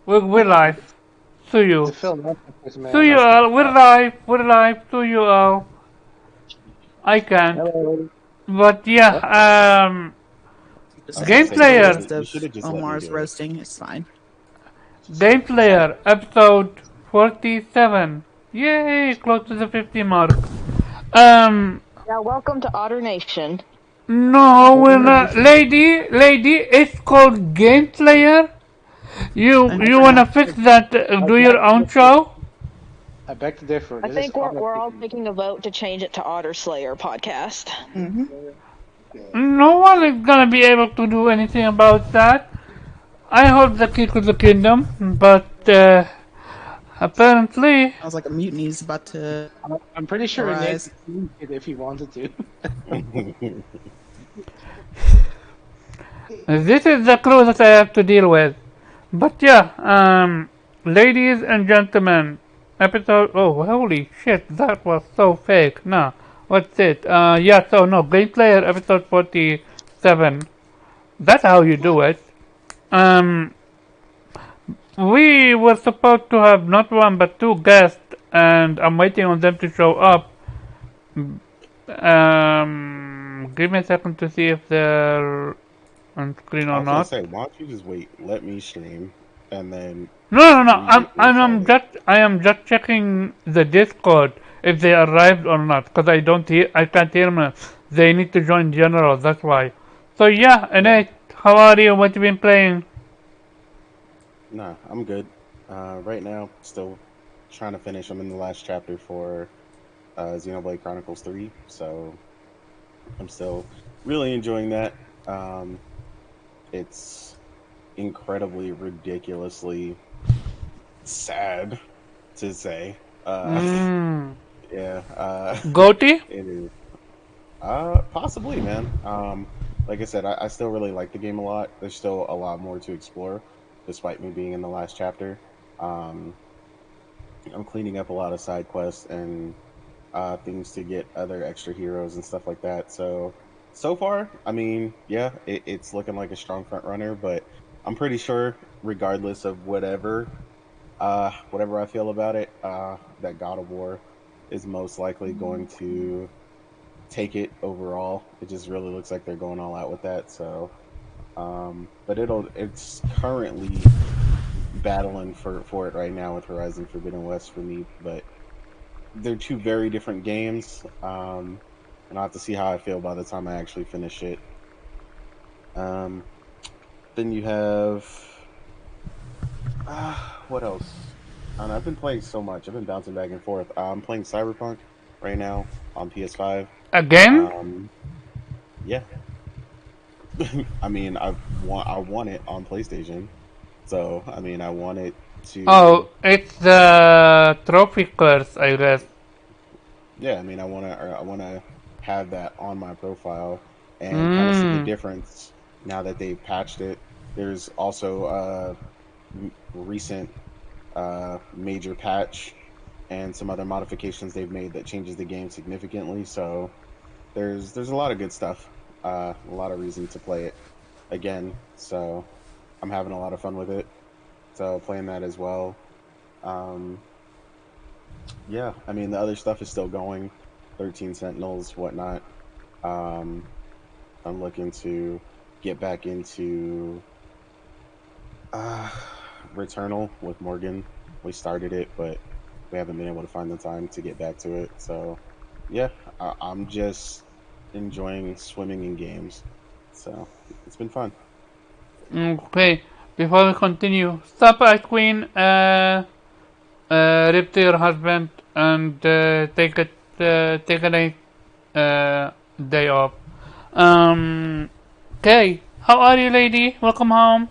We're live. To The you. film Epic, To man. you That's the all. We're cat. live. We're live. To you all. I can't. Hello. But Oh, yeah, Just I was add gonna game me say to you the should have player. list you of should have just let me Omar's do it. roasting. It's fine. Game player. Episode 47. Yay! Close to the 50 mark. Um, Yeah, welcome to Otter Nation. no, we're not. Congratulations. Lady, it's called game player. I You know for wanna now. fix that? I Do your beg to own differ. show? I beg to differ. I This is think we're all Otter. taking a vote to change it to Otter Slayer podcast. Mm-hmm. No one is gonna be able to do anything about that. I hold the key to the kingdom, but apparently, Sounds like a mutiny is about to I'm pretty sure Nick arise. could change it if he wanted to. this is the crew that I have to deal with. But yeah, ladies and gentlemen, episode. Oh, holy shit, that was so fake. Nah, what's it? Yeah, so no, Game Player episode 47. That's how you do it. Um, we were supposed to have not one but two guests, and I'm waiting on them to show up. Give me a second to see if they're on screen I or was gonna not. say, why don't you just wait? Let me stream, and then No. we'll follow. I am just checking the Discord if they arrived or not, because I can't hear them. They need to join general. That's why. So yeah, Yeah, Nate, how are you? What you been playing? nah, I'm good. Right now, still trying to finish. I'm in the last chapter for Xenoblade Chronicles 3, so I'm still really enjoying that. Um, it's incredibly, ridiculously sad to say. Mmm. Yeah, Goatee? it is. Possibly, man. Like I said, I still really like the game a lot. There's still a lot more to explore, despite me being in the last chapter. Um, I'm cleaning up a lot of side quests and things to get other extra heroes and stuff like that. So far, I mean, yeah, it's looking like a strong front runner, but I'm pretty sure, regardless of whatever I feel about it, that God of War is most likely going to take it overall. It just really looks like they're going all out with that. So, but it's currently battling for it right now with Horizon Forbidden West for me. But they're two very different games, and I'll have to see how I feel by the time I actually finish it. Um, then you have what else? I don't know, I've been playing so much. I've been bouncing back and forth. I'm playing Cyberpunk right now on PS5. Again? Um, yeah, I mean, I want it on PlayStation, so I mean, I want it to. Oh, it's the trophy curse, I guess. Yeah, I mean, I want to have that on my profile and kind of see the Mmm. difference now that they've patched it. There's also a recent major patch and some other modifications they've made that changes the game significantly. So there's a lot of good stuff, a lot of reason to play it again. So I'm having a lot of fun with it. So playing that as well. Um, yeah, I mean the other stuff is still going. 13 Sentinels, whatnot. Um, I'm looking to get back into uh, Returnal with Morgan. We started it, but we haven't been able to find the time to get back to it. So yeah, I'm just enjoying swimming in games. So it's been fun. Okay, before we continue, stop at Queen, rip to your husband and take a night, day off. Okay, how are you, lady? Welcome home.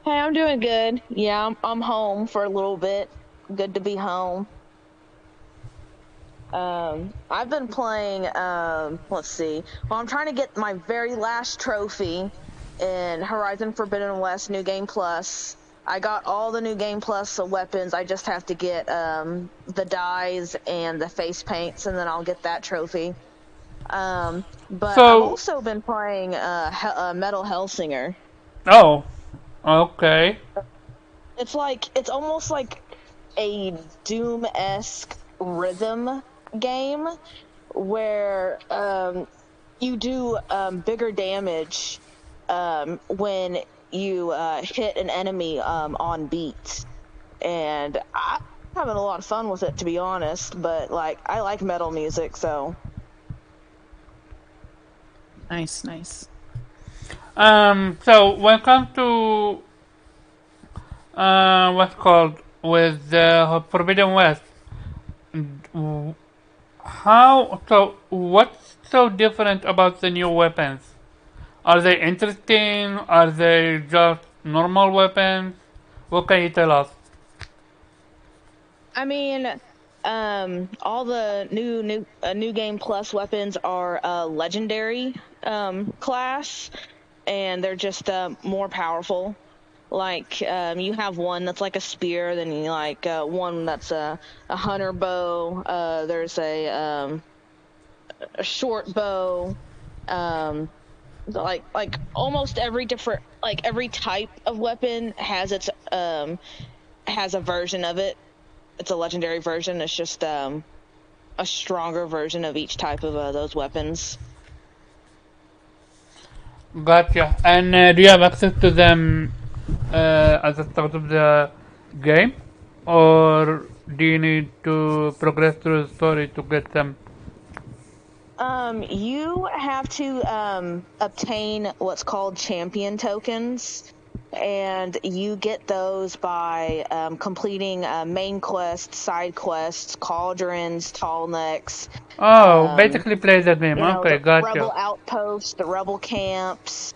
Hey, I'm doing good. Yeah, I'm home for a little bit. Good to be home. I've been playing. Let's see. Well, I'm trying to get my very last trophy in Horizon Forbidden West New Game Plus. I got all the New Game Plus weapons. I just have to get the dyes and the face paints, and then I'll get that trophy. But I've So, also been playing Metal Hellsinger. oh, Okay. It's almost like a Doom-esque rhythm game where you do bigger damage when you hit an enemy on beat. And I'm having a lot of fun with it, to be honest. But like, I like metal music, so Nice, nice. So when it comes to what's called with Forbidden West, w- how so? What's so different about the new weapons? Are they interesting? Are they just normal weapons? What can you tell us? I mean, all the new game plus weapons are legendary class, and they're just more powerful. Like you have one that's like a spear, then you like one that's a hunter bow. There's a short bow. Um, like almost every different like every type of weapon has a version of it. It's a legendary version. It's just a stronger version of each type of those weapons. Gotcha. And do you have access to them at the start of the game, or do you need to progress through the story to get them? You have to obtain what's called champion tokens, and you get those by completing main quests, side quests, cauldrons, tall necks, Oh, um, basically play the game. Okay, the gotcha. rebel outposts, the rebel camps,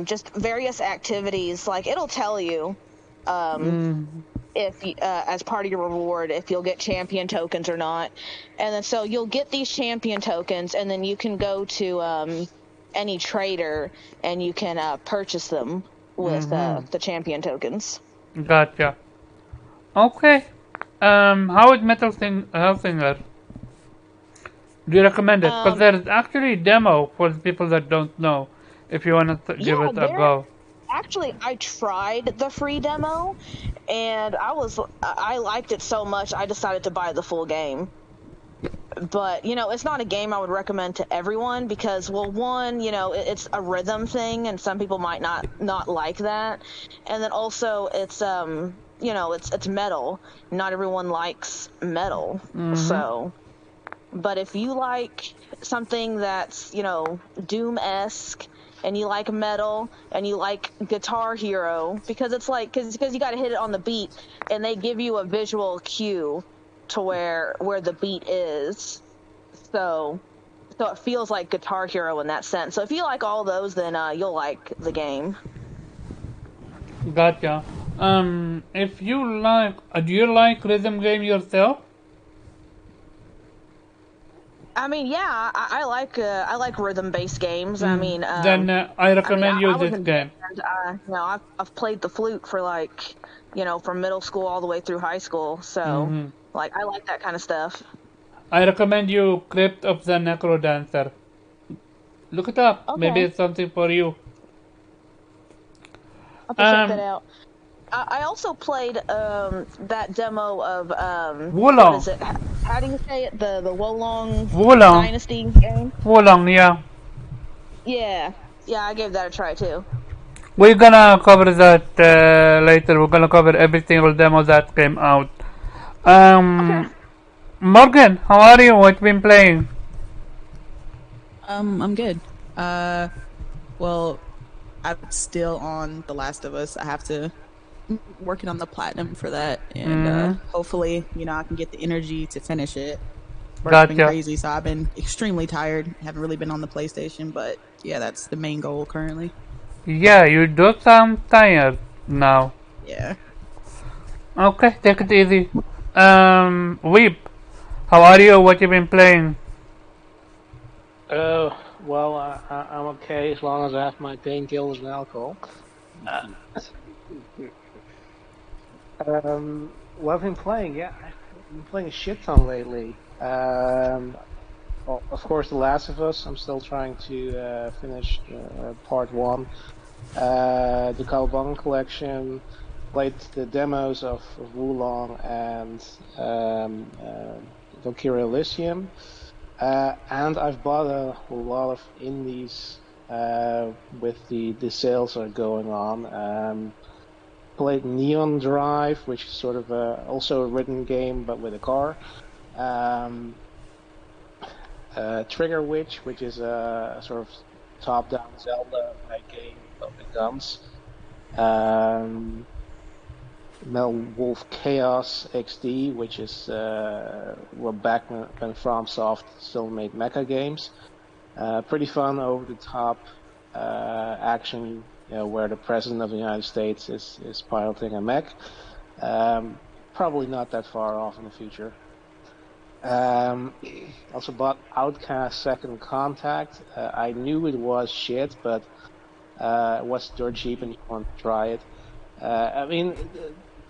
just various activities. Like it'll tell you um, Mm, if as part of your reward if you'll get champion tokens or not, and then so you'll get these champion tokens, and then you can go to any trader and you can purchase them with mm-hmm. the champion tokens. Gotcha. Okay. How is Metal Hellsinger? Do you recommend it? Because Um, there's actually a demo for the people that don't know. If you want to yeah, give it a there go. actually I tried the free demo, and I liked it so much I decided to buy the full game. But it's not a game I would recommend to everyone because, well, one, it's a rhythm thing and some people might not like that, and then also it's metal. Not everyone likes metal. Mm-hmm. So but if you like something that's Doom-esque, and you like metal, and you like Guitar Hero, because it's like because you got to hit it on the beat, and they give you a visual cue to where the beat is. So it feels like Guitar Hero in that sense. So if you like all those, then you'll like the game. Gotcha. If you like, do you like rhythm game yourself? I mean, yeah, I like rhythm-based games. I Mm. mean, Then I recommend you I was this in game. band. I've played the flute for like, from middle school all the way through high school. So, Mm-hmm. like, I like that kind of stuff. I recommend you Crypt of the Necro Dancer. Look it up. Maybe Okay, it's something for you. I'll have to check that Um, out. I also played that demo of what Wulong. is it? How do you say it? The Wolong Wulong. Dynasty game. Wulong, yeah. Yeah, yeah, I gave that a try too. We're gonna cover that later. We're gonna cover every single demo that came out. Okay. Morgan, how are you? What you been playing? I'm good. Uh, well, I'm still on The Last of Us. I have to working on the platinum for that, and Mm-hmm. hopefully, I can get the energy to finish it. Work's been Gotcha. crazy, so I've been extremely tired. Haven't really been on the PlayStation, but yeah, that's the main goal currently. Yeah, you do sound tired now. Yeah. Okay, take it easy. Weep, how are you? What you been playing? Oh, well, I'm okay as long as I have my painkillers and alcohol. Uh, what I've been playing, yeah, I've been playing a shit ton lately. Well, of course, The Last of Us. I'm still trying to finish part one. The Cowabunga collection, played the demos of Wulong and Valkyria Elysium, and I've bought a lot of indies with the sales are going on. Played Neon Drive, which is sort of also a written game but with a car. Trigger Witch, which is a sort of top-down Zelda game but with guns. Metal Wolf Chaos XD, which is back when FromSoft still made mecha games. Pretty fun, over the top action, where the President of the United States is piloting a mech. Probably not that far off in the future. Also bought Outcast Second Contact. I knew it was shit, but it was dirt cheap and you want to try it. I mean,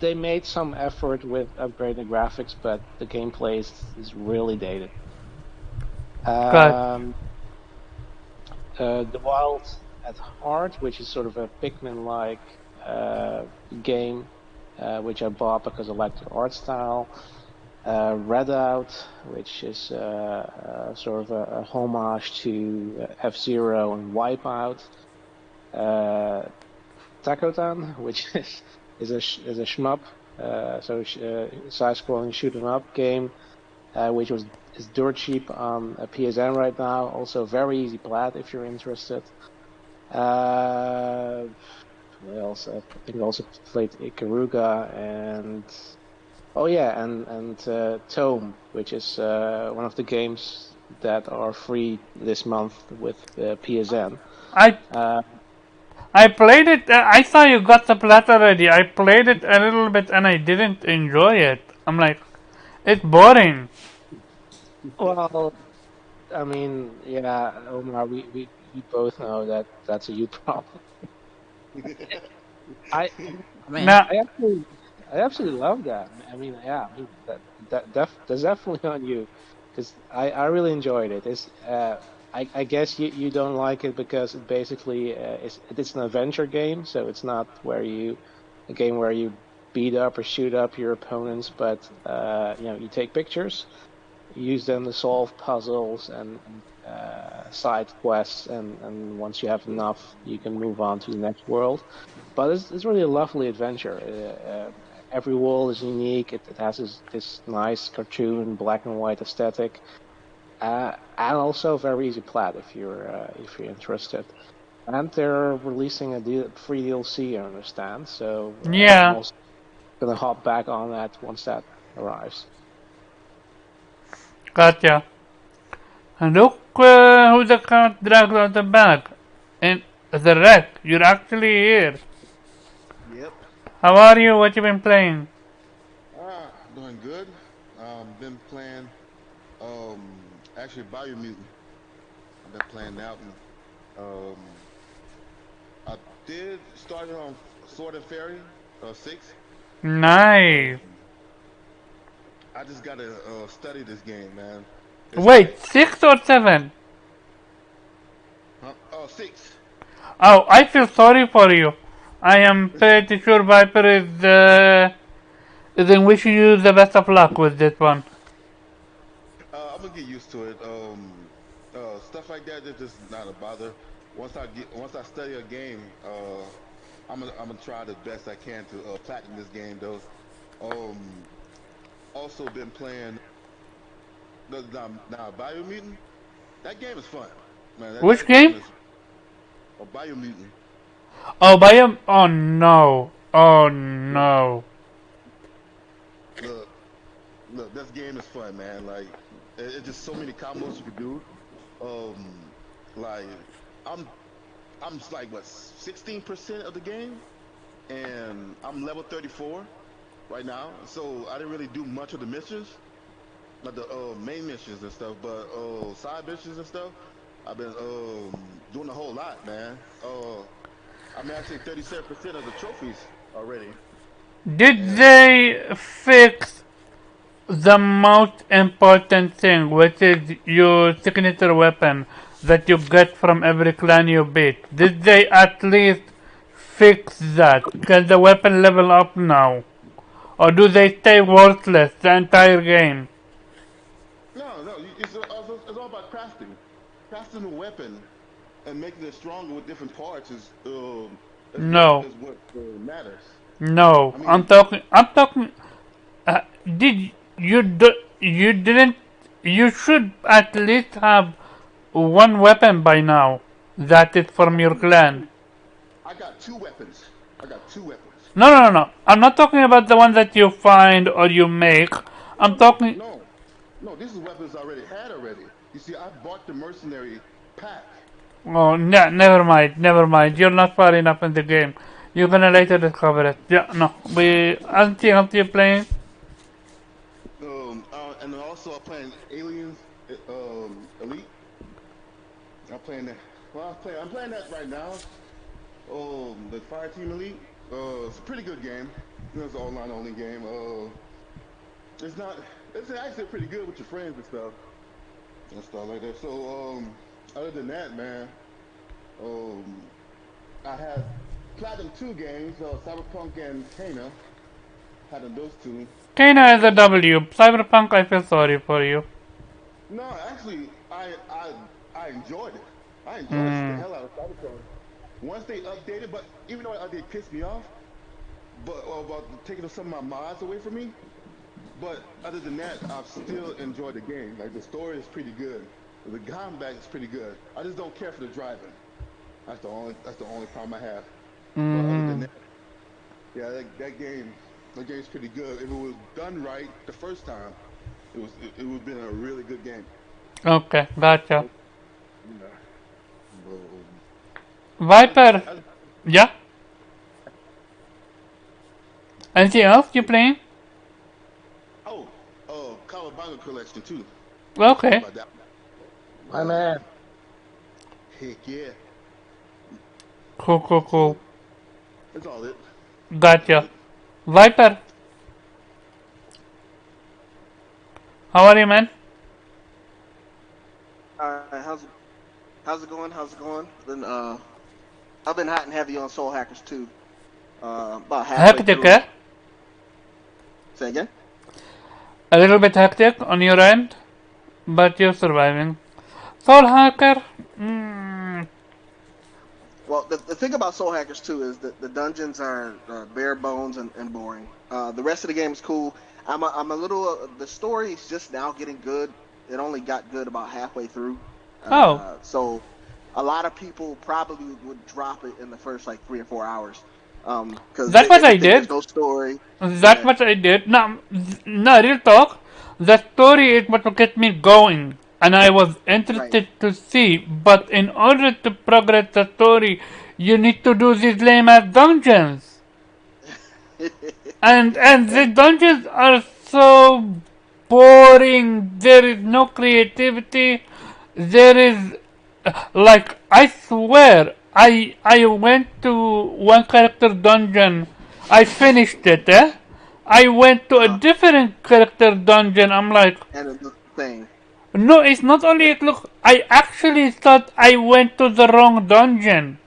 they made some effort with upgrading graphics, but the gameplay is really dated. The Wild at Heart, which is sort of a Pikmin-like game, which I bought because I like the art style. Redout, which is sort of a homage to F-Zero and Wipeout. Takotan, which is a shmup, side-scrolling shoot 'em up game, which is dirt cheap on PSN right now. Also very easy plat if you're interested. What else? I think I also played Ikaruga and Tome, which is one of the games that are free this month with PSN. I played it. I saw you got the plat already. I played it a little bit and I didn't enjoy it. I'm like, it's boring. Well, I mean, yeah, Omar, we both know that that's a you problem. I absolutely love that. I mean, yeah, that's definitely on you, because I really enjoyed it. I guess you don't like it because it basically it's an adventure game, so it's not a game where you beat up or shoot up your opponents, but you take pictures, use them to solve puzzles and side quests, and once you have enough, you can move on to the next world. But it's really a lovely adventure. Every world is unique. It has this nice cartoon black and white aesthetic. And also very easy plat if you're interested. And they're releasing a free DLC, I understand. So I'm also gonna hop back on that once that arrives. Gotcha. And look who the cat dragged out the bag. And the wreck. You're actually here. Yep. How are you? What you been playing? Doing good. Been playing. Actually, Biomutant. I've been playing that one. I did start it on Sword and Fairy 6. Nice. I just gotta study this game, man. Wait, 6 or 7? Huh? Oh, 6. Oh, I feel sorry for you. I am pretty sure Viper is in wishing you the best of luck with this one. I'm gonna get used to it. Stuff like that is just not a bother. Once I study a game, I'm gonna try the best I can to platinum this game, though. Also been playing now Biomutant. That game is fun, man. Which game? Biomutant. Oh, Biome. Oh no. Oh no. Look, this game is fun, man. Like, it's just so many combos you can do. Like, I'm like what 16% of the game, and I'm level 34 right now. So I didn't really do much of the missions, like the main missions and stuff. But side missions and stuff, I've been doing a whole lot, man. I'm actually 37% of the trophies already. Did they fix the most important thing, which is your signature weapon that you get from every clan you beat? Did they at least fix that? Can the weapon level up now? Or do they stay worthless the entire game? No, no, it's all about crafting. Crafting a weapon and making it stronger with different parts No. is what matters. No. I I'm mean, talking. I'm talking. Did you do? You didn't. You should at least have one weapon by now. That is from your clan. I got two weapons. I got two weapons. No, no, no, no. I'm not talking about the one that you find or you make. No, I'm no, talking. no, no. This is weapons I already had already. You see, I bought the mercenary pack. Oh, never mind. Never mind. You're not far enough in the game. You're gonna later discover it. Yeah, no. We. Aren't you playing? And then also I'm playing Aliens, Elite. I'm playing that. Well, I'm playing that right now. The Fire Team Elite. It's a pretty good game. It's an online only game. It's not. It's actually pretty good with your friends and stuff like that. So, other than that, man, um, I had Platinum 2 games, Cyberpunk and Kena. Had those two. Kena is a W. Cyberpunk, I feel sorry for you. No, actually, I enjoyed it. I enjoyed the Hmm. hell out of Cyberpunk. Once they updated, but even though they pissed me off, but about taking some of my mods away from me. But other than that, I've still enjoyed the game. Like the story is pretty good. The combat is pretty good. I just don't care for the driving. That's the only problem I have. But other than Hmm. that, yeah, that game's pretty good. If it was done right the first time, it would have been a really good game. Okay, gotcha. You know. Viper. As, Yeah. Anything else you playing? oh, Kawabanga collection too. Forgot Okay. about that. My man. Heck yeah. Cool, cool, So cool. that's all it. That's all Gotcha. it. Viper, how are you, man? How's it going? How's it going? I've been hot and heavy on Soul Hackers too. About halfway Hectic, through it. eh? Say again? A little bit hectic on your end, but you're surviving. Soul Hacker? Mm, Well, the thing about Soul Hackers 2 is that the dungeons are bare bones and boring. The rest of the game is cool. I'm a little. The story is just now getting good. It only got good about halfway through. oh, So a lot of people probably would drop it in the first like 3 or 4 hours. Because that's what they I think there's did. no story. That's Yeah, what I did. No, no, real talk. The story is what will get me going, and I was right. interested to see. But in order to progress the story, you need to do these lame ass dungeons, and the and dungeons are so boring. There is no creativity. There is like I swear I went to one character dungeon. I finished it. I went to a uh, different character dungeon. I'm like, and it's the same. no, it's not only it. Look, I actually thought I went to the wrong dungeon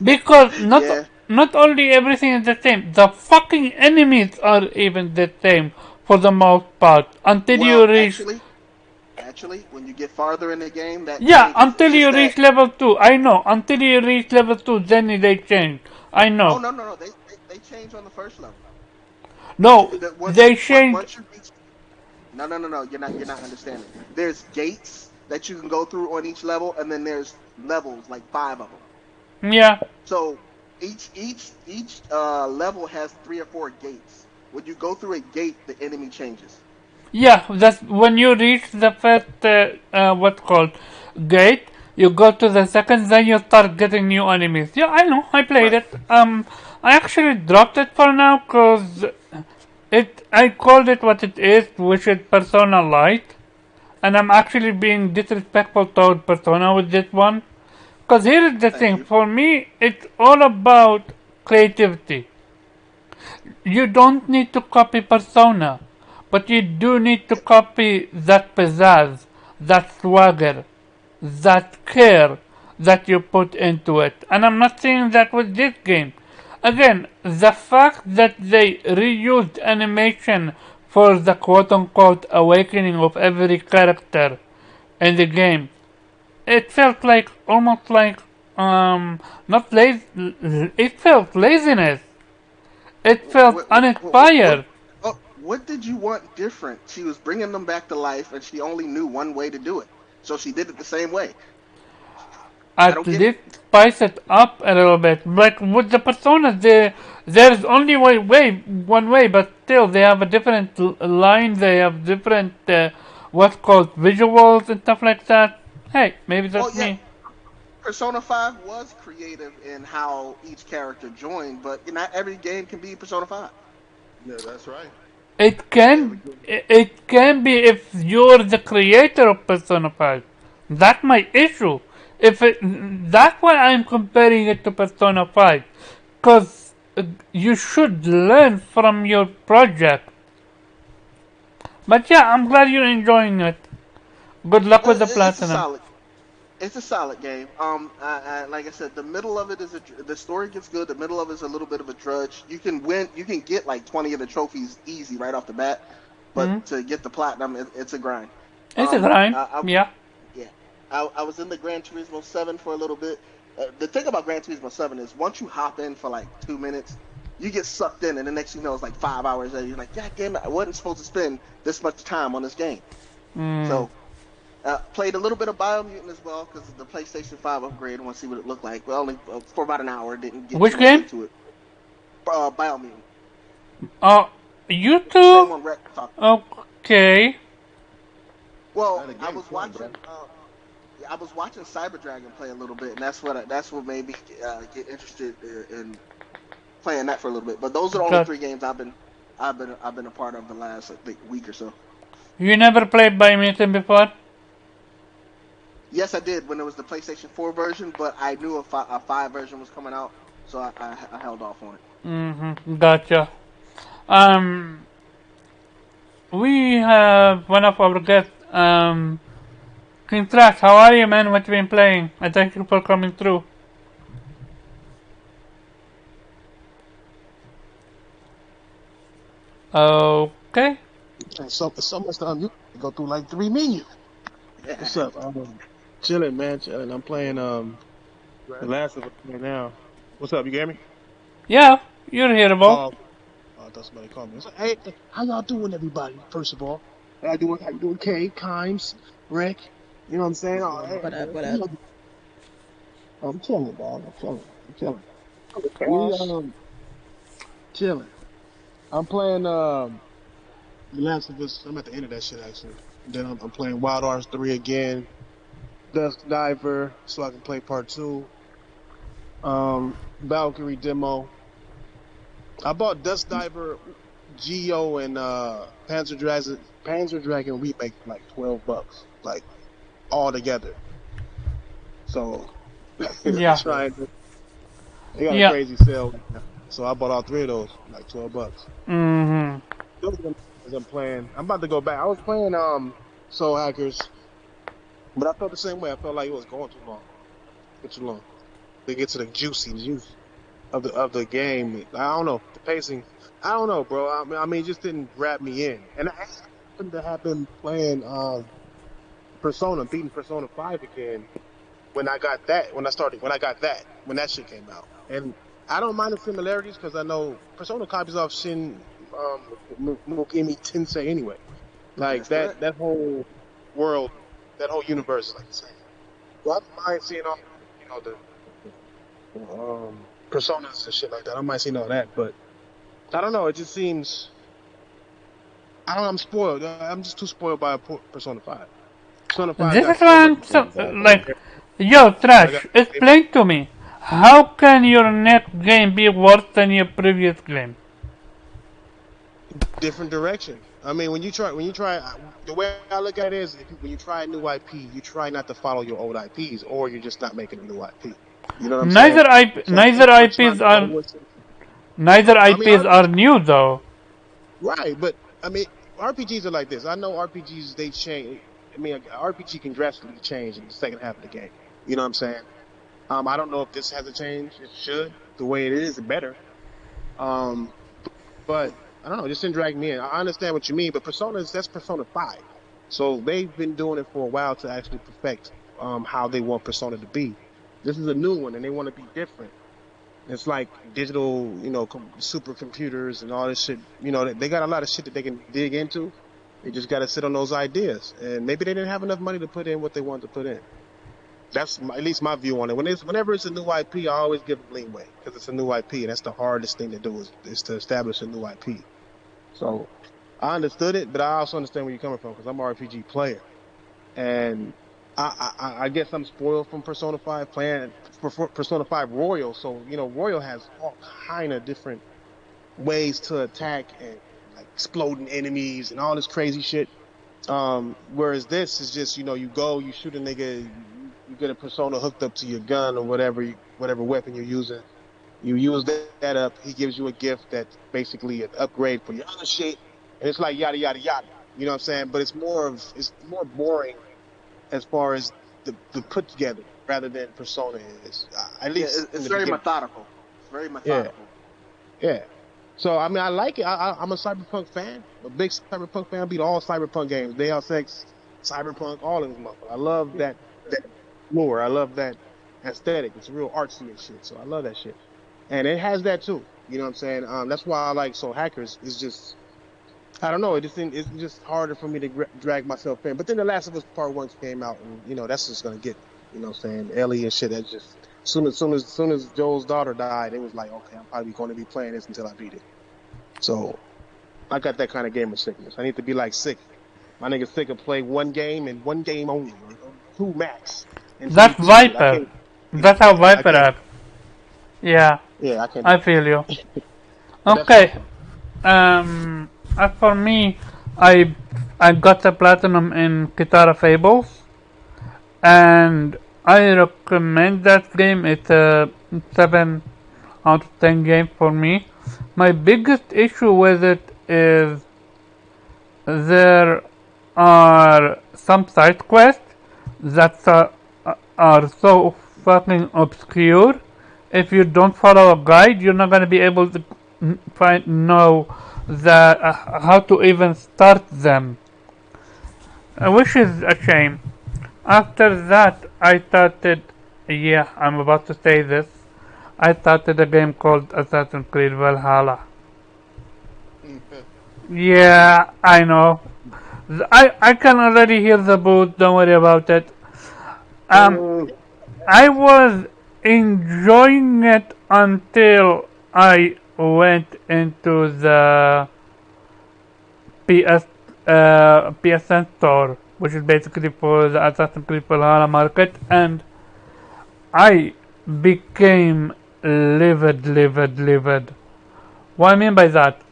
because Yeah. not only everything is the same. The fucking enemies are even the same for the most part until you Well, reach. actually, when you get farther in the game, that Yeah, changes. It's until you just reach that. level 2. I know. Until you reach level 2, then they change. I Oh know. no, no, no. They change on the first level. No, Once they change. once you reach. No, no, no, no. You're not understanding. There's gates that you can go through on each level, and then there's levels, like 5 of them. Yeah. So each level has 3 or 4 gates. When you go through a gate, the enemy changes. Yeah, that's when you reach the first, what's called, gate, you go to the second, then you start getting new enemies. Yeah, I know, I played Right. it. I actually dropped it for now, cause I called it what it is, which is Persona Light. And I'm actually being disrespectful toward Persona with this one. Cause here is the Thank thing, you. for me, it's all about creativity. You don't need to copy Persona, but you do need to copy that pizzazz, that swagger, that care, that you put into it. And I'm not saying that with this game. Again, the fact that they reused animation for the quote unquote awakening of every character in the game, it felt like almost like not lazy. It felt laziness. It felt uninspired. What did you want different? She was bringing them back to life, and she only knew one way to do it, so she did it the same way. I At don't get it. least spice it up a little bit. Like with the personas, there's only one way, but still they have a different line. They have different what's called visuals and stuff like that. Hey, maybe Well, that's yeah, me. Persona 5 was creative in how each character joined, but not every game can be Persona 5. Yeah, that's right. It Not every can game. it can be if you're the creator of Persona 5. That's my issue. If it, that's why I'm comparing it to Persona 5, because you should learn from your project. But yeah, I'm glad you're enjoying it. Good luck with the It's a platinum. solid. It's a solid game. Like I said, the middle of it is the story gets good. The middle of it is a little bit of a drudge. You can win. You can get like 20 of the trophies easy right off the bat, Hmm? but to get the platinum, it's a grind. It's a grind. I Yeah. Yeah, I was in the Gran Turismo 7 for a little bit. The thing about Gran Turismo 7 is once you hop in for like 2 minutes, you get sucked in, and the next thing you know, it's like 5 hours later. You're like, God damn it, I wasn't supposed to spend this much time on this game. Mm. So, played a little bit of Biomutant as well because of the PlayStation 5 upgrade. I want to see what it looked like. Well, only for about an hour, didn't get too Which much game? into it. Biomutant, Uh, you the same too? one Rex talked about. Okay. How Well, the game fun, bro. I was watching Cyber Dragon play a little bit, and that's what made me get interested in playing that for a little bit. But those are the only Got. three games I've been a part of the last I think week or so. You never played Biomutant before? Yes, I did when it was the PlayStation 4 version, but I knew a 5 version was coming out, so I held off on it. Mm-hmm. Gotcha. Um, we have one of our guests, King Trash. How are you, man? What you been playing? I thank you for coming through. Okay. And so much time you go through like 3 menus. What's up? Chilling, man, chilling. I'm playing The Right? Last of Us right now. What's up? You hear me? Yeah, you're hearable. Oh, I thought somebody called me. It's like, hey, how y'all doing, everybody? First of all, how you doing, Kay, Kimes, Rick? You know what I'm saying? What's Oh, going hey, on? What up? What you up? know, I'm chilling, dog. I'm chilling. I'm chilling. We Boss. chilling. I'm playing The Last of Us. I'm at the end of that shit actually. Then I'm playing Wild Arms 3 again. Dusk Diver, so I can play part two. Valkyrie demo. I bought Dust Diver, Geo, and Panzer Dragon remake for like $12, like all together. So Yeah. trying to, they got a Yeah. crazy sale right now. So I bought all three of those, for like $12. Mm-hmm. Those are the ones I'm playing. I'm about to go back. I was playing Soul Hackers, but I felt the same way. I felt like it was going too long. Too long. To get to the juicy juice of the game. I don't know the pacing. I don't know, bro. I mean, it just didn't grab me in. And I happened to have been playing Persona, beating Persona 5 again when that shit came out. And I don't mind the similarities because I know Persona copies off Shin Mogami Tensei anyway. Like That's correct. that whole world, that whole universe is like the same. So I don't mind seeing all the personas and shit like that. I don't mind seeing all that, but I don't know. It just seems I don't know. I'm spoiled. I'm just too spoiled by Persona 5. Persona 5 This got is so why much. I'm so, Exactly. like, yo, I got Trash, explain to me. How can your next game be worse than your previous game? different direction. I mean, when you try, the way I look at it is, when you try a new IP, you try not to follow your old IPs, or you're just not making a new IP. You know what I'm saying? So Neither I'm trying IPs to go are with. neither I mean, IPs are new though. right, but I mean, RPGs are like this. I know RPGs they change. I mean, RPG can drastically change in the second half of the game. You know what I'm saying? I don't know if this has to change. It should. The way it is, better. Um, but I don't know. It just didn't drag me in. I understand what you mean, but that's Persona 5. So they've been doing it for a while to actually perfect how they want Persona to be. This is a new one, and they want to be different. It's like digital, supercomputers and all this shit. They got a lot of shit that they can dig into. They just got to sit on those ideas, and maybe they didn't have enough money to put in what they wanted to put in. That's at least my view on it. Whenever it's a new IP, I always give them leeway because it's a new IP, and that's the hardest thing to do is to establish a new IP. So I understood it, but I also understand where you're coming from because I'm an RPG player, and I guess I'm spoiled from Persona 5 playing for Persona 5 Royal. So Royal has all kind of different ways to attack and like exploding enemies and all this crazy shit. Whereas this is just, you go, you shoot a nigga, you get a persona hooked up to your gun or whatever weapon you're using. You use that up. He gives you a gift that's basically an upgrade for your other shit, and it's like yada yada yada. You know what I'm saying? But it's more boring as far as the put together rather than Persona is. At Yeah, least in it's the very beginning. methodical. It's very Yeah, methodical. yeah. So I mean, I like it. I'm a Cyberpunk fan, a big Cyberpunk fan. I beat all Cyberpunk games, Deus Ex, Cyberpunk, all of them. I love that lore. I love that aesthetic. It's real artsy and shit. So I love that shit, and it has that too. You know what I'm saying? That's why I like Soul Hackers. Is just I don't know. It's just harder for me to drag myself in. But then The Last of Us Part One came out, and that's just gonna get me. You know what I'm saying? Ellie and shit. That's just soon as Joel's daughter died, it was like, okay, I'm probably going to be playing this until I beat it. So I got that kind of gamer sickness. I need to be like sick. My nigga sick of play one game and one game only, or two max, until he That's beats it. I Viper. can't. That's how I Viper can't. acts. Yeah, Yeah, I can't do I that. feel you. But that's me Okay. though. As for me, I I got the platinum in Kitara Fables, and I recommend that game. It's a 7 out of 10 game for me. My biggest issue with it is there are some side quests that are so fucking obscure. If you don't follow a guide, you're not gonna be able to know that how to even start them, which is a shame. After that, I started. Yeah, I'm about to say this. I started a game called Assassin's Creed Valhalla. Yeah, I know. I can already hear the boot. Don't worry about it. Um, I was enjoying it until I went into the PS PSN store, which is basically for the Assassin's Creed Valhalla market, and I became livid. What I mean by that,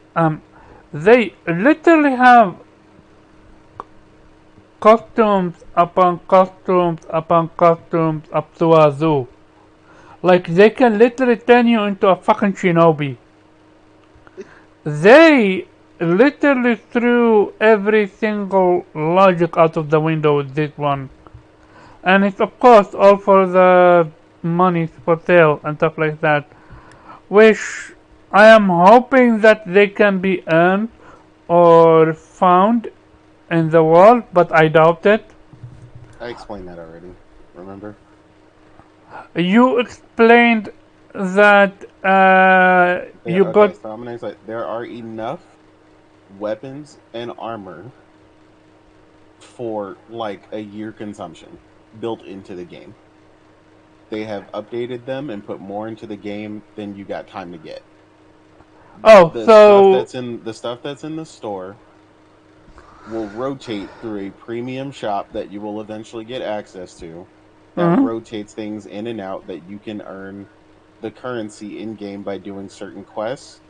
they literally have costumes upon costumes upon costumes up to a zoo. Like they can literally turn you into a fucking shinobi. They literally threw every single logic out of the window with this one. And it's of course all for the money for sale and stuff like that. Which I am hoping that they can be earned or found in the world, but I doubt it. I explained that already. Remember? You explained that you Okay, got. so I'm gonna say there are enough weapons and armor for like a year consumption built into the game. They have updated them and put more into the game than you got time to get. Oh, The stuff so. that's in the store will rotate through a premium shop that you will eventually get access to that Mhm. rotates things in and out that you can earn the currency in game by doing certain quests.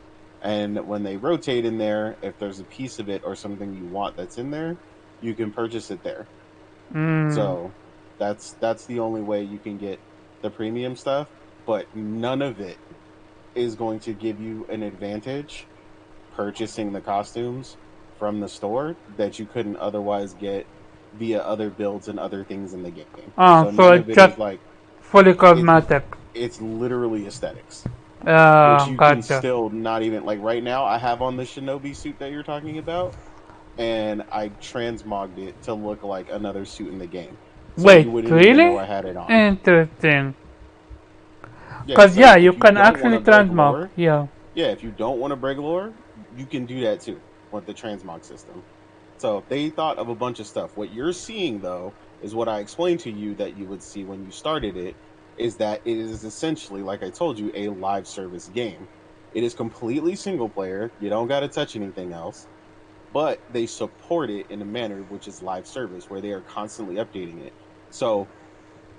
And when they rotate in there, if there's a piece of it or something you want that's in there, you can purchase it there. Mm. So that's the only way you can get the premium stuff, but none of it is going to give you an advantage purchasing the costumes from the store that you couldn't otherwise get via other builds and other things in the game. So So none of it's it just is like fully cosmetic. It's literally aesthetics, which you can Gotcha. still not even like right now. I have on the Shinobi suit that you're talking about, and I transmogged it to look like another suit in the game, so Wait, you wouldn't even know really? I had it on. Interesting. Yeah, Cause so yeah, you if you can don't want actually to break transmog. lore, Yeah. yeah, if you don't want to break lore, you can do that too with the transmog system. So they thought of a bunch of stuff. What you're seeing though is what I explained to you that you would see when you started it, is that it is essentially, like I told you, a live service game. It is completely single player. You don't got to touch anything else, but they support it in a manner which is live service, where they are constantly updating it. So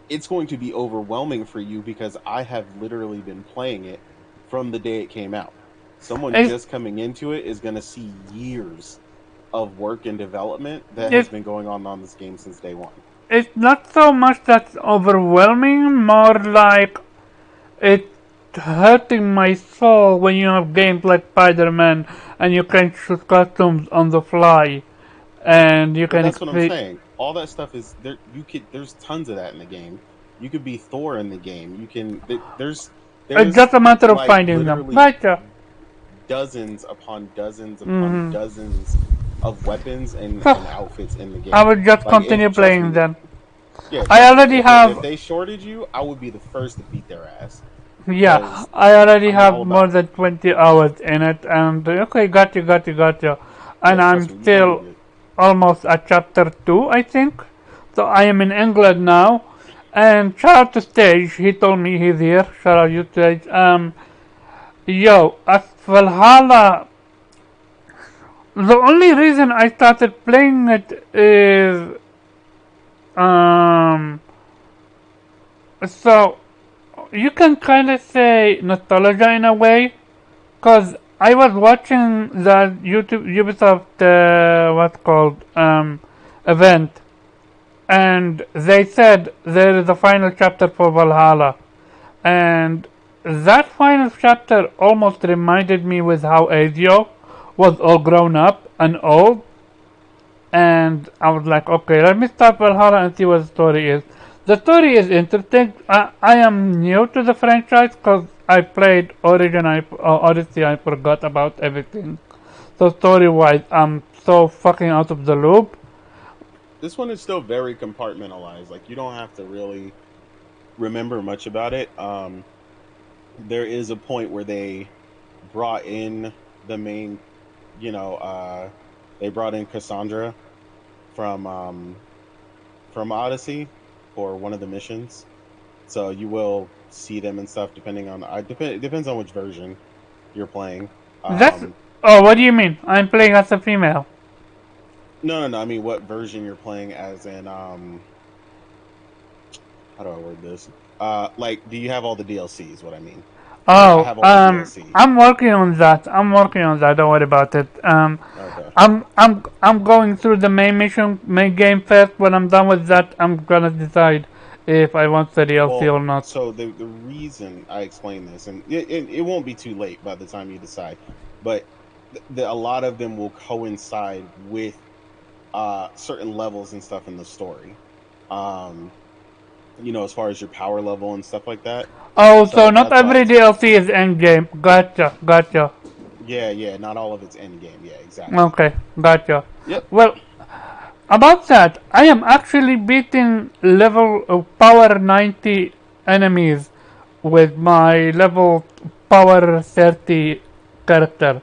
it's going to be overwhelming for you because I have literally been playing it from the day it came out. Someone It's just coming into it is going to see years of work and development that has it's been going on this game since day one. it's not so much that's overwhelming, more like it's hurting my soul when you have games like Spider-Man and you can choose costumes on the fly and you But can that's what I'm create. saying. All that stuff is there. You could. There's tons of that in the game. You could be Thor in the game. You can. It's There's just a matter of like finding them. literally Gotcha. dozens upon dozens upon Mm-hmm. dozens of weapons and So outfits in the I game. will just Like, continue trust playing me, them. yeah, I trust me. already If have. they shorted you, I would be the first to beat their ass Yeah, because I already I'm have all more about it. than 20 hours in it, and okay, gotcha. And Yeah, trust I'm me, you can beat still it. almost at chapter 2, I think. So I am in England now, and shout out to Stage, he told me he's here, shout out you Stage. Yo, at Valhalla, the only reason I started playing it is, um, so you can kind of say nostalgia in a way. Cause I was watching the YouTube Ubisoft what's called event, and they said there is a final chapter for Valhalla, and that final chapter almost reminded me with how Ezio was all grown up and old, and I was like, okay, let me start Valhalla and see what the story is. The story is interesting. I am new to the franchise because I played Odyssey. I forgot about everything. So story-wise, I'm so fucking out of the loop. This one is still very compartmentalized. Like you don't have to really remember much about it. There is a point where they brought in the main, you know, they brought in Cassandra from Odyssey for one of the missions. So you will see them and stuff depending on it depends on which version you're playing. That's oh, what do you mean? I'm playing as a female. No. I mean, what version you're playing as in how do I word this? Like, do you have all the DLCs? What I mean, like, I Oh, have all the DLC. I'm working on that. Don't worry about it. Okay. I'm going through the main game first. When I'm done with that, I'm gonna decide if I want the DLC Well, or not. so the reason I explain this, and it won't be too late by the time you decide, but a lot of them will coincide with certain levels and stuff in the story. You know, as far as your power level and stuff like that. Oh, so So not that's why every DLC is end game. Gotcha. yeah, not all of it's end game. Yeah, exactly. Okay, gotcha. Yep. Well, about that, I am actually beating level power 90 enemies with my level power 30 character.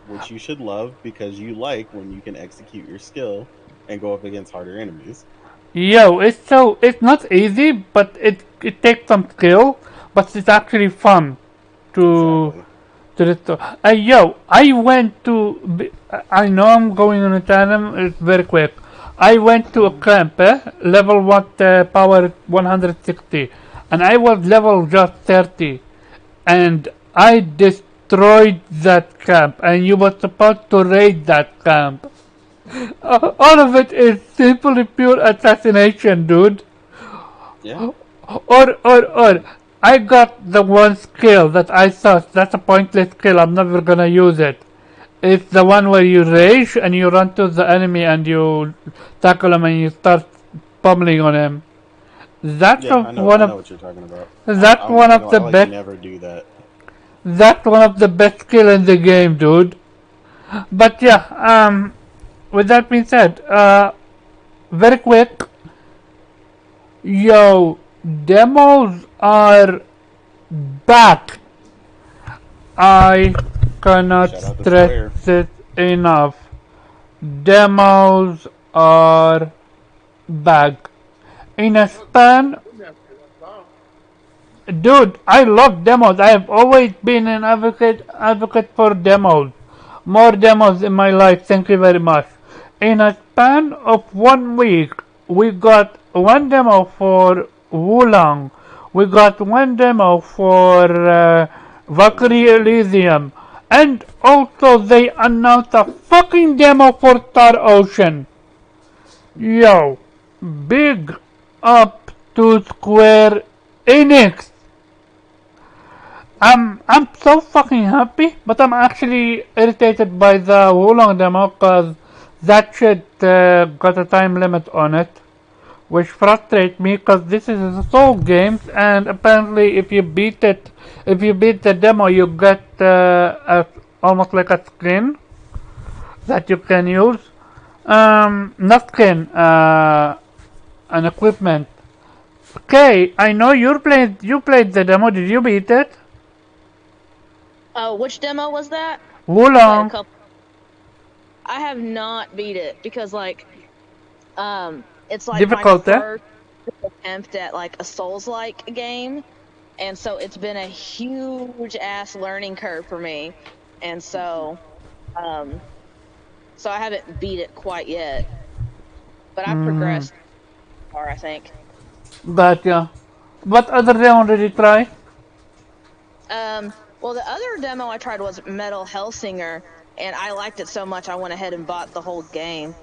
Which you should love because you like when you can execute your skill and go up against harder enemies. Yo, it's not easy, but it takes some skill, but it's actually fun to Exactly. to restore. Yo, I went to. I know I'm going on a tandem. It's very quick. I went to a camp, level what power 160, and I was level just 30, and I destroyed that camp. And you were supposed to raid that camp. All of it is simply pure assassination, dude. Yeah. Or, I got the one skill that I thought that's a pointless skill, I'm never gonna use it. It's the one where you rage and you run to the enemy and you tackle him and you start pummeling on him. That's Yeah, one I know of what you're talking about. that's one of I the like best. never do that. That's one of the best skill in the game, dude. But yeah, with that being said, very quick, yo, demos are back. I cannot Shout out to stress Square. it enough. Demos are back. In a span, dude, I love demos. I have always been an advocate for demos. More demos in my life. Thank you very much. In a span of 1 week, we got one demo for Wulong. We got one demo for Valkyrie Elysium. Elysium. And also they announced a fucking demo for Star Ocean. Yo, big up to Square Enix. I'm so fucking happy, but I'm actually irritated by the Wulong demo because that shit got a time limit on it, which frustrates me because this is a Soul game, and apparently if you beat the demo, you get almost like a skin that you can use. Not skin, an equipment. Okay, I know you played the demo. Did you beat it? Which demo was that? I played a Wulong. couple. I have not beat it because it's like my Difficult, eh? first attempt at like a Souls-like game, and so it's been a huge ass learning curve for me, and so I haven't beat it quite yet, but I've progressed far, I think. Gotcha. What other demo did you try? Well, the other demo I tried was Metal Hellsinger, and I liked it so much I went ahead and bought the whole game.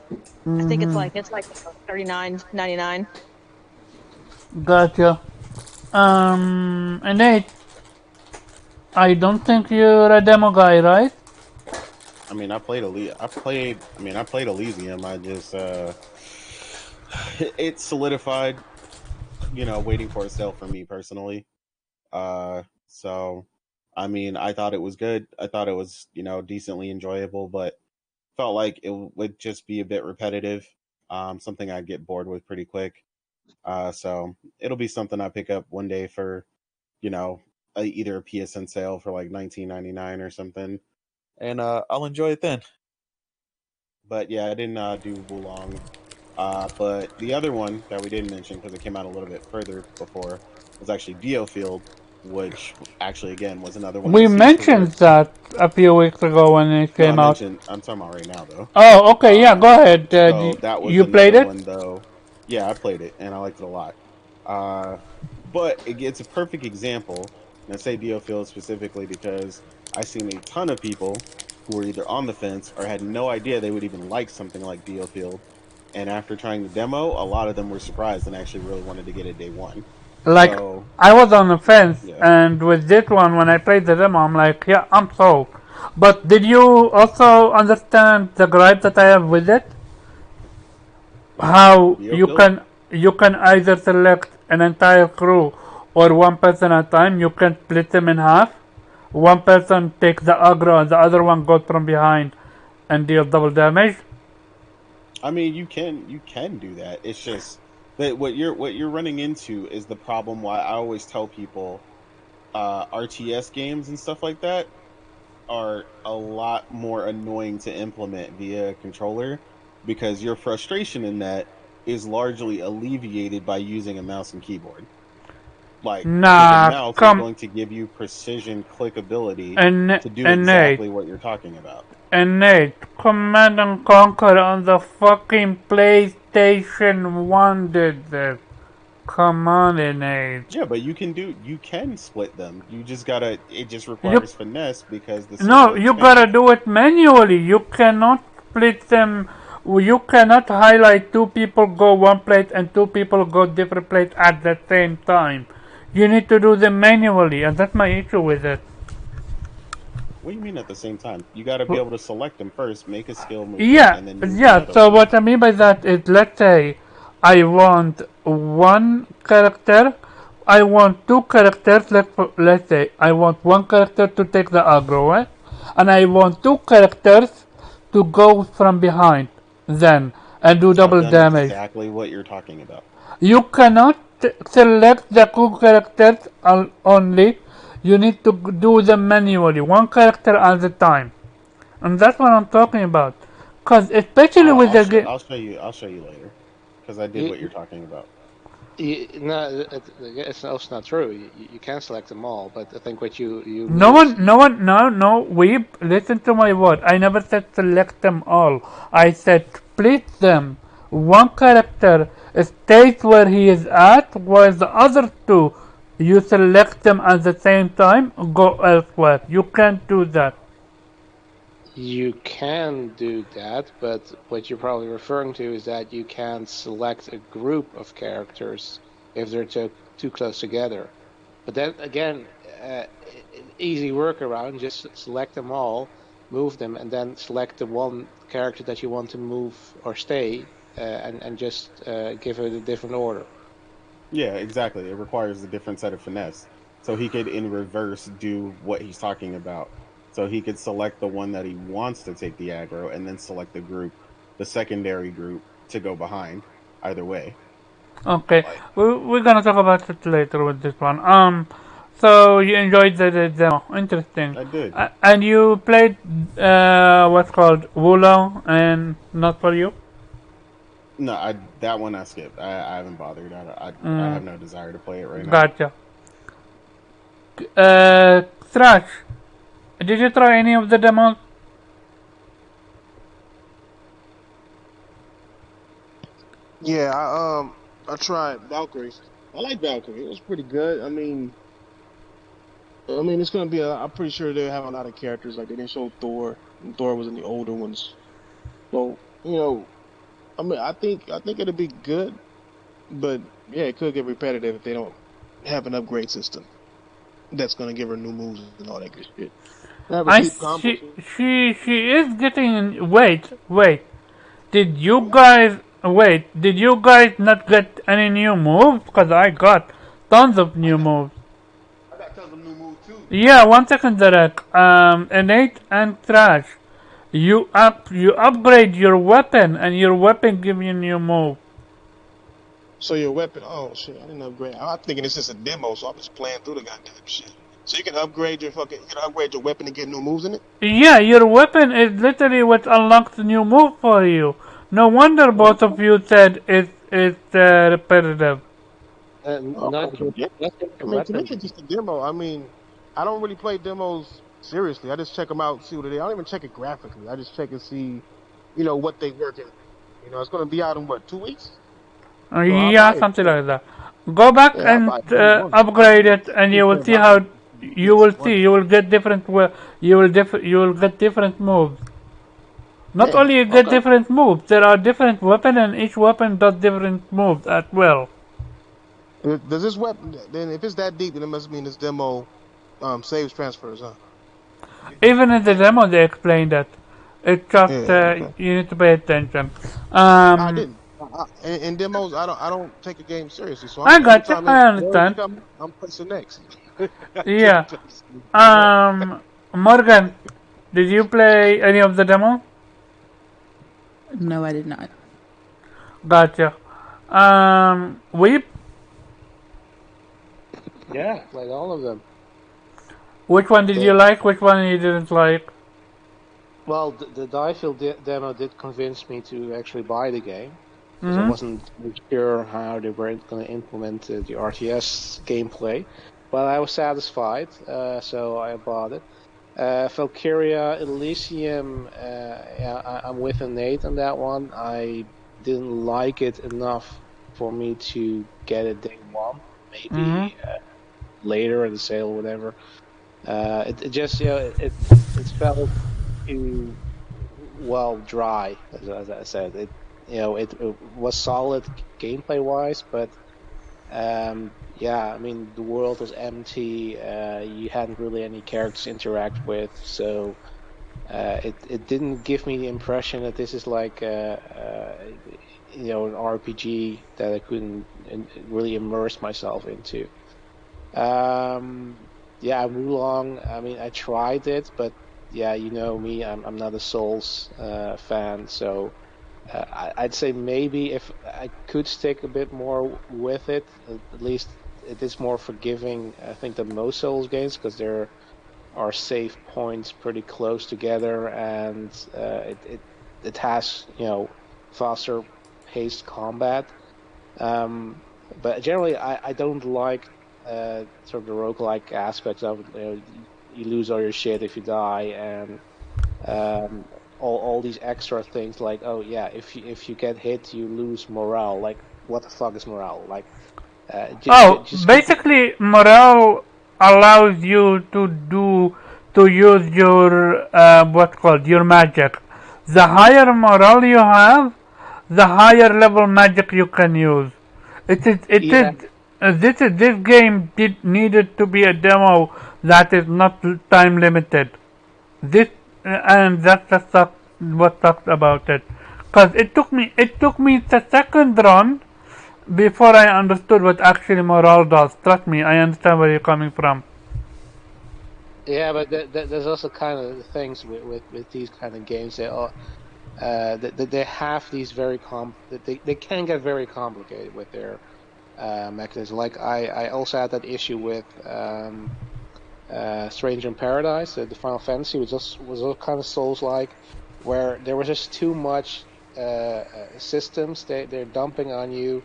I think it's like $39.99. Gotcha. And Nate, I don't think you're a demo guy, right? I mean, I played Elysium. I just it solidified, waiting for a sale for me personally. So I mean, I thought it was good. I thought it was, decently enjoyable, but felt like it would just be a bit repetitive. Something I'd get bored with pretty quick. So it'll be something I pick up one day for, either a PSN sale for like 19.99 or something, and I'll enjoy it then. But yeah, I didn't do Wulong. But the other one that we didn't mention because it came out a little bit further before was actually Geofield, which actually again was another one of We the Siege mentioned ports. that a few weeks ago when it No, came out. I'm talking about right now though. Oh, okay, yeah, go ahead. So that was You played another it? one though. Yeah, I played it and I liked it a lot. Uh, but it's a perfect example, and I say Geofield specifically because I've seen a ton of people who were either on the fence or had no idea they would even like something like Geofield. And after trying the demo, a lot of them were surprised and actually really wanted to get it day one. Like, So I was on the fence, yeah, and with this one, when I played the demo, I'm like, yeah, I'm sold. But did you also understand the gripe that I have with it? How Geofield. you can either select an entire crew or one person at a time. You can split them in half. One person takes the aggro and the other one goes from behind and deals double damage. I mean, you can do that. It's just that what you're running into is the problem. Why I always tell people, RTS games and stuff like that are a lot more annoying to implement via a controller because your frustration in that is largely alleviated by using a mouse and keyboard. Like, because a Nah, mouse is come going to give you precision and clickability to do Nate, exactly what you're talking about. and Nate, Command and Conquer on the fucking PlayStation 1 did this. Come on, Nate. Yeah, but you can split them. You just gotta. It just You requires finesse because the No, server you gotta expands. do it manually. You cannot split them. You cannot highlight two people go one plate and two people go different plate at the same time. You need to do them manually, and that's my issue with it. What do you mean at the same time? You got to be able to select them first, make a skill movement, Yeah, and then move the yeah. other So ones. what I mean by that is, let's say I want one character. I want two characters. Let's say I want one character to take the aggro, right? And I want two characters to go from behind, then and do I've double done damage. exactly what you're talking about. You cannot select the two characters only. You need to do them manually, one character at a time, and that's what I'm talking about. Cause especially with the game. I'll show you later, because I did You, what you're talking about. no, it's also not true. You can select them all, but I think what you No mean is one, no one, no, we listen to my word. I never said select them all. I said split them. One character stays where he is at, while the other two, you select them at the same time, go elsewhere. You can't do that. you can do that, but what you're probably referring to is that you can select a group of characters if they're too close together. But then again, easy workaround, just select them all, move them, and then select the one character that you want to move or stay, and just give it a different order. Yeah, exactly. It requires a different set of finesse. So he could, in reverse, do what he's talking about. So he could select the one that he wants to take the aggro, and then select the group, the secondary group, to go behind. Either way. Okay, we're gonna talk about it later with this one. So you enjoyed the demo. Interesting. I did. And you played what's called Wula and not for you. No, that one I skipped. I haven't bothered. I have no desire to play it right now. Gotcha. Thrash, did you try any of the demos? Yeah, I tried Valkyrie. I like Valkyrie. It was pretty good. It's gonna be. I'm pretty sure they have a lot of characters. Like they didn't show Thor. And Thor was in the older ones. So I think it'll be good. But yeah, it could get repetitive if they don't have an upgrade system that's gonna give her new moves and all that good shit. Have her I keep combos. she is getting. Wait. Did you guys not get any new moves? Cause I got tons of new moves. I got tons of new moves too. Yeah, 1 second, Derek. Innate and Trash. You upgrade your weapon and your weapon give you new move. So your weapon. Oh shit! I didn't upgrade. I'm thinking it's just a demo, so I'm just playing through the goddamn shit. So you can upgrade your weapon and get new moves in it. Yeah, your weapon is literally what unlocks the new move for you. No wonder both of you said it's repetitive. Not your, Yeah. not your To me, weapon. it's just a demo. I don't really play demos seriously. I just check them out, see what they. I don't even check it graphically. I just check and see, what they working. It's gonna be out in what, 2 weeks? So I'll Yeah, buy it. something like that. Go back Yeah, I'll and buy it day one. upgrade it, and you will see how. You will see. One. You will get different. You will get different moves. Not Yeah. only you get Okay. different moves, there are different weapons, and each weapon does different moves as well. Does this weapon? Then if it's that deep, then it must mean this demo saves transfers, huh? Even in the demo, they explain that. It's just Yeah. Okay. you need to pay attention. I didn't. In demos, I don't take a game seriously. So I got you. anytime I it understand. comes, I'm pressing next. Yeah. Morgan, did you play any of the demo? No, I did not. Gotcha. Weep, Yeah, like all of them. which one did you like? Which one you didn't like? Well, the Diefield demo did convince me to actually buy the game because I wasn't sure how they were going to implement the RTS gameplay, but I was satisfied, so I bought it. Valkyria Elysium, yeah, I'm with Nate on that one. I didn't like it enough for me to get it day one. Maybe later in the sale or whatever. It just it felt too dry, as I said. It was solid gameplay wise, but yeah, I mean the world was empty. You hadn't really any characters to interact with, so it didn't give me the impression that this is like an RPG that I couldn't really immerse myself into. Yeah, Wulong. I mean, I tried it, but yeah, you know me, I'm not a Souls fan, so I'd say maybe if I could stick a bit more with it, at least it is more forgiving, I think, than most Souls games because there are save points pretty close together, and it has faster paced combat. Um, but generally, I don't like sort of the roguelike aspects of it. You lose all your shit if you die, and um, all these extra things like, oh yeah, if you get hit, you lose morale. Like, what the fuck is morale? Like, Oh, just complete. basically, morale allows you to use your what's called your magic. The higher morale you have, the higher level magic you can use. It is Yeah, this game did needed to be a demo that is not time limited. This and that's what sucks about it. Cause it took me the second run before I understood what actually morale does. Trust me, I understand where you're coming from. yeah, but there's also kind of the things with these kind of games. They have these they can get very complicated with their mechanism. Like I also had that issue with Stranger in Paradise, the Final Fantasy was kind of Souls-like, where there was just too much systems they're dumping on you.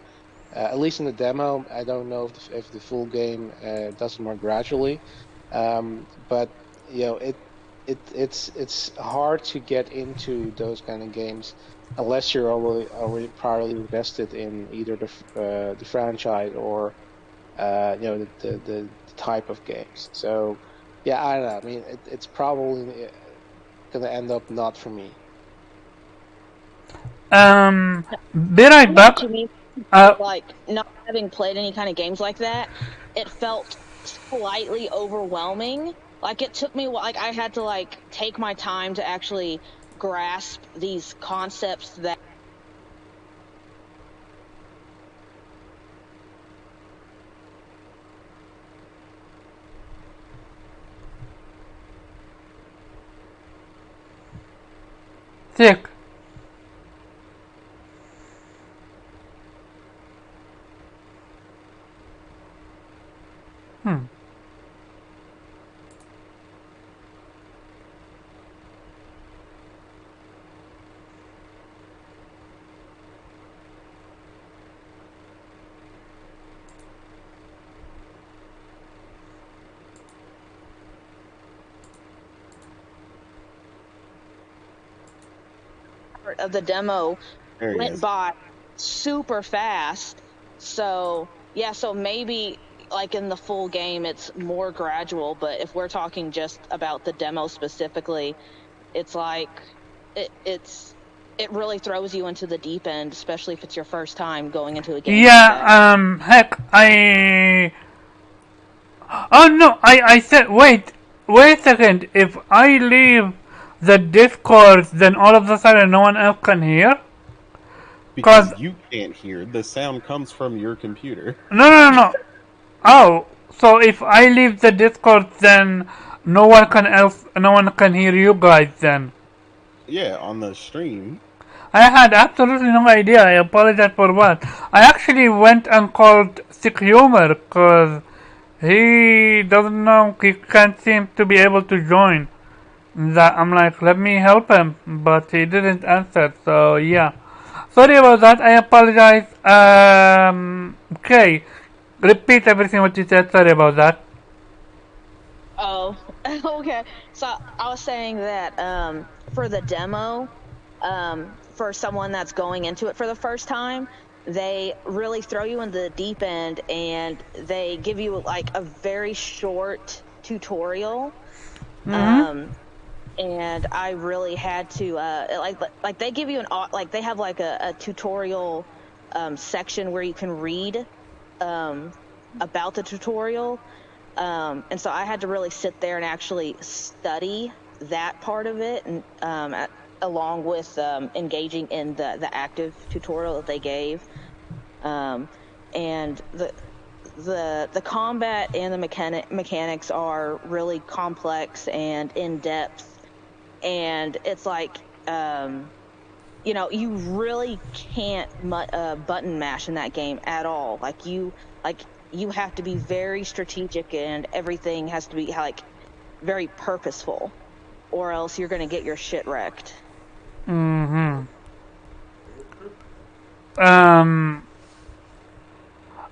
At least in the demo, I don't know if the full game does it more gradually. But it's hard to get into those kind of games unless you're already priorly invested in either the franchise or the type of games. So yeah, I don't know. I mean, it's probably gonna end up not for me. Um, be right I know back. what you mean. Uh, Like not having played any kind of games like that, it felt slightly overwhelming. Like it took me like I had to like take my time to actually grasp these concepts that sick. Hmm. part of the demo There he went is. by super fast. So yeah, so maybe like in the full game it's more gradual, but if we're talking just about the demo specifically, it's like it's it really throws you into the deep end, especially if it's your first time going into a game like that. Yeah. Heck, I. Oh no, I said wait a second. If I leave the Discord, then all of a sudden no one else can hear. Because Cause you can't hear. The sound comes from your computer. no. Oh, so if I leave the Discord, then no one can hear you guys. Then Yeah, on the stream. I had absolutely no idea. I apologize for what. I actually went and called Sick Humor because he doesn't know. He can't seem to be able to join. That I'm like, let me help him, but he didn't answer. So yeah, sorry about that. I apologize. Okay, repeat everything what you said. Sorry about that. Oh, okay. So I was saying that for the demo, for someone that's going into it for the first time, they really throw you in the deep end and they give you like a very short tutorial. Mm-hmm. Um, and I really had to like they give you like they have like a tutorial section where you can read um, about the tutorial. And so I had to really sit there and actually study that part of it. And along with engaging in the active tutorial that they gave. And the combat and the mechanics are really complex and in depth, and it's like you really can't button mash in that game at all. You have to be very strategic, and everything has to be like very purposeful, or else you're going to get your shit wrecked. Mm-hmm.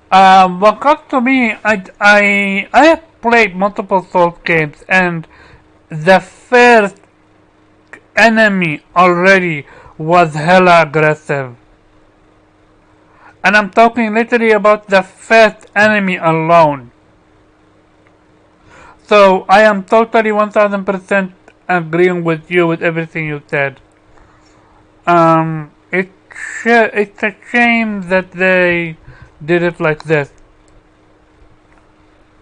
What got to me, I have played multiple Souls games, and the first enemy already was hella aggressive. And I'm talking literally about the first enemy alone. So I am totally 1000% agreeing with you with everything you said. It's a shame that they did it like this.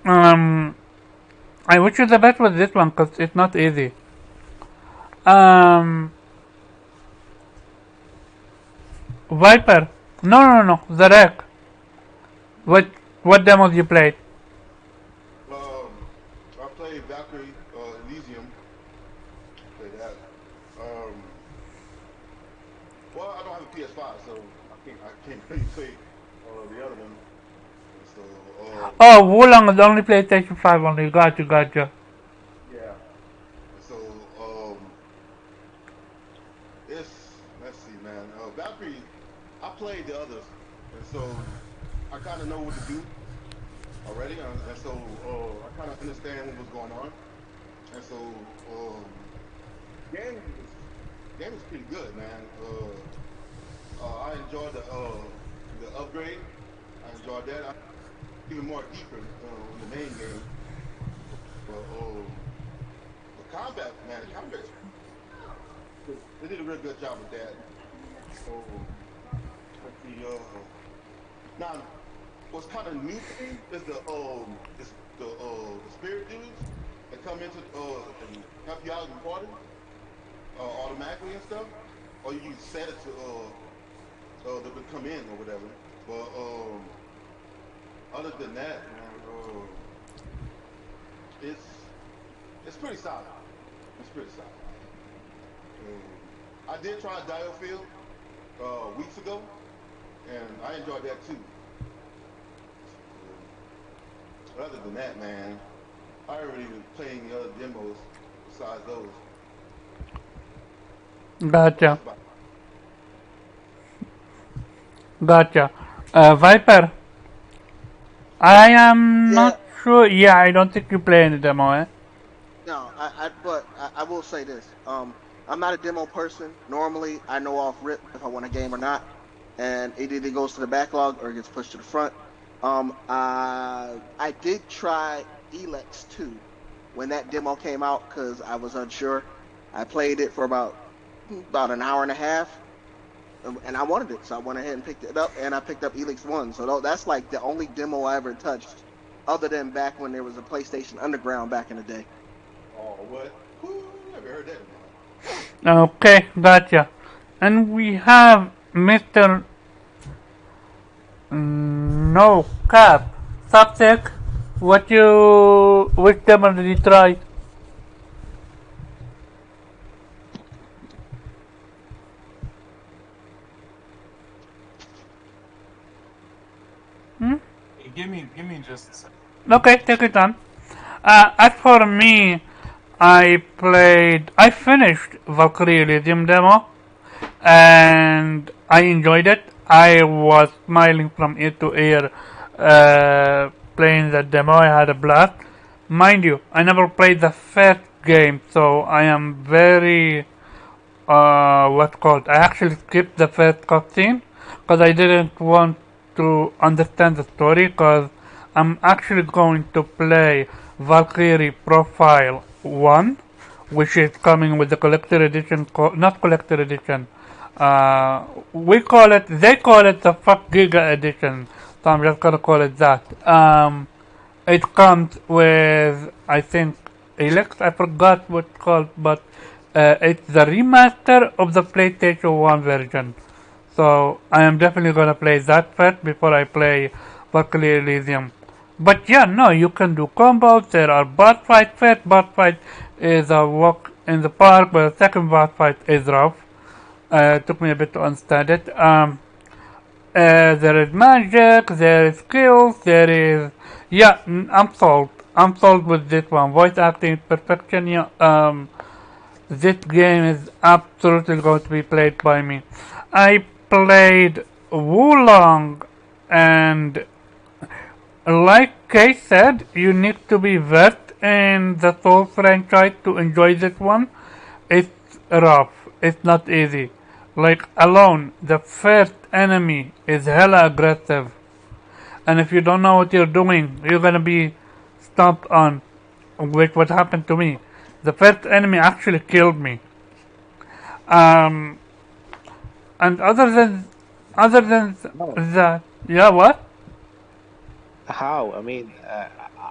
I wish you the best with this one because it's not easy. Viper. No. The wreck. What demos you played? I played Valkyrie Elysium. Play that. Well, I don't have a PS5, so I can't really play the other one. So Oh, Wulong is only PlayStation 5 only. Gotcha. yeah. So let's see, man. Valkyrie, I played the others, and so I kind of know what to do already, and so I kind of understand what was going on, and so game is game is pretty good, man. I enjoyed the upgrade. I enjoyed that. I even more deeper in the main game, but the combat, man, the combat, they did a real good job with that. Let's see. Now, what's kind of new to me is the spirit dudes that come into and help you out in party automatically and stuff, or you can set it to them to come in or whatever. But other than that, man, it's pretty solid. It's pretty solid. I did try Diofield weeks ago, and I enjoyed that too. But other than that, man, I haven't really been playing the other demos besides those. Gotcha. Viper. I am Yeah, not sure. Yeah, I don't think you play any demo, eh? no, but I will say this. I'm not a demo person. Normally, I know off rip if I want a game or not, and it either goes to the backlog or it gets pushed to the front. I did try Elex 2 when that demo came out because I was unsure. I played it for about an hour and a half, and I wanted it, so I went ahead and picked it up, and I picked up Elix 1. So that's like the only demo I ever touched, other than back when there was a PlayStation Underground back in the day. Oh, what? Who never heard that one? Okay, gotcha. And we have Mr. No Cap. Subtech. Which demo did you try? Give me just a second. Okay, take your time. As for me, I finished Valkyrie Elysium demo, and I enjoyed it. I was smiling from ear to ear playing the demo. I had a blast. Mind you, I never played the first game, so I am very what's called. I actually skipped the first cutscene because I didn't want to understand the story. Because I'm actually going to play Valkyrie Profile 1, which is coming with the collector edition. Not collector edition. They call it the fuck Giga edition. So I'm just gonna call it that. It comes with, I think, Elex. I forgot what it's called, but It's the remaster of the PlayStation 1 version. So I am definitely gonna play that first before I play Valkyrie Elysium. But yeah, no, you can do combos. There are boss fights. First boss fight is a walk in the park, but the second boss fight is rough. It took me a bit to understand it. There is magic, there is skills, there is... Yeah, I'm sold. I'm sold with this one. Voice acting is perfection. Yeah, this game is absolutely going to be played by me. I played Wulong, and like Kay said, you need to be versed in the Soul franchise to enjoy this one. It's rough. It's not easy. Like alone, the first enemy is hella aggressive. And if you don't know what you're doing, you're gonna be stomped on, which what happened to me. The first enemy actually killed me. Um, and other than No. that, yeah, what? How? I mean,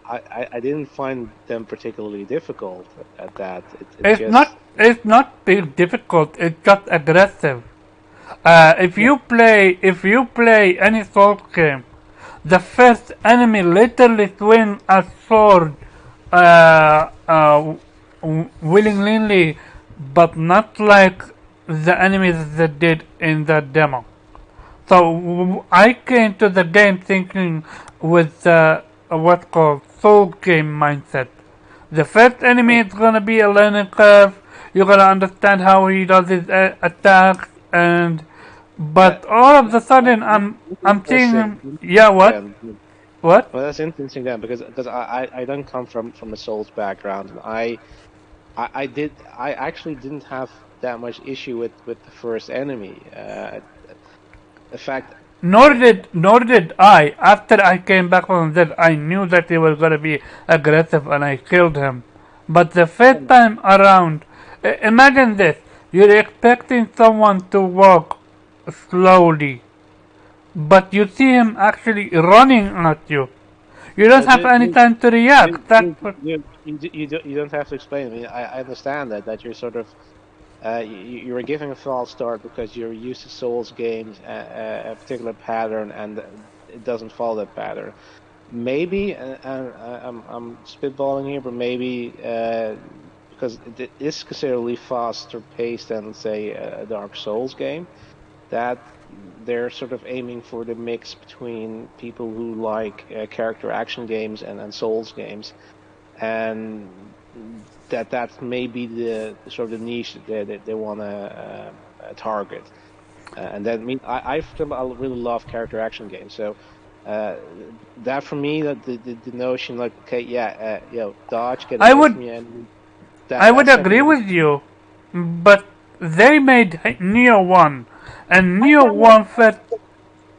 I didn't find them particularly difficult at that. It It's just not it's not big difficult. It's just aggressive. If you play any Souls game, the first enemy literally swing a sword willingly, but not like the enemies that did in the demo. So I came to the game thinking with what's called soul game mindset. The first enemy is gonna be a learning curve. You're gonna understand how he does his attacks, and but that all of a sudden that's I'm seeing him. interesting Yeah, what? then. What? Well, that's interesting then because I don't come from a Souls background, and I actually didn't have that much issue with the first enemy. In fact, Nor did I. After I came back from that, I knew that he was gonna be aggressive, and I killed him. But the first time around, imagine this: you're expecting someone to walk slowly, but you see him actually running at you. You don't well, have any time to react. you don't have to explain. I mean, I understand that you're sort of you're giving a false start because you're used to Souls games, a particular pattern, and it doesn't follow that pattern. Maybe, and I'm spitballing here, but maybe because it is considerably faster paced than, say, a Dark Souls game, that they're sort of aiming for the mix between people who like character action games and Souls games, and that's maybe the sort of the niche that they want to target. And that mean I really love character action games, so uh, that for me, that the notion like, okay, yeah, dodge, get I away from would you, and I would that's agree definitely with you, but they made Neo 1, and Neo 1 first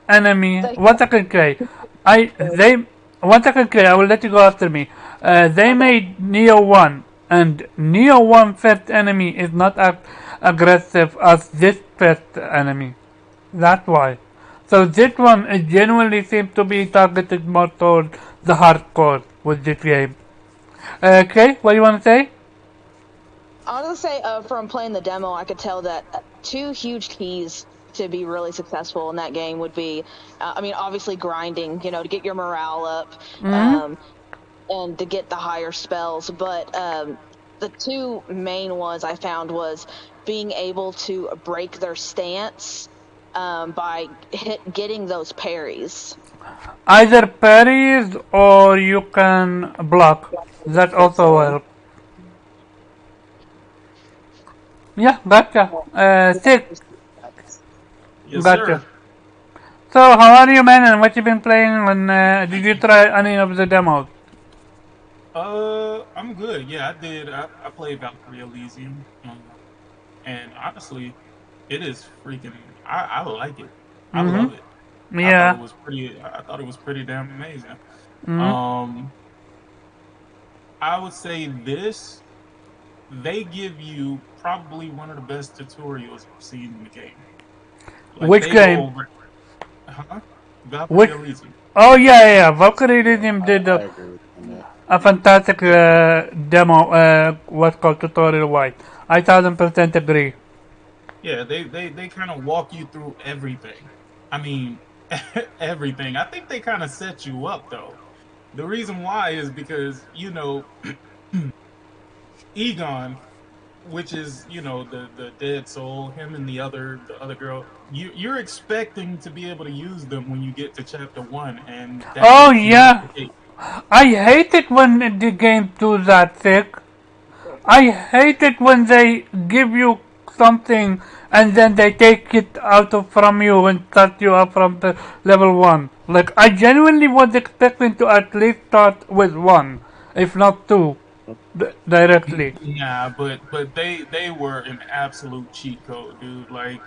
enemy. They, 1 second, K. They 1 second, K. I will let you go after me. They okay. made Neo 1, and Neo 1 first enemy is not as aggressive as this first enemy. That's why. So this one it genuinely seems to be targeted more toward the hardcore with this game. Okay, what do you want to say? I was gonna say, from playing the demo, I could tell that two huge keys to be really successful in that game would be, I mean, obviously grinding, to get your morale up, Mm-hmm. um, and to get the higher spells. But the two main ones I found was being able to break their stance by getting those parries. Either parries or you can block. That also helps. Yeah, gotcha. Sick, Yes, gotcha. sir. So, how are you, man? And what you been playing? And did you try any of the demos? I'm good. Yeah, I did. I played Valkyrie Elysium, and honestly, it is freaking. I like it. I love it. Mm-hmm. I thought Yeah. it was pretty. I thought it was pretty damn amazing. Mm-hmm. Um, I would say this. They give you probably one of the best tutorials I've seen in the game. Like Which they go game? over, huh? Valkyrie Which? Elysium. Oh yeah, yeah, yeah. Valkyrie Yeah, Elysium did I agree with him. Yeah. a fantastic demo. What's called tutorial wise. I 1000% agree. Yeah, they kind of walk you through everything. I mean, everything. I think they kind of set you up though. The reason why is because Egon, which is the dead soul, him and the other girl. You're expecting to be able to use them when you get to chapter 1, and that Oh is not yeah, the case. I hate it when the game do that, Thick. I hate it when they give you something and then they take it out of from you and start you up from the level 1. Like, I genuinely was expecting to at least start with 1, if not 2, directly. Nah, but they were an absolute cheat code, dude. Like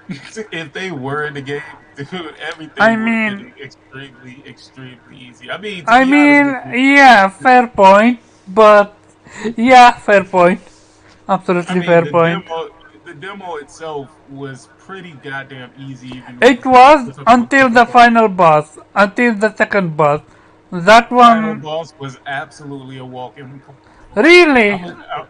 if they were in the game, dude, I everything would have mean, been extremely easy. I mean, to I be honest with mean, you, yeah, fair point, but yeah, fair point. I Absolutely mean fair point. the demo itself was pretty goddamn easy, even though It was it was the most until the difficult. final boss, until the second boss. That Final one, boss was absolutely a walk in the park, bro. really.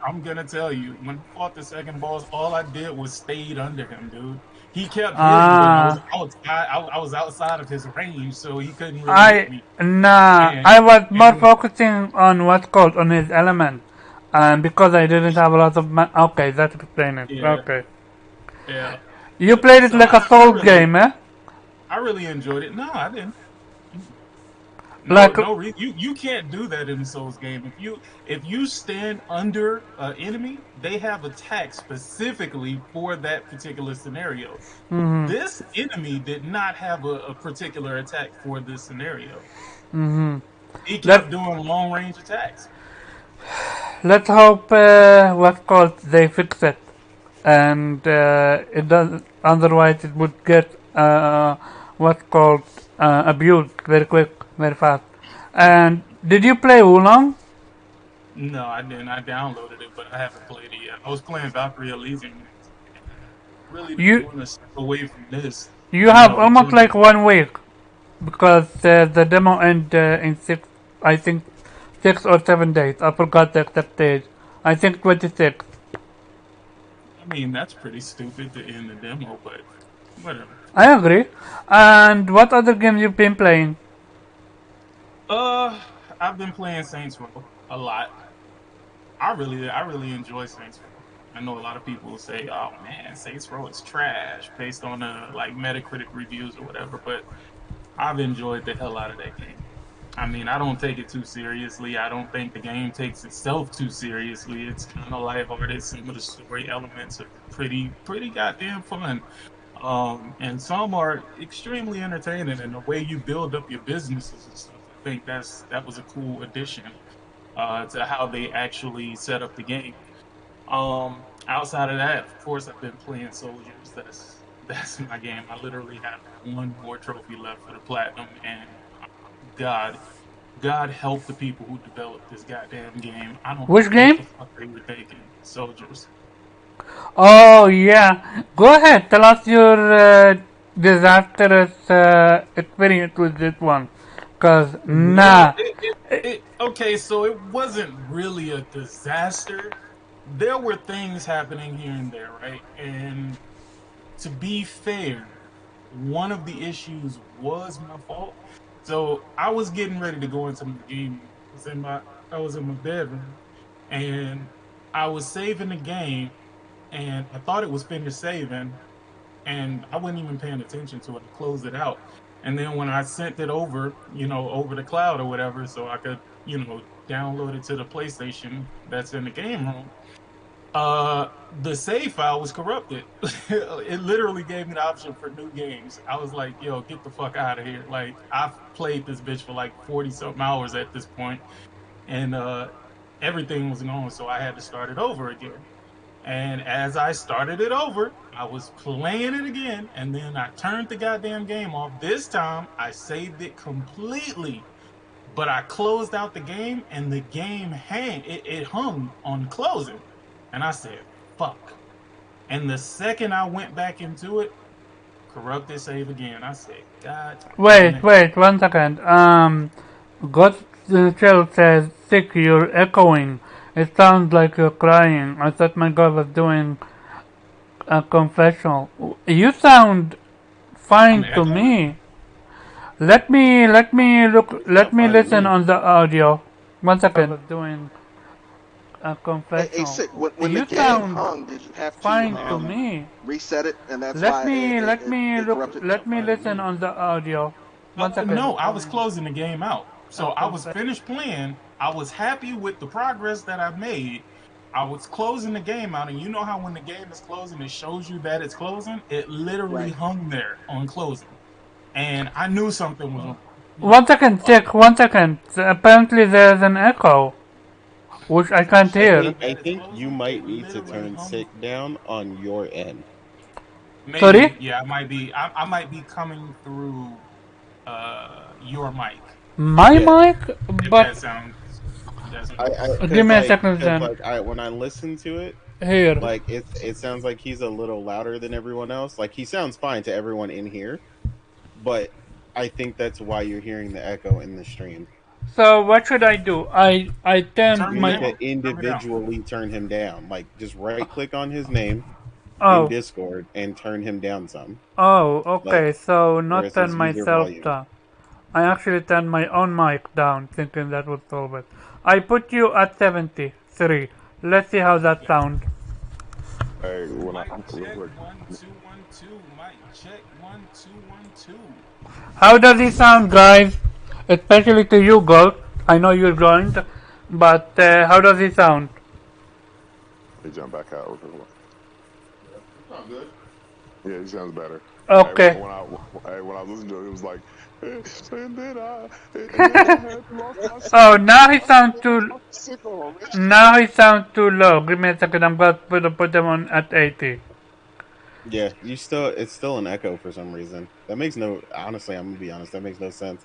I'm gonna tell you, when I fought the second boss, all I did was stayed under him, dude. He kept hitting me, and I was Ah, outside. I was outside of his range, so he couldn't really hit I me. nah. And I was more and focusing on what's called on his element, and because I didn't have a lot of okay, that explains it. yeah, Okay, yeah. you played it So like a I Souls really game, eh? I really enjoyed it. No, I didn't. No, Like, no, you can't do that in the Souls game. If you stand under an enemy, they have attacks specifically for that particular scenario. mm-hmm, This enemy did not have a particular attack for this scenario. mm-hmm. He Let kept doing long range attacks. let's hope what's called they fix it, and it does. Otherwise, it would get what's called abused very quick, very fast. And did you play Oolong? No, I didn't. I downloaded it, but I haven't played it yet. I was playing Valkyrie Elysium. And really didn't You want to step away from this, you have almost until like 1 week because the demo end in six, I think 6 or 7 days. I forgot the exact date. I think 26. I mean, that's pretty stupid to end the demo, but whatever. I agree. And what other games you've been playing? Uh, I've been playing Saints Row a lot. I really enjoy Saints Row. I know a lot of people will say, "Oh man, Saints Row is trash," based on like Metacritic reviews or whatever. But I've enjoyed the hell out of that game. I mean, I don't take it too seriously. I don't think the game takes itself too seriously. It's kind of lighthearted. Some of the story elements are pretty goddamn fun. And some are extremely entertaining. And the way you build up your businesses and stuff, I think that was a cool addition to how they actually set up the game. Outside of that, of course, I've been playing Soldiers. That's my game. I literally have one more trophy left for the platinum, and God, God help the people who developed this goddamn game. I don't know Which what the game? fuck they were thinking. Soldiers. Oh yeah. Go ahead. Tell us your disastrous experience with this one. Cause Well, nah. okay, so it wasn't really a disaster. There were things happening here and there, right? And to be fair, one of the issues was my fault. So I was getting ready to go into my game. I was in my bedroom, and I was saving the game, and I thought it was finished saving, and I wasn't even paying attention to it. I closed it out, and then when I sent it over, over the cloud or whatever, so I could, download it to the PlayStation that's in the game room. The save file was corrupted. It literally gave me the option for new games. I was like, yo, get the fuck out of here. Like, I've played this bitch for like 40 something hours at this point, and everything was gone, so I had to start it over again. And as I started it over, I was playing it again, and then I turned the goddamn game off. This time, I saved it completely, but I closed out the game, and the game it hung on closing. And I said, fuck. And the second I went back into it, corrupted save again. I said, God damn it. Wait, 1 second. God Chill says, Sick, you're echoing. It sounds like you're crying. I thought my girl was doing a confessional. You sound I'm fine to echoing. me. Let Not me fine to listen me. on the audio. One second. I was doing a Hey, confessional. sick. When the You game sound hung, did you have to fine to me. reset it, and that's why it corrupted? Let me listen on the audio. One second. No, I was closing the game out. A So I was confession. finished playing. I was happy with the progress that I made. I was closing the game out, and you know how when the game is closing, it shows you that it's closing. It literally Right. hung there on closing, and I knew something was wrong. One second, Tick, 1 second. Apparently there's an echo, which I So it can't I shows hear. you think I that it's think you closing. It might need to literally turn hung. sick down on your end. Sorry? Maybe, yeah, I might be. I might be coming through your mic. My Yeah, mic? If But that sounds. If that sounds I good. give me a second because then. like I when I listen to it, Here. like it sounds like he's a little louder than everyone else. Like he sounds fine to everyone in here, but I think that's why you're hearing the echo in the stream. So what should I do? I turned Turn You me need my... to down. Turn me down. individually turn him down. Like just right click on his name in Oh. Discord and turn him down some. Oh, Like okay. So where not it turn says user myself volume. down. I actually turned my own mic down, thinking that would solve it. I put you at 73. Let's see how that sounds. Hey, when I Mic real check quick, 1 2 1 2. Mic check 1 2 1 2. How does it sound, guys? Especially to you, Ghost. I know you joined, but how does it sound? he jumped back out. Oh, good. Yeah, he sounds better. Hey, Okay. when I was listening to it, it was like, and then I had lost my Oh, sick. now he sounds too low. Give me a second. I'm going to put him on at 80. Yeah, it's still an echo for some reason. That makes no honestly, I'm gonna be honest, that makes no sense.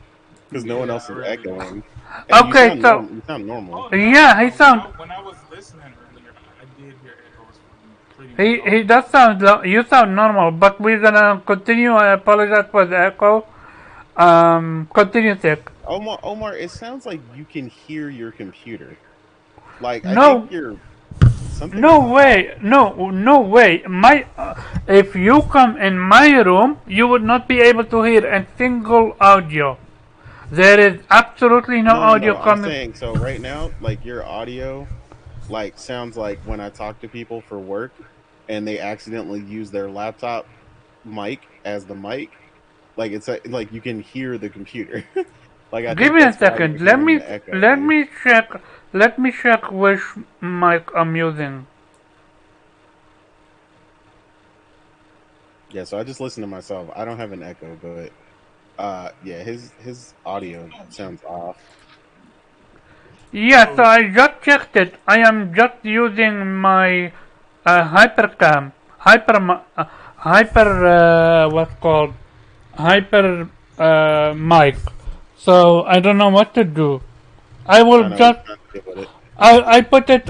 Because no one Yeah, else I is really don't. echoing. And Okay, so you sound normal. Oh no, yeah, he no. sound When I was listening earlier, I did hear echoes from pretty much he all. does sound you sound normal, but we're gonna continue. I apologize for the echo. Continue, Tick. Omar, it sounds like you can hear your computer. Like I think No, you're something no is off. way, no way. If you come in my room, you would not be able to hear a single audio. There is absolutely no audio No. I'm coming. saying so right now, like your audio like sounds like when I talk to people for work and they accidentally use their laptop mic as the mic. Like it's like you can hear the computer. Like I Give think me a that's why you're second. hearing the echo, Let dude. me check. Let me check which mic I'm using. Yeah, so I just listen to myself. I don't have an echo, but yeah, his audio sounds off. Yeah, so So I just checked it. I am just using my hypercam, what's called hyper mic. So I don't know what to do. I will He's just trying to deal with it. I put it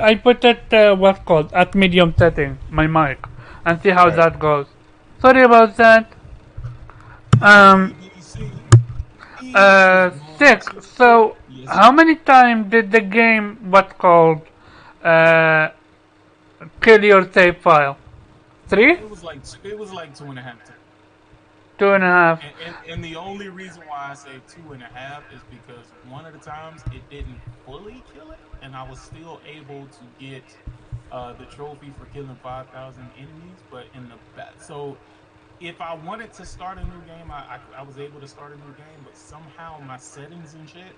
what's called at medium setting my mic and see how All right. that goes. Sorry about that. Um, ABC equals one 6. two three. So, Yes, sir. how many times did the game, what's called, uh, kill your save file? 3? It was like 2.5 times. 2.5. And the only reason why I say 2.5 is because one of the times it didn't fully kill it, and I was still able to get the trophy for killing 5,000 enemies. But in the back, so if I wanted to start a new game, I was able to start a new game, but somehow my settings and shit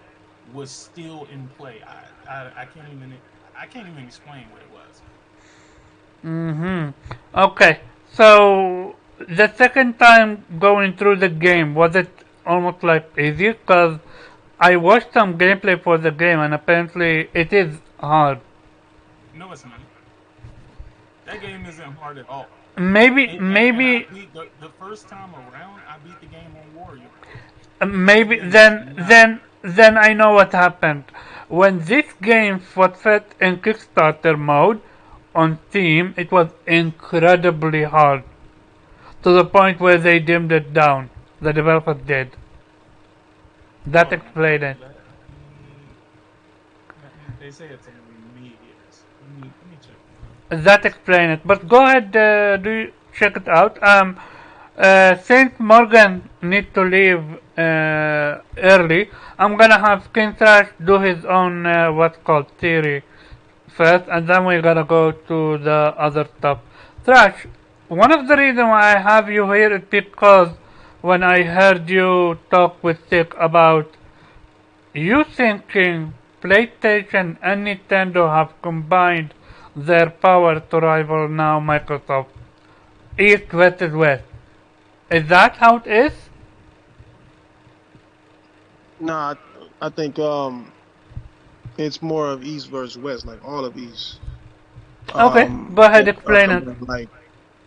was still in play. I can't even explain what it was. Okay, so the second time going through the game, was it almost like easy? Because I watched some gameplay for the game and apparently it is hard. No, it's not. That game isn't hard at all. Maybe, And I maybe, beat the first time around. I beat the game on Warrior. That maybe, game is not. then I know what happened. When this game was set in Kickstarter mode on Steam, it was incredibly hard. To the point where they dimmed it down. The developers did. That Hold on. explained it. Let me. They say it's only me here. that explains it. But go ahead, do check it out. Since Morgan need to leave early, I'm gonna have Skin Thrash do his own what's called theory first, and then we're gonna go to the other stuff. Thrash, one of the reasons why I have you here is because when I heard you talk with Sick about you thinking PlayStation and Nintendo have combined their power to rival now Microsoft, East versus West. Is that how it is? Nah, I think it's more of East versus West, like all of East. Okay, go ahead, Are explain it. coming like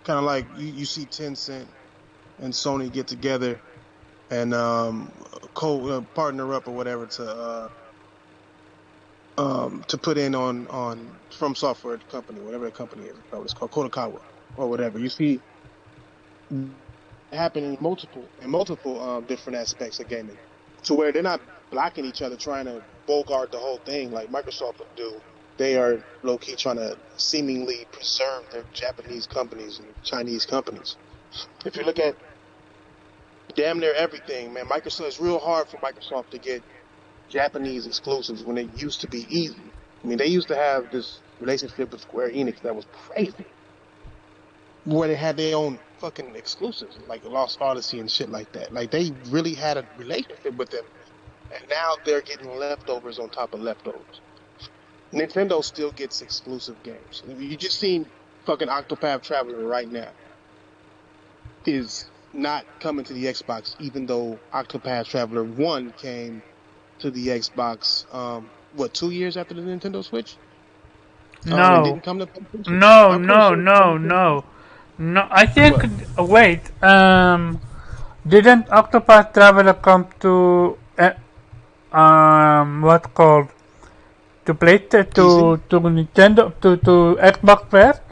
kind of like you see Tencent and Sony get together and co partner up or whatever to put in on From Software company, whatever the company is, it's called Kodakawa or whatever. You see happen in multiple different aspects of gaming, to where they're not blocking each other trying to bogart the whole thing like Microsoft would do. They are low key trying to seemingly preserve their Japanese companies and Chinese companies. If you look at damn near everything, man, Microsoft, it's real hard for Microsoft to get Japanese exclusives when it used to be easy. I mean, they used to have this relationship with Square Enix that was crazy, where they had their own fucking exclusives, like Lost Odyssey and shit like that. Like they really had a relationship with them, and now they're getting leftovers on top of leftovers. Nintendo still gets exclusive games. You just seen fucking Octopath Traveler right now is not coming to the Xbox, even though Octopath Traveler 1 came to the Xbox, what, 2 years after the Nintendo Switch? And No, didn't come to PlayStation. no, I'm pretty no, sure it's coming no, to no, no. I think. what? Wait. Didn't Octopath Traveler come to what called to play PC? to Nintendo to Xbox first?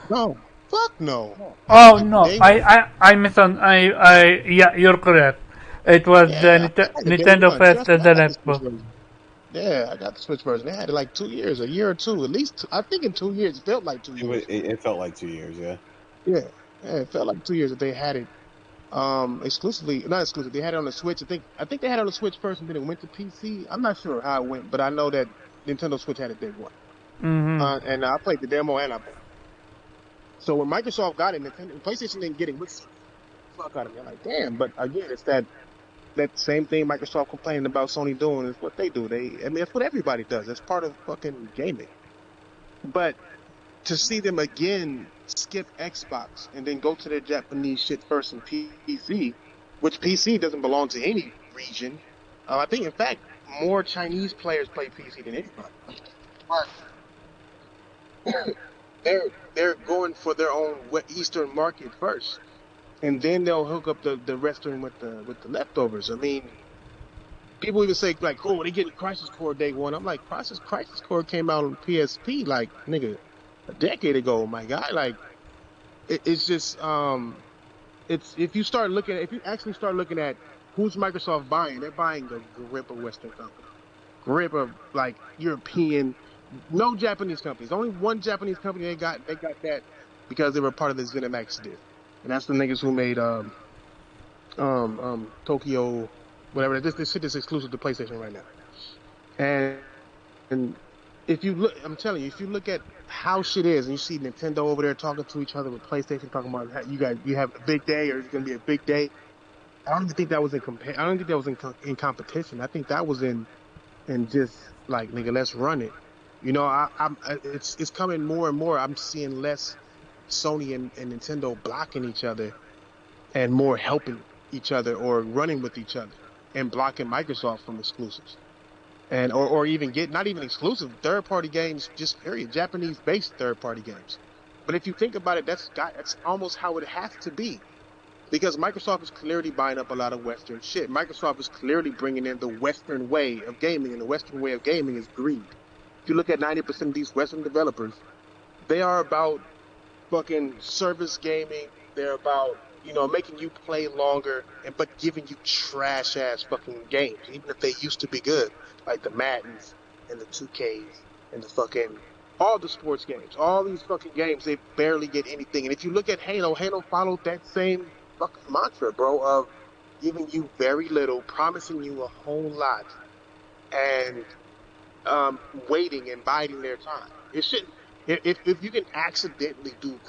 No. Fuck no. Oh Not no, day one. I yeah, you're correct. It was Yeah, I had it day Nintendo one. first Trust me, and I then got the Switch Xbox. version. Yeah, I got the Switch version. They had it like 2 years, a year or two, at least. I think in 2 years, it felt like two years. It felt like 2 years, yeah. Yeah, yeah, it felt like 2 years that they had it. Exclusively, not exclusive. They had it on the Switch. I think they had it on the Switch first, and then it went to PC. I'm not sure how it went, but I know that Nintendo Switch had it day one. Mm-hmm. And I played the demo and I bought it. So when Microsoft got it, Nintendo, PlayStation didn't get it, which sucked the fuck out of me. I'm like, damn. But again, it's that same thing Microsoft complaining about Sony doing is what they do. I mean, it's what everybody does. It's part of fucking gaming. But to see them again skip Xbox and then go to their Japanese shit first in PC, which PC doesn't belong to any region. I think, in fact, more Chinese players play PC than anybody. But they're going for their own Eastern market first, and then they'll hook up the Western with the leftovers. I mean, people even say like, "Oh, they getting Crisis Core day one." I'm like, Crisis Core came out on PSP like nigga a decade ago. My guy, like it's just it's if you actually start looking at who's Microsoft buying, they're buying a grip of Western companies, grip of like European, no Japanese companies. Only one Japanese company they got that because they were part of the ZeniMax deal, and that's the niggas who made Tokyo, whatever. This shit is exclusive to PlayStation right now. And if you look, I'm telling you, if you look at how shit is, and you see Nintendo over there talking to each other with PlayStation, talking about how you have a big day, or it's gonna be a big day. I don't even think that was I don't think that was in competition. I think that was in just like nigga, let's run it. You know, it's coming more and more. I'm seeing less Sony and Nintendo blocking each other and more helping each other or running with each other and blocking Microsoft from exclusives. And or even get not even exclusive third party games, just period, Japanese based third party games. But if you think about it, that's almost how it has to be, because Microsoft is clearly buying up a lot of Western shit. Microsoft is clearly bringing in the Western way of gaming, and the Western way of gaming is greed. If you look at 90% of these Western developers, they are about fucking service gaming. They're about, making you play longer but giving you trash ass fucking games, even if they used to be good, like the Maddens and the 2Ks and the fucking All the sports games, all these fucking games, they barely get anything. And if you look at Halo, Halo followed that same fucking mantra, bro, of giving you very little, promising you a whole lot, and waiting and biding their time. It shouldn't. If you can accidentally do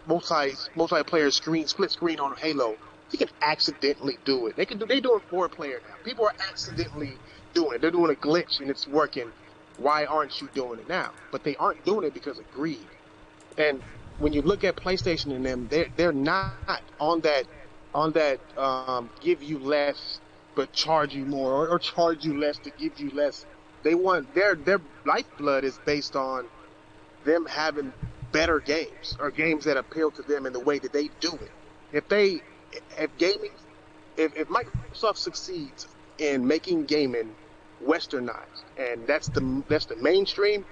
multiplayer split screen on Halo, you can accidentally do it. They do it 4 player now. People are accidentally doing it. They're doing a glitch and it's working. Why aren't you doing it now? But they aren't doing it because of greed. And when you look at PlayStation and them, they're not on that give you less but charge you more, or charge you less to give you less. They want their lifeblood is based on them having better games or games that appeal to them in the way that they do it. If they if gaming if Microsoft succeeds in making gaming westernized and that's the mainstream,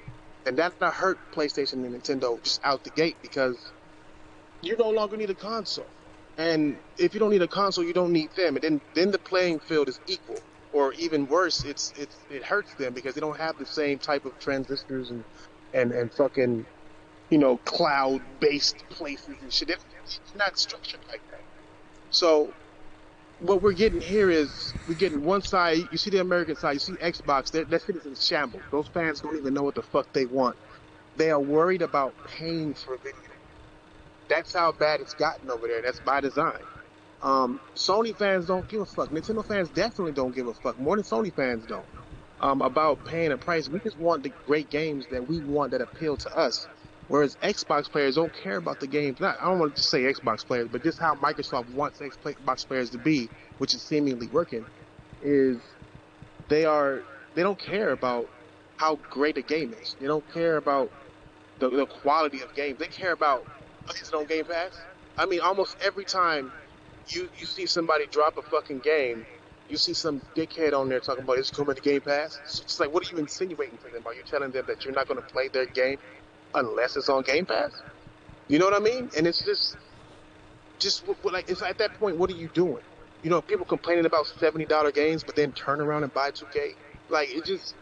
then that'll hurt PlayStation and Nintendo just out the gate because you no longer need a console. And if you don't need a console, you don't need them. And then the playing field is equal. Or even worse, it hurts them because they don't have the same type of transistors and fucking, cloud based places and shit. It's not structured like that. So what we're getting here is we're getting one side. You see the American side. You see Xbox. That shit is in shambles. Those fans don't even know what the fuck they want. They are worried about paying for video. That's how bad it's gotten over there. That's by design. Sony fans don't give a fuck. Nintendo fans definitely don't give a fuck. More than Sony fans don't. About paying a price. We just want the great games that we want that appeal to us. Whereas Xbox players don't care about the games. I don't want to just say Xbox players, but just how Microsoft wants Xbox players to be, which is seemingly working, is they are they don't care about how great a game is. They don't care about the quality of games. They care about is it on Game Pass? I mean, almost every time you see somebody drop a fucking game, you see some dickhead on there talking about it's coming to Game Pass. It's like, what are you insinuating to them? Are you telling them that you're not going to play their game unless it's on Game Pass? You know what I mean? And it's just like it's at that point, what are you doing? People complaining about $70 games, but then turn around and buy 2K. Like it just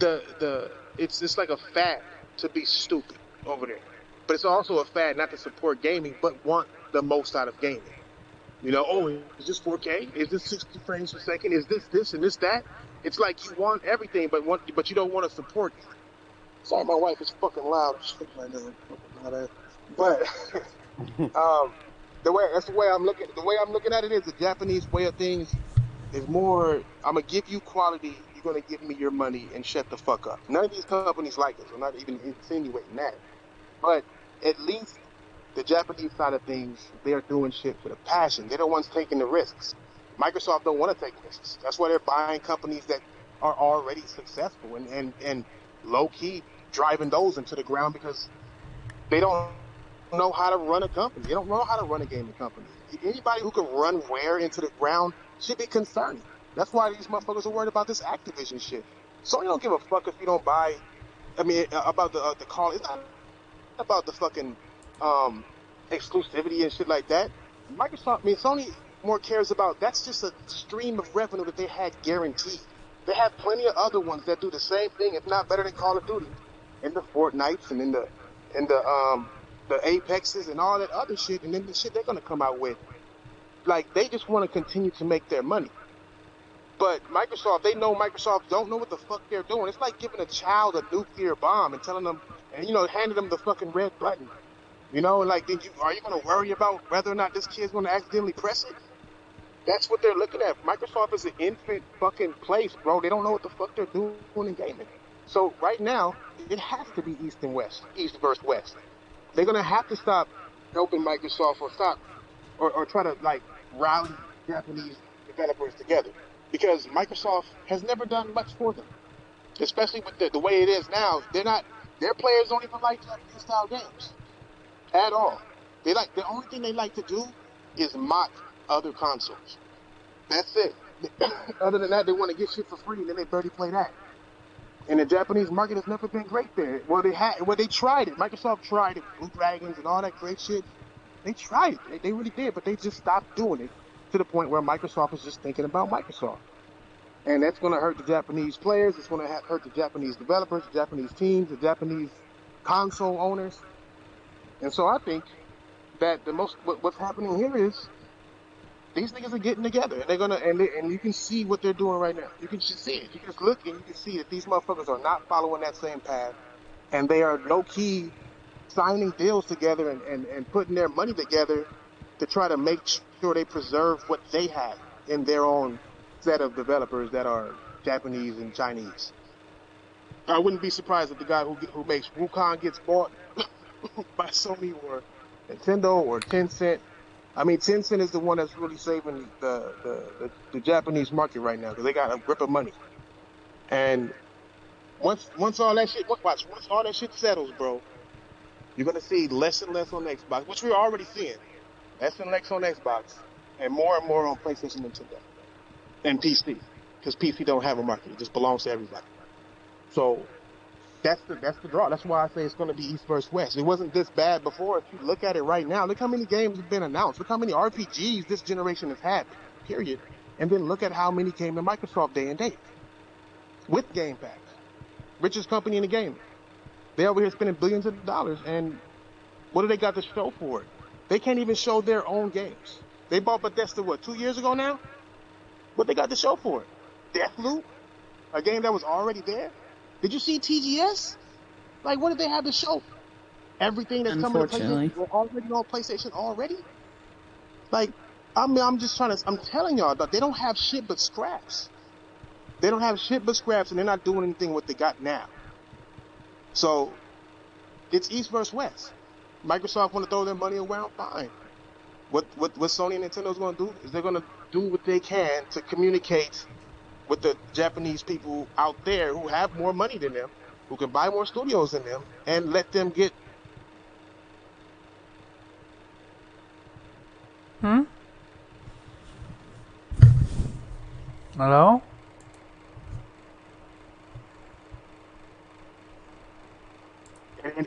it's like a fad to be stupid over there. But it's also a fad not to support gaming, but want the most out of gaming. Oh, is this 4K? Is this 60 frames per second? Is this and this that? It's like you want everything, but you don't want to support it. Sorry, my wife is fucking loud right now. But the way I'm looking at it is the Japanese way of things is more. I'm gonna give you quality. You're gonna give me your money and shut the fuck up. None of these companies like us. I'm not even insinuating that. But at least the Japanese side of things, they're doing shit with a passion. They're the ones taking the risks. Microsoft don't want to take risks. That's why they're buying companies that are already successful and low key driving those into the ground because they don't know how to run a company. They don't know how to run a gaming company. Anybody who can run Rare into the ground should be concerned. That's why these motherfuckers are worried about this Activision shit. Sony don't give a fuck if you don't buy. I mean, about the call. It's not about the fucking exclusivity and shit like that. Sony more cares about that's just a stream of revenue that they had guaranteed. They have plenty of other ones that do the same thing, if not better than Call of Duty, in the Fortnites and in the Apexes and all that other shit, and then the shit they're gonna come out with. Like they just want to continue to make their money. But they know Microsoft don't know what the fuck they're doing. It's like giving a child a nuclear bomb and telling them, and handing them the fucking red button. Like, are you going to worry about whether or not this kid's going to accidentally press it? That's what they're looking at. Microsoft is an infant fucking place, bro. They don't know what the fuck they're doing in gaming. So right now, it has to be East and West, East versus West. They're going to have to stop helping Microsoft or try to, like, rally Japanese developers together. Because Microsoft has never done much for them. Especially with the way it is now. Their players don't even like Japanese style games. At all. The only thing they like to do is mock other consoles. That's it. Other than that, they want to get shit for free, and then they barely play that. And the Japanese market has never been great there. They tried it. Microsoft tried it, Blue Dragons and all that great shit. They tried it. They really did, but they just stopped doing it to the point where Microsoft is just thinking about Microsoft. And that's going to hurt the Japanese players. It's going to hurt the Japanese developers, the Japanese teams, the Japanese console owners. And so I think that what's happening here is these niggas are getting together, and they're gonna and you can see what they're doing right now. You can just see it. You can just look and you can see that these motherfuckers are not following that same path, and they are low key signing deals together and putting their money together to try to make sure they preserve what they have in their own set of developers that are Japanese and Chinese. I wouldn't be surprised if the guy who makes Wukong gets bought by Sony or Nintendo or Tencent. I mean, Tencent is the one that's really saving the Japanese market right now because they got a grip of money. And once all that shit, once all that shit settles, bro, you're gonna see less and less on Xbox, which we're already seeing. Less and less on Xbox, and more on PlayStation, Nintendo, and PC, because PC don't have a market; it just belongs to everybody. So that's the draw. That's why I say it's going to be East versus West. It wasn't this bad before. If you look at it right now, look how many games have been announced. Look how many RPGs this generation has had. Period. And then look at how many came to Microsoft day and date with Game Pass, richest company in the gaming. They over here spending billions of dollars, and what do they got to show for it? They can't even show their own games. They bought Bethesda, what, 2 years ago now? What they got to show for it? Deathloop? A game that was already there? Did you see TGS? Like, what did they have to show? Everything that's coming to PlayStation was already on PlayStation already? Like, I'm just trying to, I'm telling y'all, they don't have shit but scraps. They don't have shit but scraps, and they're not doing anything with what they got now. So, it's East versus West. Microsoft want to throw their money around, fine. What Sony and Nintendo's going to do is they're going to do what they can to communicate with the Japanese people out there who have more money than them, who can buy more studios than them, and let them get. Hello?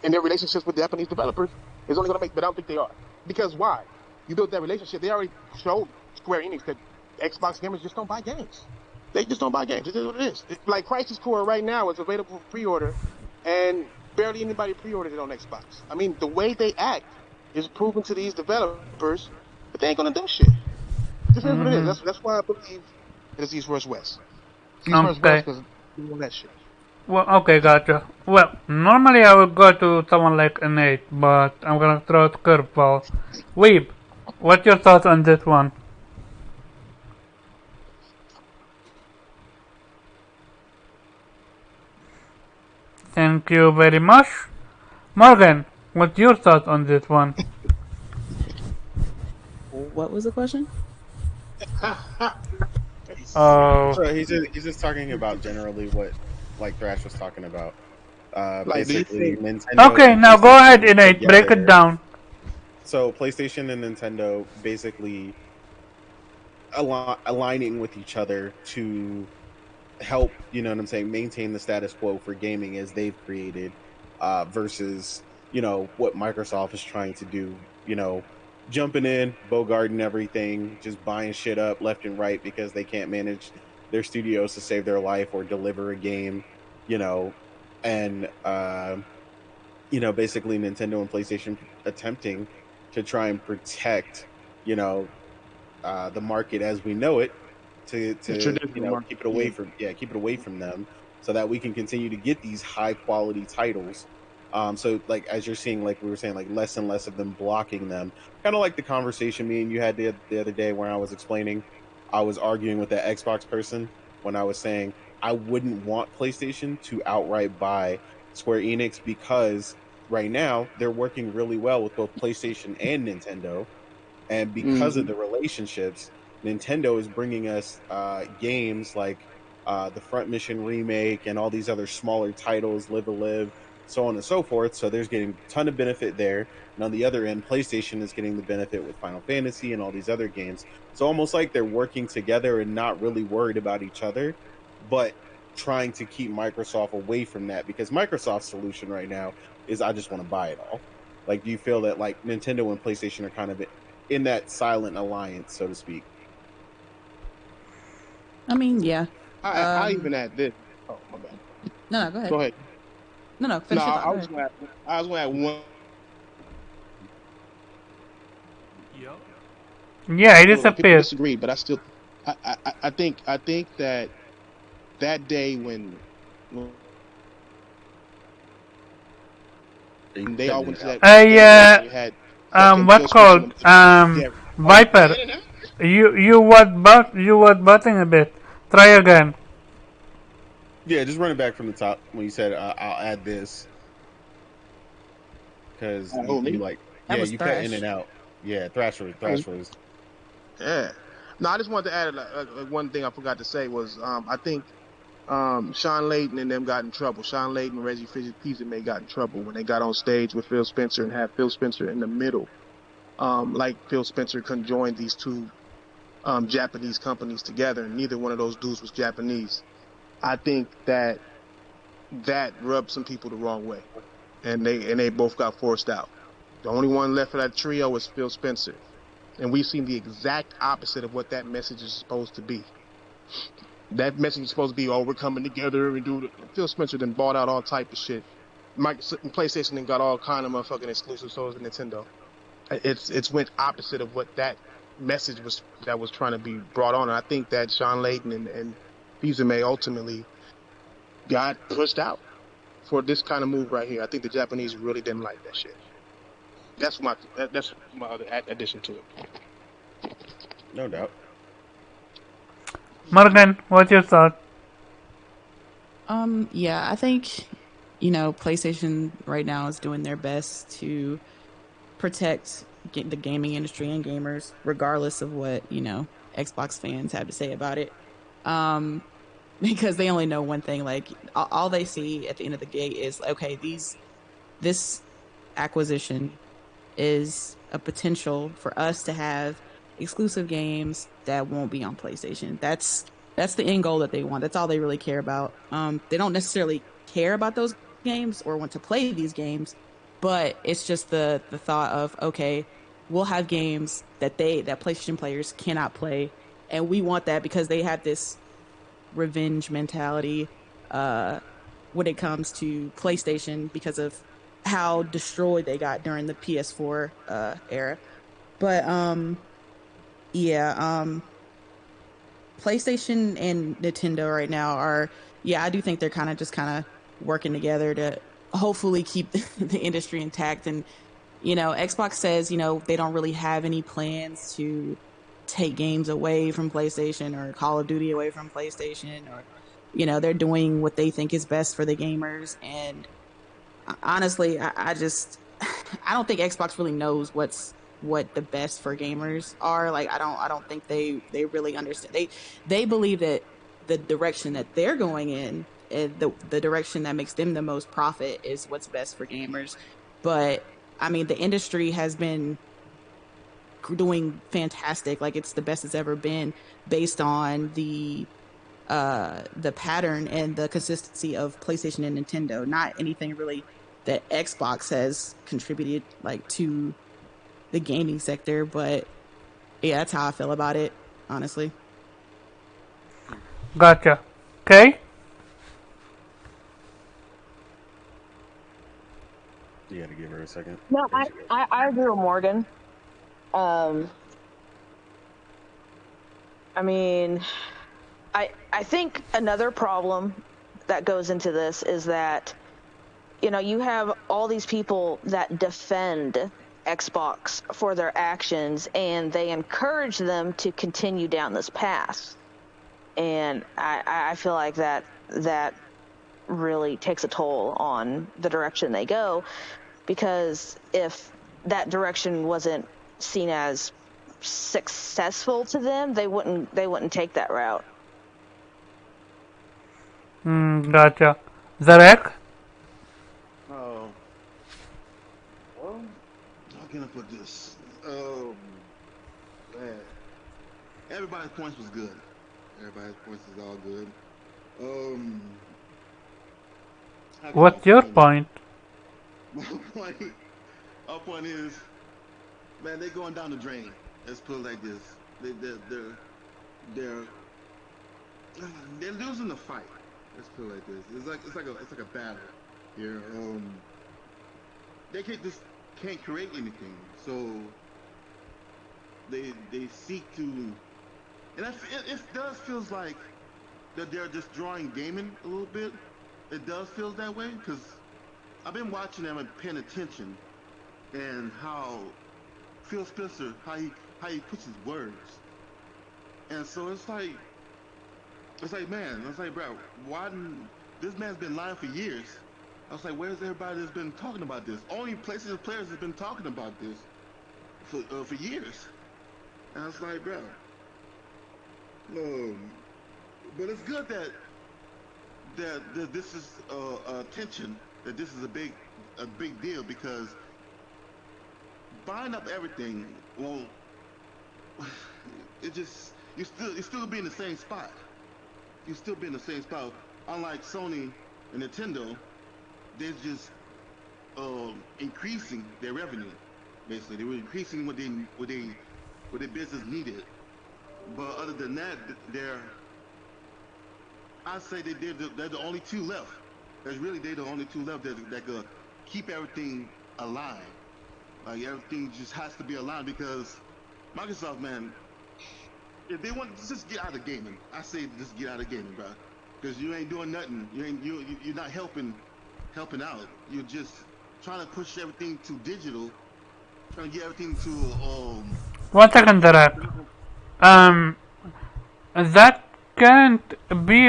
And their relationships with Japanese developers is only going to make, but I don't think they are. Because why? You built that relationship. They already showed Square Enix that Xbox gamers just don't buy games. They just don't buy games. It is what it is. Like Crisis Core right now is available for pre-order, and barely anybody pre-ordered it on Xbox. I mean, the way they act is proven to these developers that they ain't going to do shit. This is what it is. That's why I believe it is East versus West. It's East versus West because they all that shit. Well, okay, gotcha. Well, normally I would go to someone like an 8, but I'm gonna throw a curveball. Weeb, what's your thoughts on this one? Thank you very much. Morgan, what's your thoughts on this one? What was the question? So he's just talking about generally what like Thrash was talking about. Basically, Nintendo. Okay, now go ahead, Innate. Break it down. So PlayStation and Nintendo basically aligning with each other to help, you know what I'm saying, maintain the status quo for gaming as they've created, versus, you know, what Microsoft is trying to do, you know, jumping in, bogarting everything, just buying shit up left and right because they can't manage their studios to save their life or deliver a game, you know, and you know, basically Nintendo and PlayStation attempting to try and protect, you know, the market as we know it, to you know, keep it away from them, so that we can continue to get these high quality titles. So like as you're seeing, like we were saying, like less and less of them blocking them, kind of like the conversation me and you had the other day where I was explaining, I was arguing with that Xbox person when I was saying I wouldn't want PlayStation to outright buy Square Enix because right now they're working really well with both PlayStation and Nintendo, and because of the relationships, Nintendo is bringing us games like the Front Mission remake and all these other smaller titles, Live a Live, so on and so forth. So there's getting a ton of benefit there. And on the other end, PlayStation is getting the benefit with Final Fantasy and all these other games. So almost like they're working together and not really worried about each other, but trying to keep Microsoft away from that, because Microsoft's solution right now is I just want to buy it all. Like, do you feel that like Nintendo and PlayStation are kind of in that silent alliance, so to speak? I mean, yeah. I even add this. Oh my bad. No, go ahead. Go ahead. No, No, finish your thought. I Go was ahead. just gonna add, I was gonna add one Yo. Yeah, he little. People disappeared. disagree, but I still, I think that that day when they all Cutting in went and to out. that I game and you had fucking Phil what Spencer called and them together. Oh, you cut Viper. in and out? You was butting a bit. Try again. Yeah, just run it back from the top when you said I'll add this because Oh, you me? like That yeah was you cut in Thrash. and out. Yeah, Thrasher Oh, was yeah. No, I just wanted to add one thing I forgot to say was I think Sean Layden and them got in trouble. Sean Layden and Reggie Fils-Aimé got in trouble when they got on stage with Phil Spencer and had Phil Spencer in the middle. Like Phil Spencer conjoined these two Japanese companies together, and neither one of those dudes was Japanese. I think that rubbed some people the wrong way, and they both got forced out. The only one left of that trio was Phil Spencer, and we've seen the exact opposite of what that message is supposed to be. That message is supposed to be, oh, we're coming together and do it. Phil Spencer then bought out all type of shit. PlayStation then got all kind of motherfucking exclusive stores in Nintendo. It's went opposite of what that message was that was trying to be brought on. And I think that Sean Layden and Fils-Aimé ultimately got pushed out for this kind of move right here. I think the Japanese really didn't like that shit. That's my other addition to it. no doubt. Morgan, what's your thought? Yeah, I think, PlayStation right now is doing their best to protect the gaming industry and gamers, regardless of what, Xbox fans have to say about it. Um, because they only know one thing. Like, all they see at the end of the day is, okay, this acquisition is a potential for us to have exclusive games that won't be on PlayStation. That's the end goal that they want. That's all they really care about. They don't necessarily care about those games or want to play these games, but it's just the thought of, okay, we'll have games that PlayStation players cannot play, and we want that because they have this revenge mentality uh when it comes to PlayStation because of how destroyed they got during the PS4 era. But yeah, PlayStation and Nintendo right now are, yeah, I do think they're kind of working together to hopefully keep the industry intact. And Xbox says, they don't really have any plans to take games away from PlayStation or Call of Duty away from PlayStation, or they're doing what they think is best for the gamers. And honestly, I just I don't think Xbox really knows what the best for gamers are. Like, I don't think they really understand. They believe that the direction that they're going in, the direction that makes them the most profit, is what's best for gamers. But I mean, the industry has been doing fantastic. Like, it's the best it's ever been, based on the pattern and the consistency of PlayStation and Nintendo. Not anything really that Xbox has contributed, like, to the gaming sector. But yeah, that's how I feel about it, honestly. Gotcha. Okay. You got to give her a second. No, There she goes. I agree with Morgan. Um, I mean, I think another problem that goes into this is that, you have all these people that defend Xbox for their actions, and they encourage them to continue down this path. And I feel like that really takes a toll on the direction they go, because if that direction wasn't seen as successful to them, they wouldn't take that route. Gotcha. Zarek? Oh, well, how can I put this? Man, everybody's points was good. Everybody's points is all good. Um, how can I What's your explain it? point? My point, our point is, man, they're going down the drain. Let's put it like this. They're they're losing the fight. Let's put it like this. It's like a battle here. They can't create anything, so they seek to, and it does feels like that they're just drawing gaming a little bit. It does feel that way because I've been watching them and paying attention and how Phil Spencer how he puts his words, and so it's like man, I was like bro, why didn't this man's been lying for years? I was like, where's everybody that's been talking about this? Only places and players have been talking about this for years, and I was like, bro, but it's good that this is attention, that this is a big deal because buying up everything, well, it just you still be in the same spot. You still be in the same spot. Unlike Sony and Nintendo, they're just increasing their revenue. Basically, they were increasing what their business needed. But other than that, I say they're the only two left. They're the only two left that could keep everything aligned. Like everything just has to be aligned because Microsoft, man, if they want to just get out of gaming, I say just get out of gaming, bro. Because you ain't doing nothing. You're not helping out. You're just trying to push everything to digital, trying to get everything to 1 second, Derek. Um, that can't be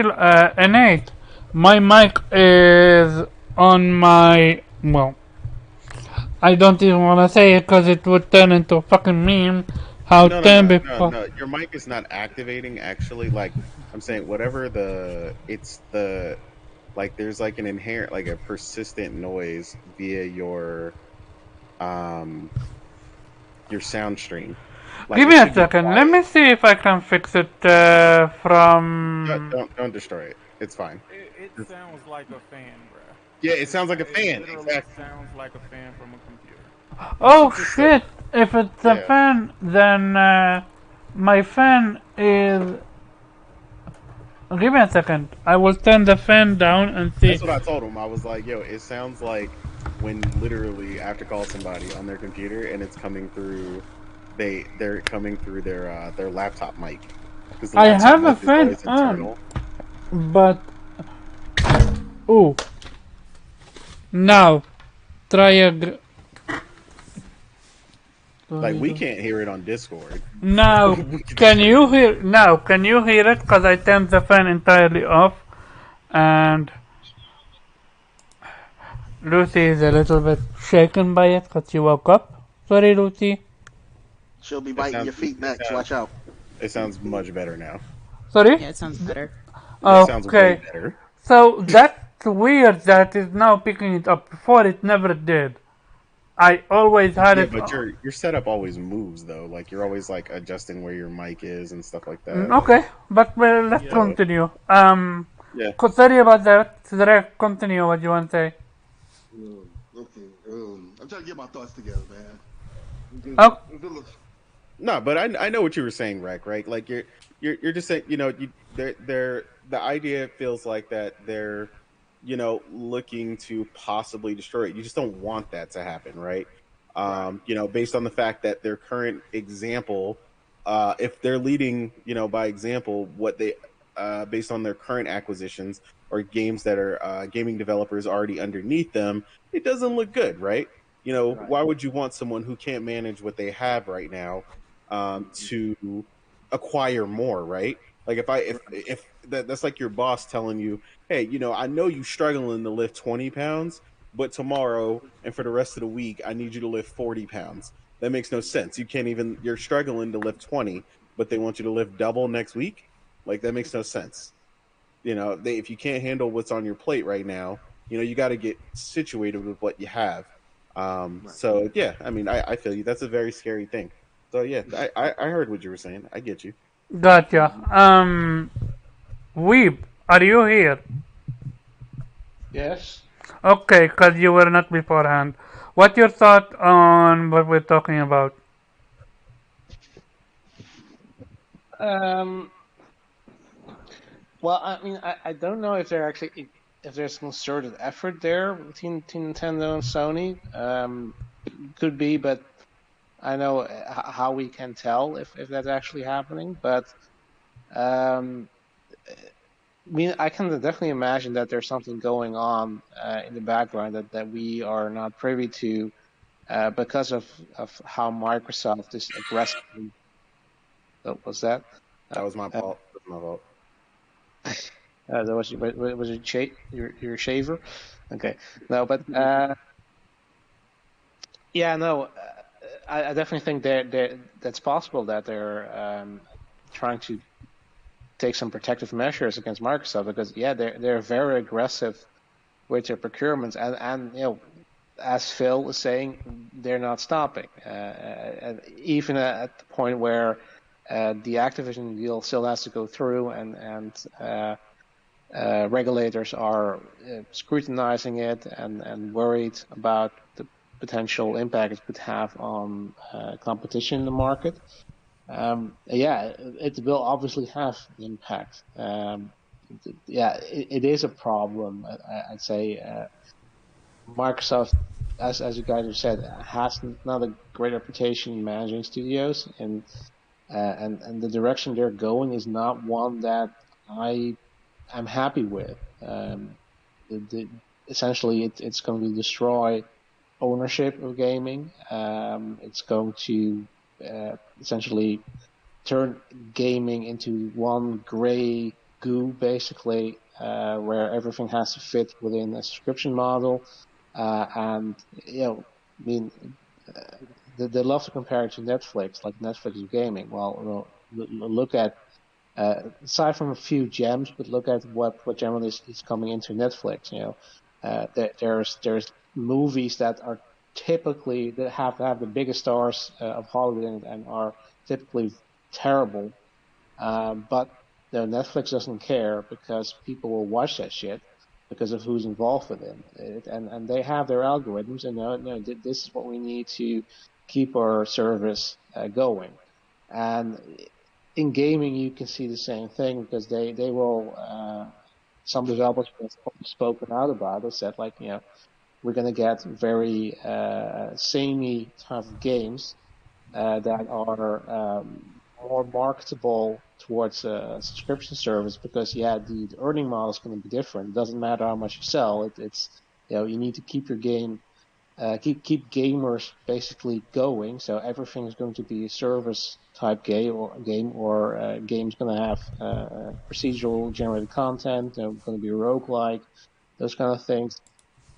innate. My mic is on my, well, I don't even want to say it because it would turn into a fucking meme. How No, no, 10 no, no, before. no. Your mic is not activating. Actually, like I'm saying, whatever it's the like. There's like an inherent, like a persistent noise via um your sound stream. Like Give it me a should be second. Let me quiet. see if I can fix it Don't, from. don't don't destroy it. It's fine. It Just- sounds like a fan, bruh. yeah, it sounds like a It fan. literally Exactly. sounds like a fan from a computer. You Oh should just like shit! If it's a yeah. fan, then my fan is. Give me a second. I will turn the fan down and see. That's what I told him. I was like, yo, it sounds like when literally I have to call somebody on their computer and it's coming through they're coming through their laptop mic because the I laptop have a mic is fan always on, internal. but oh, now try a. Like we can't hear it on Discord. Now, We can just can hear it you on hear? Now, can you hear it? Because I turned the fan entirely off, and Lucy is a little bit shaken by it because she woke up. Sorry, Lucy. She'll be it biting sounds your feet it next. sounds Watch out. it sounds much better now. Sorry. Yeah, it sounds better. It sounds way Okay. better. So that's weird that it's now picking it up. Before it never did. I always had Yeah, it. but your setup always moves though. Like you're always like adjusting where your mic is and stuff like that. Okay, but well, let's Yeah. So continue. yeah. Sorry about that. Direct, continue what you want to say. Okay. I'm trying to get my thoughts together, man. Oh, No, but I know what you were saying, Rec. Right? Like you're just saying, they're the idea feels like that they're looking to possibly destroy it. You just don't want that to happen, right? Right. Based on the fact that their current example, if they're leading, by example, what they based on their current acquisitions or games that are gaming developers already underneath them, it doesn't look good, right? Right. Why would you want someone who can't manage what they have right now to acquire more, right? Like if that's like your boss telling you, hey, I know you struggling to lift 20 pounds, but tomorrow and for the rest of the week, I need you to lift 40 pounds. That makes no sense. You're struggling to lift 20, but they want you to lift double next week. Like that makes no sense. If you can't handle what's on your plate right now, you got to get situated with what you have. Right. So yeah, I mean, I feel you. That's a very scary thing. So yeah, I heard what you were saying. I get you. gotcha. Weeb, are you here? Yes. Okay, because you were not beforehand. What's your thought on what we're talking about? Um, Well, I mean, I don't know if if there's concerted effort there between Nintendo and Sony. Could be, but I know how we can tell if that's actually happening. But um, I mean, I can definitely imagine that there's something going on in the background that we are not privy to because of how Microsoft is aggressively. What was that? That was my fault. That was my fault. That was your shaver? Okay, no, but yeah, no, I definitely think that's possible that they're trying to take some protective measures against Microsoft because yeah, they're very aggressive with their procurements and as Phil was saying, they're not stopping. And even at the point where the Activision deal still has to go through and regulators are scrutinizing it and worried about the potential impact it could have on competition in the market. Yeah, it will obviously have an impact. Yeah, it is a problem. I'd say Microsoft, as you guys have said, has not a great reputation in managing studios, and the direction they're going is not one that I'm happy with. Essentially, it's going to destroy ownership of gaming. It's going to essentially turn gaming into one gray goo, basically, where everything has to fit within a subscription model. And I mean, they love to compare it to Netflix, like Netflix is gaming. Well, look at aside from a few gems, but look at what generally is coming into Netflix. There's movies that are typically that have the biggest stars of Hollywood in it and are typically terrible. But Netflix doesn't care because people will watch that shit because of who's involved with it, and they have their algorithms and no, this is what we need to keep our service going. And in gaming, you can see the same thing because they will. Some developers have spoken out about it, said like we're going to get very samey type of games that are more marketable towards a subscription service because the earning model is going to be different. It doesn't matter how much you sell. It's you need to keep your game keep gamers basically going. So everything is going to be a service type game or game's going to have procedural generated content. They're going to be roguelike, those kind of things.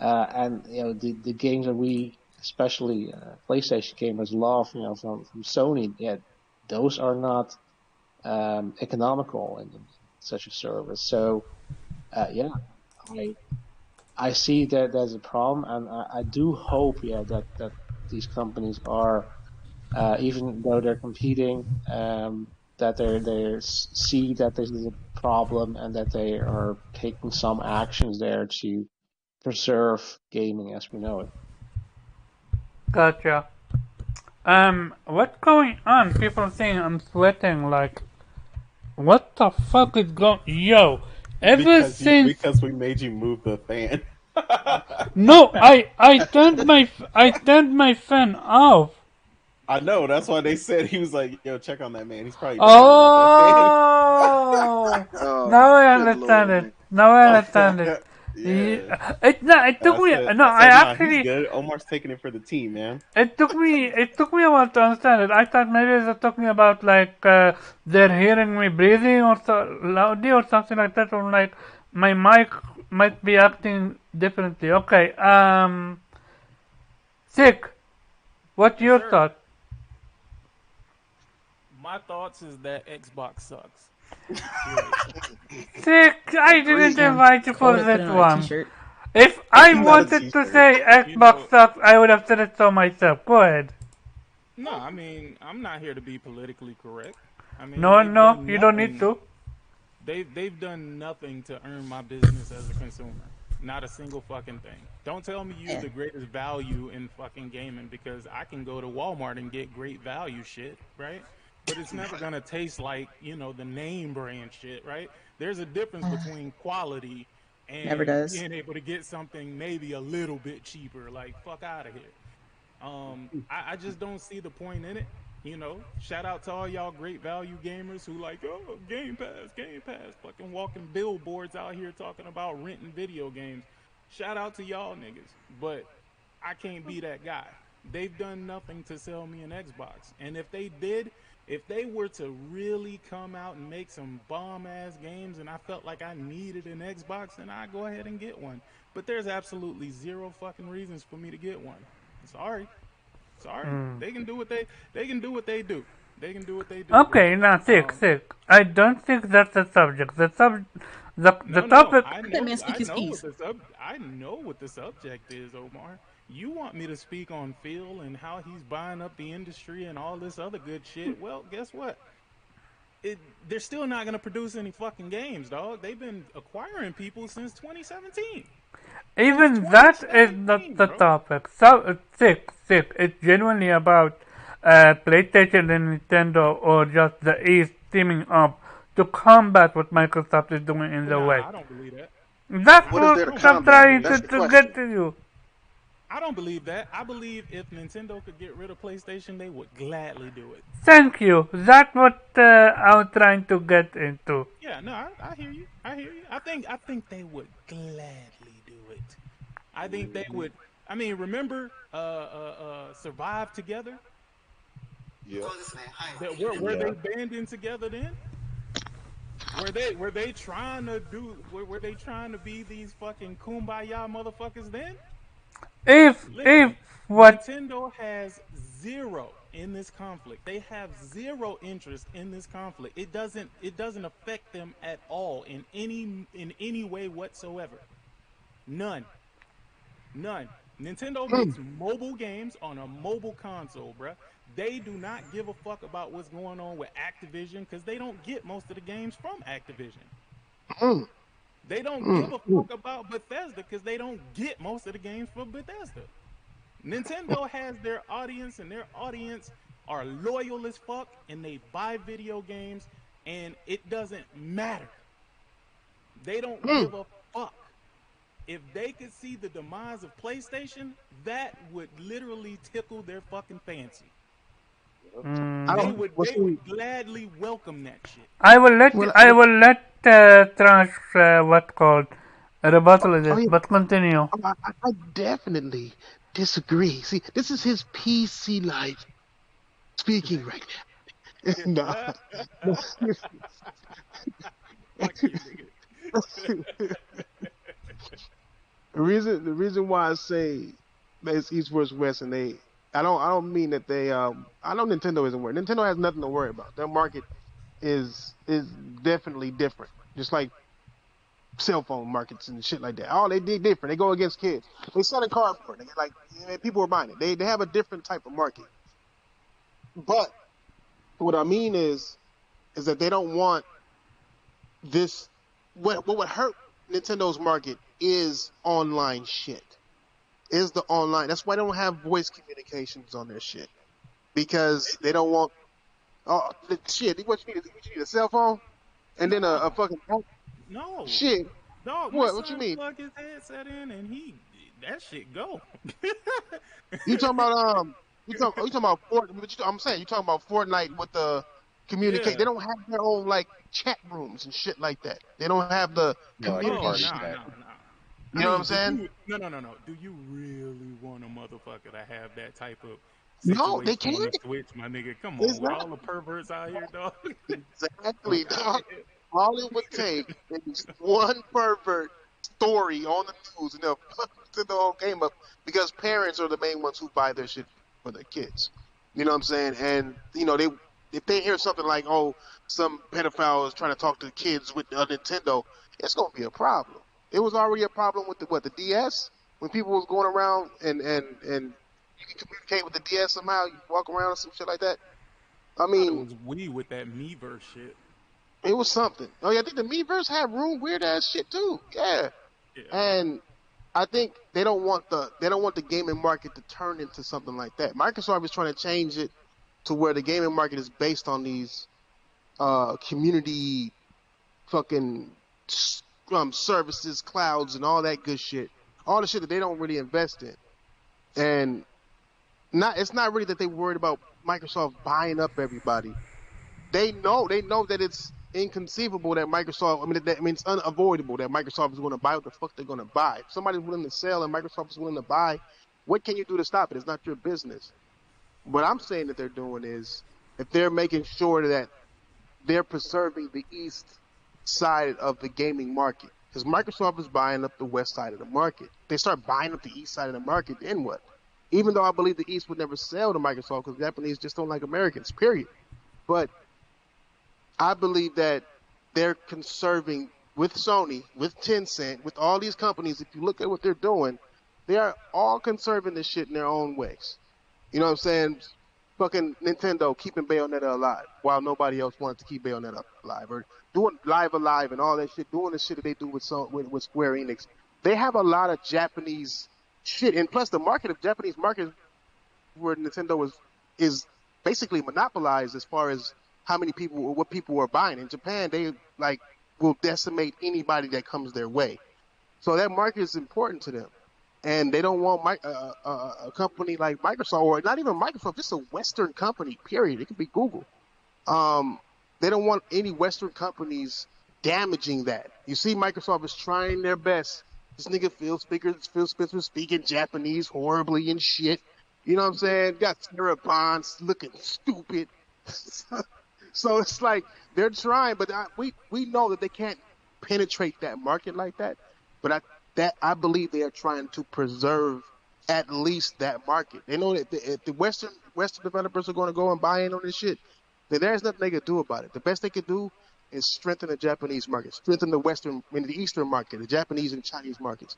And the games that we, especially PlayStation gamers, love, from Sony, those are not economical in such a service. So yeah, I see that there's a problem, and I do hope, that these companies are, even though they're competing, that they see that this is a problem and that they are taking some actions there to preserve gaming as we know it. Gotcha. What's going on? People are saying I'm sweating. Like, what the fuck is going? Yo, ever since because we made you move the fan. no, I turned my fan off. I know. That's why they said he was like, "Yo, check on that man. He's probably dying without that fan." Oh, Oh, now I good understand lord, it. man. Now I understand it. Yeah. It And took me. No, I I said, nah, he's actually. good. Omar's taking it for the team, man. It took me a while to understand it. I thought maybe they're talking about like they're hearing me breathing or so loudly or something like that, or like my mic might be acting differently. Okay, sick. What's Yes, your sir. thought? My thoughts is that Xbox sucks. Sick. I didn't Agreed. Damn. invite you Quote for it. Put this it on a one. t-shirt. If I Not a wanted to t-shirt. say Xbox sucks, I would have said it so myself. Go ahead. No, I mean, I'm not here to be politically correct. I mean, No, they've no, done you don't need nothing. to. They've done nothing to earn my business as a consumer. Not a single fucking thing. Don't tell me you Yeah. the greatest value in fucking gaming because I can go to Walmart and get great value shit, right? but it's never gonna taste like the name brand shit, right? There's a difference between quality Never and does. being able to get something maybe a little bit cheaper. Like fuck out of here. I just don't see the point in it. Shout out to all y'all great value gamers who like, oh, Game Pass, fucking walking billboards out here talking about renting video games. Shout out to y'all niggas, but I can't be that guy. They've done nothing to sell me an Xbox, and if they did, if they were to really come out and make some bomb ass games, and I felt like I needed an Xbox, then I'd go ahead and get one. But there's absolutely zero fucking reasons for me to get one. Sorry. Sorry, they can do what they can do what they do. They can do what they do, bro. Okay, now sick. I don't think that's the subject. The No. topic. I Let that know. man speak his piece. I know what the subject is, Omar. You want me to speak on Phil and how he's buying up the industry and all this other good shit? Well, guess what? They're still not gonna produce any fucking games, dog. They've been acquiring people since 2017. Since Even that is not 2017, the bro. topic. So sick. It's genuinely about PlayStation and Nintendo, or just the East teaming up to combat what Microsoft is doing in the Nah, West. I don't believe that. That's What is what there I to don't I'm believe combat? that. trying That's the to get question. to you. I don't believe that. I believe if Nintendo could get rid of PlayStation, they would gladly do it. Thank you. That's what I'm trying to get into. Yeah, no, I hear you. I hear you. I think they would gladly do it. I think they would. I mean, remember Survive Together? Yep. That were Yeah. they banding together then? Were they trying to were they trying to be these fucking kumbaya motherfuckers then? If Listen, what Nintendo has zero in this conflict. They have zero interest in this conflict. It doesn't affect them at all in any way whatsoever. None. None. Nintendo makes mobile games on a mobile console, bruh. They do not give a fuck about what's going on with Activision because they don't get most of the games from Activision. Mm, They don't mm, give a mm, fuck about Bethesda because they don't get most of the games from Bethesda. Nintendo has their audience, and their audience are loyal as fuck, and they buy video games, and it doesn't matter. They don't mm. give a fuck. If they could see the demise of PlayStation, that would literally tickle their fucking fancy. I They don't. mm, would Well, they see, would gladly welcome that shit. well, I will let Trash what called rebuttal oh this, yeah, but continue. I definitely disagree. See, this is his PC life speaking right now. No, Fuck you, nigga. the reason why I say that it's East versus West, and I don't mean that they I know Nintendo isn't worried. Nintendo has nothing to worry about. Their market is definitely different. Just like cell phone markets and shit like that. Oh, they did different. They go against kids. They sell a cardboard. They get like people are buying it. They have a different type of market. But what I mean is that they don't want this. What would hurt Nintendo's market is online shit. Is the online. That's why they don't have voice communications on their shit because they don't want. Oh shit! What you need a cell phone and then a No, fucking no, shit. dog. My What you son mean? plug his headset in, and that shit go. You talking about you talking about I'm saying you talking about Fortnite with the communicate. Yeah. They don't have their own like chat rooms and shit like that. They don't have the Yeah, like a Oh, party communication. no, chat. no, no. I You know what I'm mean, do saying? you? No, no, no, no. Do you really want a motherfucker to have that type of No, they situation on the can't. Switch, my nigga? Come on, with all the Exactly. perverts out here, dog. Exactly, Fuck out of dog. All it would take is one pervert story on the news and they'll to the whole game up because parents are the main ones who buy their shit for their kids. You know what I'm saying? And they if they hear something like, oh, some pedophile is trying to talk to the kids with a Nintendo, it's gonna be a problem. It was already a problem with the DS when people was going around and you can communicate with the DS somehow. You walk around or some shit like that. I I thought it mean, was we with that Miiverse shit. it was something. Oh yeah, I think the Miiverse had room weird ass shit too. Yeah, Yeah. and I think they don't want the gaming market to turn into something like that. Microsoft is trying to change it to where the gaming market is based on these community fucking services, clouds, and all that good shit. All the shit that they don't really invest in. And it's not really that they worried about Microsoft buying up everybody. They know that it's inconceivable that Microsoft. I mean, it's unavoidable that Microsoft is going to buy what the fuck they're going to buy. If somebody's willing to sell and Microsoft is willing to buy, what can you do to stop it? It's not your business. What I'm saying that they're doing is if they're making sure that they're preserving the east side of the gaming market, because Microsoft is buying up the west side of the market. They start buying up the east side of the market, then what? Even though I believe the East would never sell to Microsoft because Japanese just don't like Americans, period. But I believe that they're conserving with Sony, with Tencent, with all these companies. If you look at what they're doing, they are all conserving this shit in their own ways. You know what I'm saying? Fucking Nintendo keeping Bayonetta alive while nobody else wanted to keep Bayonetta alive, or doing Live Alive and all that shit, doing the shit that they do with Square Enix. They have a lot of Japanese shit, and plus the market of Japanese market where Nintendo is basically monopolized as far as how many people or what people are buying. In Japan, they like will decimate anybody that comes their way. So that market is important to them, and they don't want a company like Microsoft, or not even Microsoft, just a Western company. Period. It could be Google. Um, they don't want any Western companies damaging that. You see, Microsoft is trying their best. This nigga Phil Spencer speaking Japanese horribly and shit. You know what I'm saying? Got Sarah Bonds looking stupid. So it's like they're trying, but we know that they can't penetrate that market like that. But I believe they are trying to preserve at least that market. They know that if the Western developers are going to go and buy in on this shit, then there's nothing they could do about it. The best they could do is strengthen the Japanese market, strengthen the Eastern market, the Japanese and Chinese markets,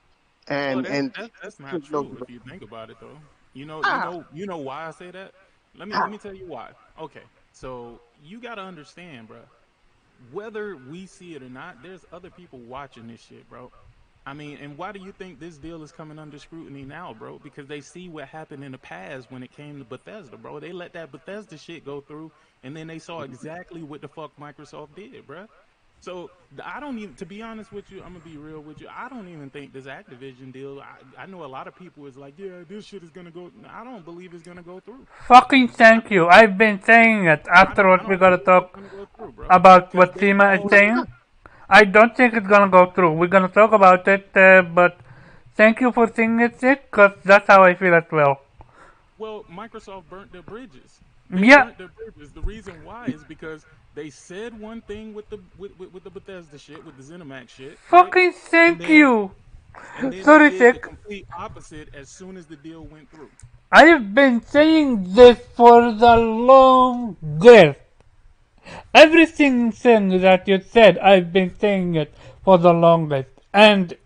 Well, and that's and that's that's not true if you think about it, though. You know why I say that. Let me tell you why. Okay, so you got to understand, bro. Whether we see it or not, there's other people watching this shit, bro. I mean, and why do you think this deal is coming under scrutiny now, bro? Because they see what happened in the past when it came to Bethesda, bro. They let that Bethesda shit go through, and then they saw exactly what the fuck Microsoft did, bro. So I don't even, to be honest with you, I'm gonna be real with you. I don't even think this Activision deal. I know a lot of people is like, yeah, this shit is gonna go. I don't believe it's gonna go through. Fucking I thank don't. you. I've been saying it I after don't. I what we don't gotta believe it's talk gonna go through, bro. about Because what they Tima is already. saying. I don't think it's gonna go through. We're gonna talk about it, but thank you for saying it, Sick, because that's how I feel as well. Well, Microsoft burnt their bridges. They Yeah, burnt their bridges. The reason why is because they said one thing with the Bethesda shit, with the ZeniMax shit, right? fucking And thank then you. they Sorry, did the Sick. complete opposite as soon as the deal went through. I've been saying this for the longest. Everything that you said, I've been saying it for the longest. And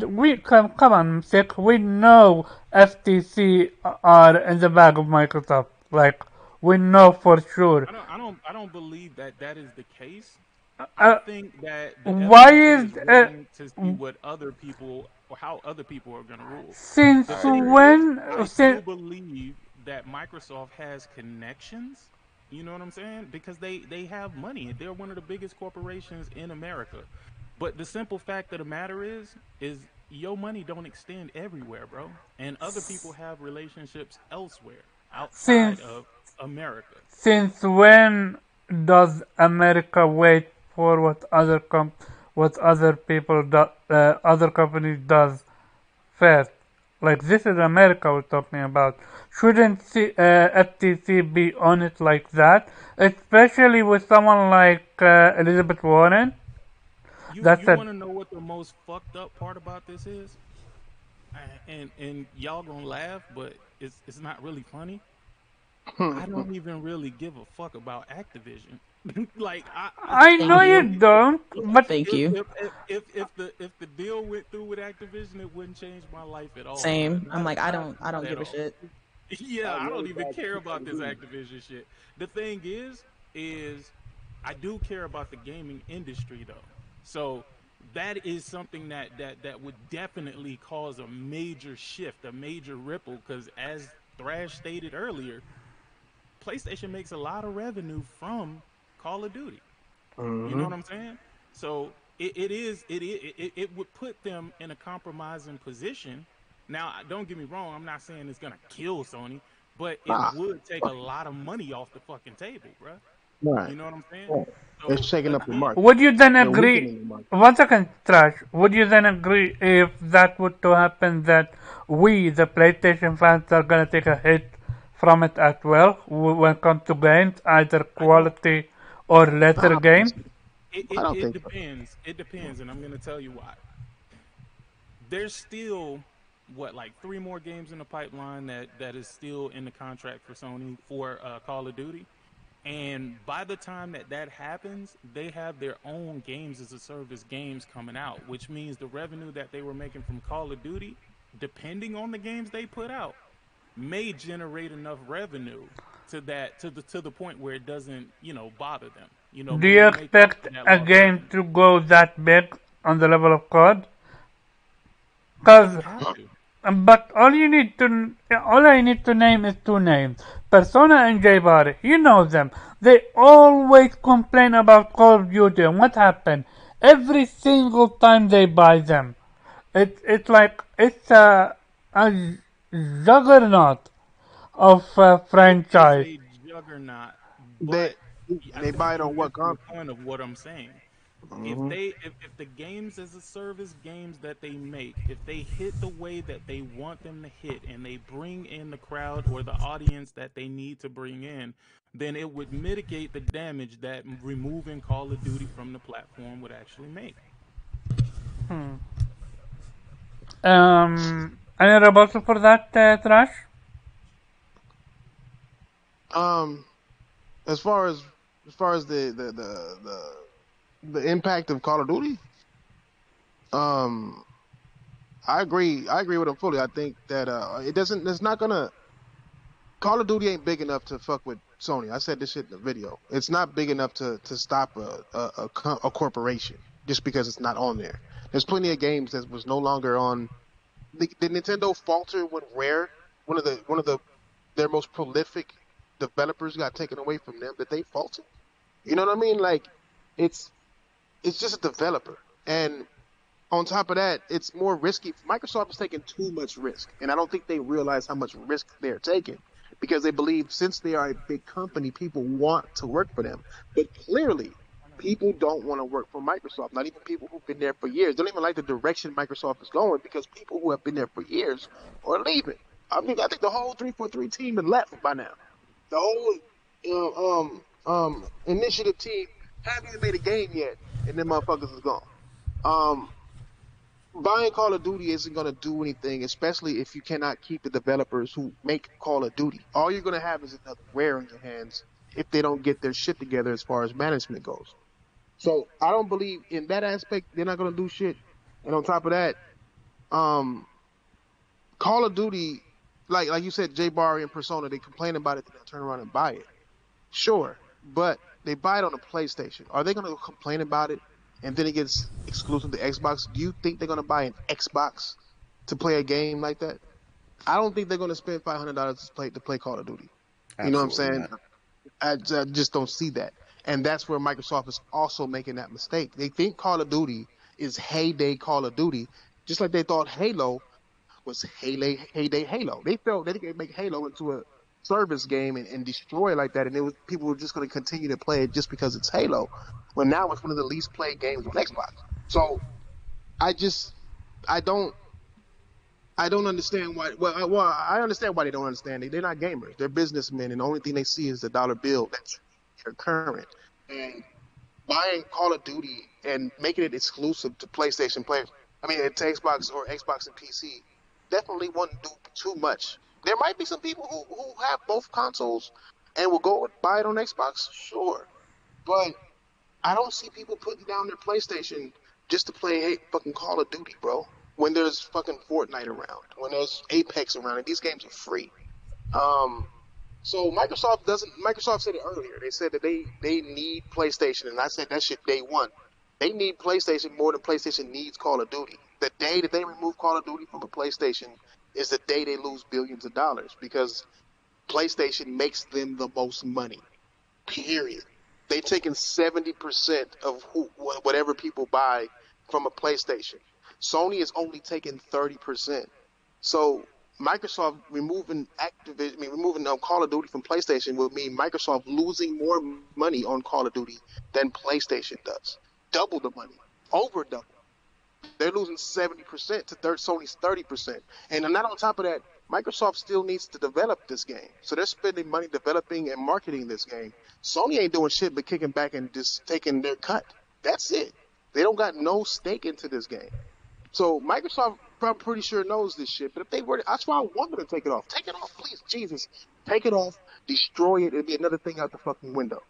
we come on, Sick, we know FTC are in the bag of Microsoft. Like, we know for sure. I don't believe that that is the case. I Uh, think that the why FTC is, is waiting to see what other people or how other people are going to rule. The since I thing agree. is, when, I since, do believe that Microsoft has connections. You know what I'm saying? Because they have money. They're one of the biggest corporations in America. But the simple fact of the matter is your money don't extend everywhere, bro. And other people have relationships elsewhere outside since, of America. since when does America wait for what other people other companies does first? Like, this is America we're talking about. Shouldn't FTC be on it like that? Especially with someone like Elizabeth Warren? You That's a want to know what the most fucked up part about this is? And y'all gonna laugh, but it's not really funny. I don't even really give a fuck about Activision. Like I know Thank you you. don't, like but Thank you. if the deal went through with Activision, it wouldn't change my life at all, bro. Same. I'm like, I Not don't at give a all. shit. Yeah, I I don't really even doubt care you about can this do. Activision shit. The thing is I do care about the gaming industry though. So that is something that would definitely cause a major shift, a major ripple, because as Thrash stated earlier, PlayStation makes a lot of revenue from Call of Duty. You know Mm-hmm. what I'm saying? So it would put them in a compromising position. Now, don't get me wrong. I'm not saying it's gonna kill Sony, but it Nah, would take a lot of money off the fucking table, bruh. right. You know what I'm saying? Right. It's So shaking up the again, market. Would you then They're agree? weakening the market. One second, Trash. Would you then agree if that would to happen that we, the PlayStation fans, are gonna take a hit from it as well when it comes to games, either I don't. quality or I lesser don't think games? so. It, I it, don't it think so. depends. It depends, and I'm gonna tell you why. There's still what, like 3 more games in the pipeline that is still in the contract for Sony for Call of Duty. And by the time that happens, they have their own games as a service games coming out, which means the revenue that they were making from Call of Duty, depending on the games they put out, may generate enough revenue to the point where it doesn't, bother them. Do you Maybe make up for expect that a lost game revenue. to go that big on the level of COD? It Cause would have to. but all I need to name is two names: Persona and J-Bar. You know them. They always complain about Call of Duty, and what happened? Every single time they buy them, it's like it's a juggernaut of a It is franchise. a juggernaut, They but I they think buy it you're on what missing the console? point of what I'm saying. Mm-hmm. If the games as a service games that they make, if they hit the way that they want them to hit and they bring in the crowd or the audience that they need to bring in, then it would mitigate the damage that removing Call of Duty from the platform would actually make. Any rebuttal for that, Trash? Um, as far as the impact of Call of Duty, um, I agree. I agree with him fully. I think that it doesn't. It's not gonna. Call of Duty ain't big enough to fuck with Sony. I said this shit in the video. It's not big enough to stop a corporation just because it's not on there. There's plenty of games that was no longer on. Did Nintendo falter when Rare, one of the their most prolific developers, got taken away from them? Did they falter? You know what I mean? Like, it's it's just a developer, and on top of that, it's more risky. Microsoft is taking too much risk, and I don't think they realize how much risk they're taking because they believe since they are a big company, people want to work for them. But clearly, people don't want to work for Microsoft. Not even people who've been there for years. They don't even like the direction Microsoft is going because people who have been there for years are leaving. I think the whole 343 team has left by now. The whole initiative team haven't even made a game yet, and them motherfuckers is gone. Um, Buying Call of Duty isn't going to do anything, especially if you cannot keep the developers who make Call of Duty. All you're going to have is another Rare in your hands if they don't get their shit together as far as management goes. So I don't believe in that aspect they're not going to do shit. And on top of that, um, Call of Duty, like you said, J Barry and Persona, they complain about it, then they'll turn around and buy it. Sure, but they buy it on a PlayStation. Are they going to complain about it and then it gets exclusive to Xbox? Do you think they're going to buy an Xbox to play a game like that? I don't think they're going to spend $500 to play Call of Duty. You know what I'm Absolutely saying? not. I just don't see that, and that's where Microsoft is also making that mistake. They think Call of Duty is heyday Call of Duty, just like they thought Halo was heyday Halo. They felt they could make Halo into a service game and destroy it like that, and it was people were just going to continue to play it just because it's Halo. Well, now it's one of the least played games on Xbox. So I just I don't I don't understand why. I understand why they don't understand. They're not gamers. They're businessmen, and the only thing they see is the dollar bill. That's their current. And buying Call of Duty and making it exclusive to PlayStation players, I mean, to Xbox or Xbox and PC, definitely wouldn't do too much. There might be some people who have both consoles and will go and buy it on Xbox, sure. But I don't see people putting down their PlayStation just to play fucking Call of Duty, bro. When there's fucking Fortnite around, when there's Apex around, and these games are free. Um, so Microsoft said it earlier. They said that they need PlayStation, and I said that shit day one. They need PlayStation more than PlayStation needs Call of Duty. The day that they remove Call of Duty from a PlayStation is the day they lose billions of dollars because PlayStation makes them the most money. Period. They've taken 70% of whatever people buy from a PlayStation. Sony is only taking 30%. So Microsoft removing removing Call of Duty from PlayStation would mean Microsoft losing more money on Call of Duty than PlayStation does. Double the money, over double. They're losing 70% to Sony's 30%. And not on top of that, Microsoft still needs to develop this game. So they're spending money developing and marketing this game. Sony ain't doing shit but kicking back and just taking their cut. That's it. They don't got no stake into this game. So Microsoft, I'm pretty sure, knows this shit. But if they were, that's why I want them to take it off. Take it off, please, Jesus. Take it off, destroy it. It'd be another thing out the fucking window.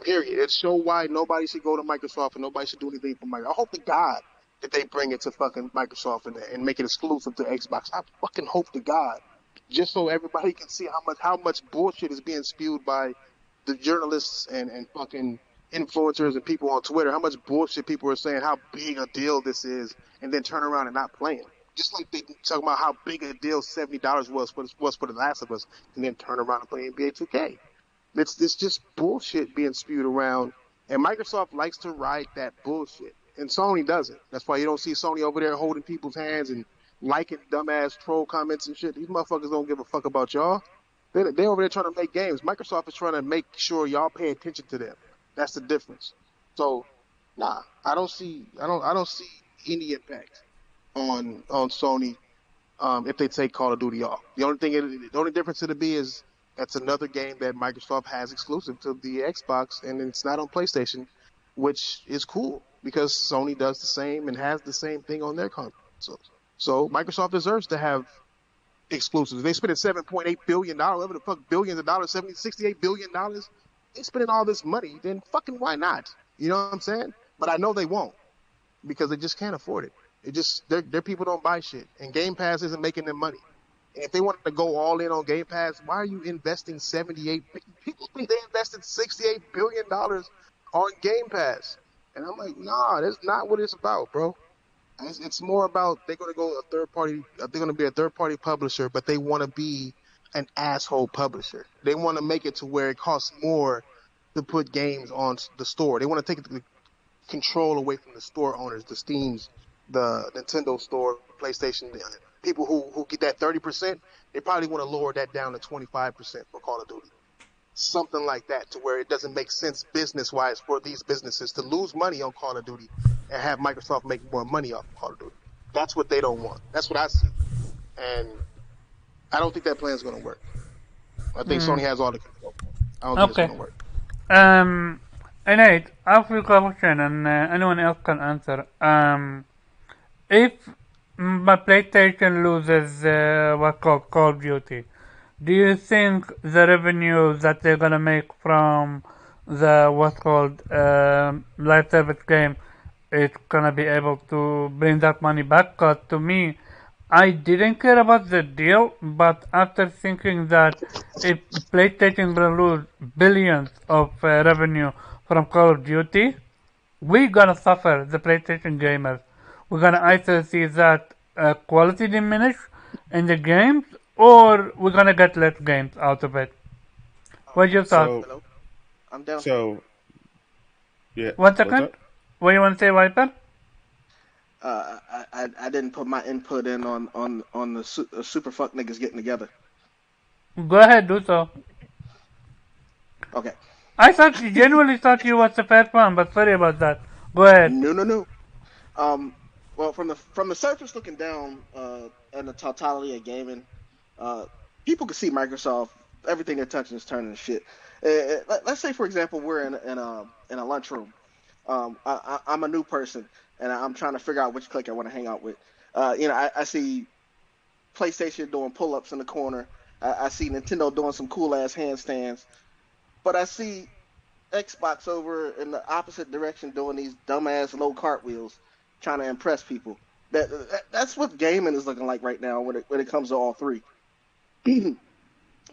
Period. It show why nobody should go to Microsoft and nobody should do anything for Microsoft. I hope to God that they bring it to fucking Microsoft and make it exclusive to Xbox. I fucking hope to God, just so everybody can see how much bullshit is being spewed by the journalists and fucking influencers and people on Twitter. How much bullshit people are saying, how big a deal this is, and then turn around and not play it. Just like they talk about how big a deal $70 was for The Last of Us, and then turn around and play NBA 2K. It's just bullshit being spewed around, and Microsoft likes to ride that bullshit, and Sony doesn't. That's why you don't see Sony over there holding people's hands and liking dumbass troll comments and shit. These motherfuckers don't give a fuck about y'all. They're over there trying to make games. Microsoft is trying to make sure y'all pay attention to them. That's the difference. So, nah, I don't see any impact on Sony if they take Call of Duty off. The only difference it'll be is that's another game that Microsoft has exclusive to the Xbox, and it's not on PlayStation, which is cool because Sony does the same and has the same thing on their consoles. So Microsoft deserves to have exclusives. They spending $7.8 billion, whatever the fuck billions of dollars, $68 billion. They spending all this money, then fucking why not? You know what I'm saying? But I know they won't because they just can't afford it. It just their people don't buy shit, and Game Pass isn't making them money. And if they want to go all in on Game Pass, why are you investing 78? People think they invested $68 billion on Game Pass, and I'm like, nah, that's not what it's about, bro. It's more about they're going to go a third party. They're going to be a third party publisher, but they want to be an asshole publisher. They want to make it to where it costs more to put games on the store. They want to take the control away from the store owners, the Steams, the Nintendo store, PlayStation. People who get that 30%, they probably want to lower that down to 25% for Call of Duty. Something like that, to where it doesn't make sense business-wise for these businesses to lose money on Call of Duty and have Microsoft make more money off of Call of Duty. That's what they don't want. That's what I see. And I don't think that plan is going to work. I think Sony has all the control. I don't think it's Okay. going to work. Nate, I have a question, and anyone else can answer. If my PlayStation loses what's called Call of Duty, do you think the revenue that they're gonna make from the what's called live service game is gonna be able to bring that money back? Cause to me, I didn't care about the deal, but after thinking that if PlayStation gonna lose billions of revenue from Call of Duty, we're gonna suffer, the PlayStation gamers. We're gonna either see that quality diminish in the games, or we're gonna get less games out of it. What's your thought? So, Hello, I'm down. so yeah. 1 What's second. up? What you want to say, Viper? I didn't put my input in on the super fuck niggas getting together. Go ahead, do so. Okay. I genuinely thought you was the first one, but sorry about that. Go ahead. No. Well, from the surface looking down, and the totality of gaming, people can see Microsoft. Everything they're touching is turning to shit. Let's say, for example, we're in a lunchroom. I'm a new person, and I'm trying to figure out which clique I want to hang out with. I see PlayStation doing pull-ups in the corner. I see Nintendo doing some cool-ass handstands. But I see Xbox over in the opposite direction doing these dumbass low cartwheels, trying to impress people. That's what gaming is looking like right now when it comes to all three. And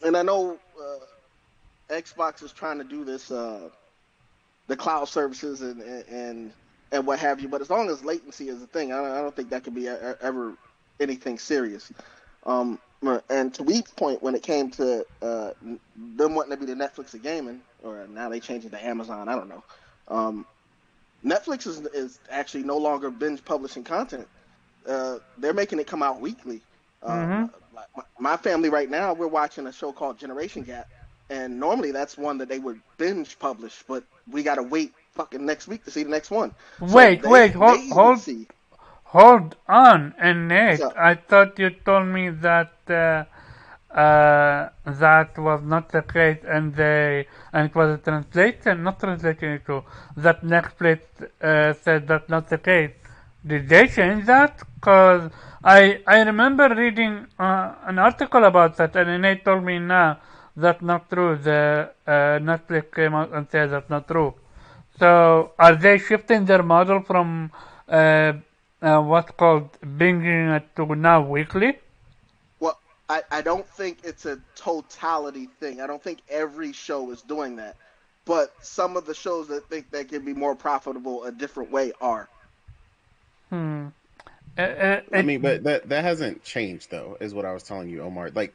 I know Xbox is trying to do this, the cloud services and what have you. But as long as latency is a thing, I don't think that could be ever anything serious. And to Weed's point, when it came to them wanting to be the Netflix of gaming, or now they changing to Amazon, I don't know. Netflix is actually no longer binge publishing content. They're making it come out weekly. Mm-hmm. My family right now, we're watching a show called Generation Gap, and normally that's one that they would binge publish, but we got to wait fucking next week to see the next one. So Wait, wait, they hold, even hold, see hold on, and what's Nate, up. I thought you told me that that was not the case, and it was a translation, not translation issue. That Netflix said that's not the case. Did they change that? Cause I remember reading an article about that, and Nate told me nah, that's not true. The Netflix came out and said that's not true. So are they shifting their model from what's called binging it to now weekly? Well, I don't think it's a totality thing. I don't think every show is doing that. But some of the shows that think they can be more profitable a different way are. Hmm. I mean, but that hasn't changed though, is what I was telling you, Omar. Like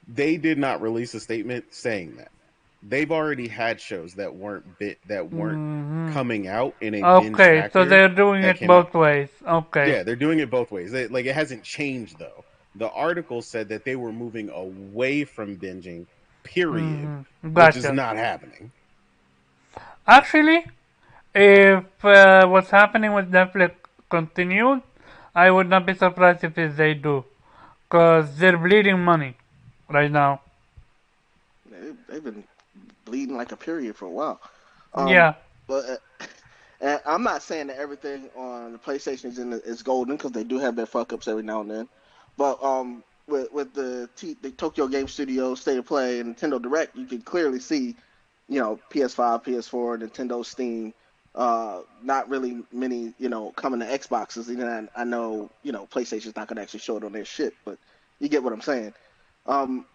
they did not release a statement saying that. They've already had shows that weren't Mhm. coming out in a binge Okay, so factor they're doing that it came out. both ways. Okay. Yeah, they're doing it both ways. Like it hasn't changed though. The article said that they were moving away from binging, period, which is Gotcha. not happening. Actually, if what's happening with Netflix continues, I would not be surprised if they do. Because they're bleeding money right now. They've been bleeding like a period for a while. Um, Yeah. but and I'm not saying that everything on the PlayStation is golden because they do have their fuck ups every now and then. But with the Tokyo Game Studio State of Play and Nintendo Direct, you can clearly see, PS5, PS4, Nintendo Steam. Not really many, coming to Xboxes. Even I know, PlayStation's not gonna actually show it on their shit, but you get what I'm saying. Um,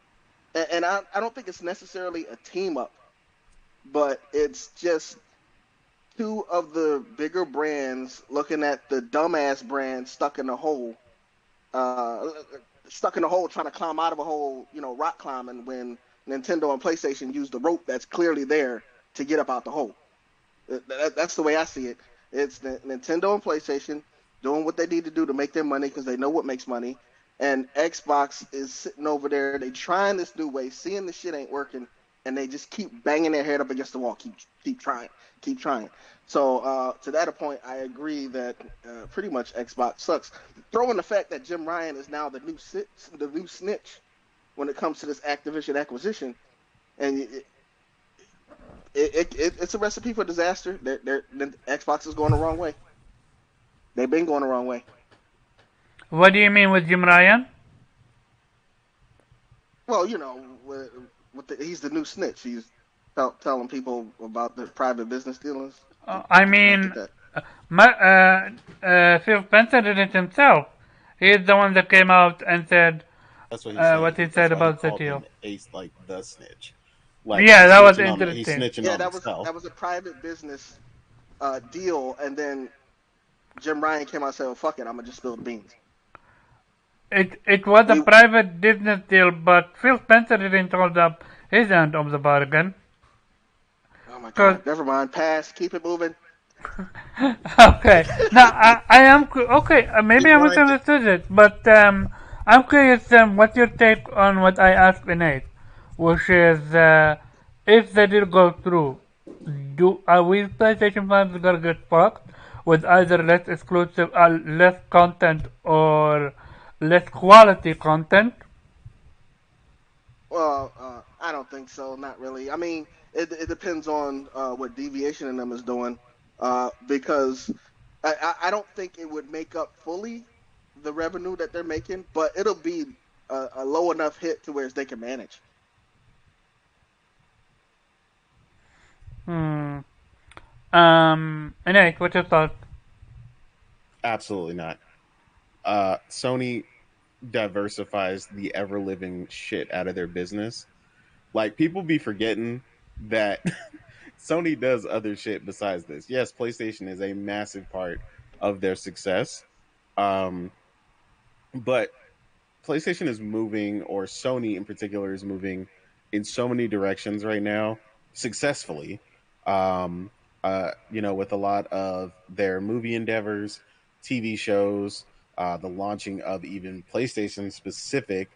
and I don't think it's necessarily a team up, but it's just two of the bigger brands looking at the dumbass brand uh, stuck in a hole trying to climb out of a hole, rock climbing when Nintendo and PlayStation use the rope that's clearly there to get up out the hole. That's the way I see it. It's Nintendo and PlayStation doing what they need to do to make their money because they know what makes money. And Xbox is sitting over there. They trying this new way, seeing the shit ain't working, and they just keep banging their head up against the wall. Keep trying, keep trying. So to that point, I agree that pretty much Xbox sucks. Throw in the fact that Jim Ryan is now the new snitch when it comes to this Activision acquisition, and it's a recipe for disaster. Xbox is going the wrong way. They've been going the wrong way. What do you mean with Jim Ryan? Well, he's the new snitch. He's telling people about the private business dealings. I Did you not get mean, that? Phil Spencer did it himself. He's the one that came out and said That's what he's what he saying. said That's why he about the called deal. him Ace, like the snitch. Like Yeah, that was interesting. he's snitching Yeah, on that himself. was a private business deal, and then Jim Ryan came out and said, "Well, fuck it, I'm gonna just spill the beans." It was a We, private business deal, but Phil Spencer didn't hold up his end of the bargain. oh my Cause god, never mind. Pass. Keep it moving. okay, now I am okay. Maybe Jim I Ryan. misunderstood it, but I'm curious. What's your take on what I asked Nate, which is if the deal goes through, do are we PlayStation fans gonna get fucked with either less exclusive, less content, or less quality content? Well, I don't think so. Not really. I mean, it depends on what Deviation in them is doing, because I don't think it would make up fully the revenue that they're making, but it'll be a low enough hit to where they can manage. Hmm. Nate, what's your thought? Absolutely not. Sony diversifies the ever living shit out of their business. Like people be forgetting that Sony does other shit besides this. Yes, PlayStation is a massive part of their success. Um, but PlayStation is moving, or Sony in particular is moving in so many directions right now, successfully. Um, with a lot of their movie endeavors, TV shows, the launching of even PlayStation specific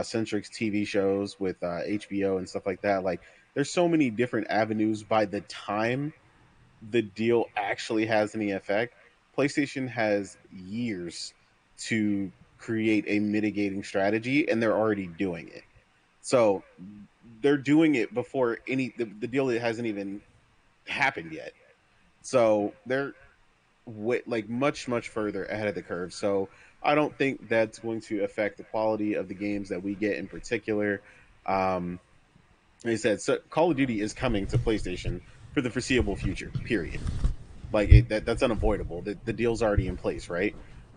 centric TV shows with HBO and stuff like that. Like, there's so many different avenues. By the time the deal actually has any effect, PlayStation has years to create a mitigating strategy, and they're already doing it. So they're doing it before the deal hasn't even happened yet. So they're like much further ahead of the curve. So I don't think that's going to affect the quality of the games that we get in particular. Um, like I said, so Call of Duty is coming to PlayStation for the foreseeable future. Period. Like that's unavoidable. The deal's already in place, right?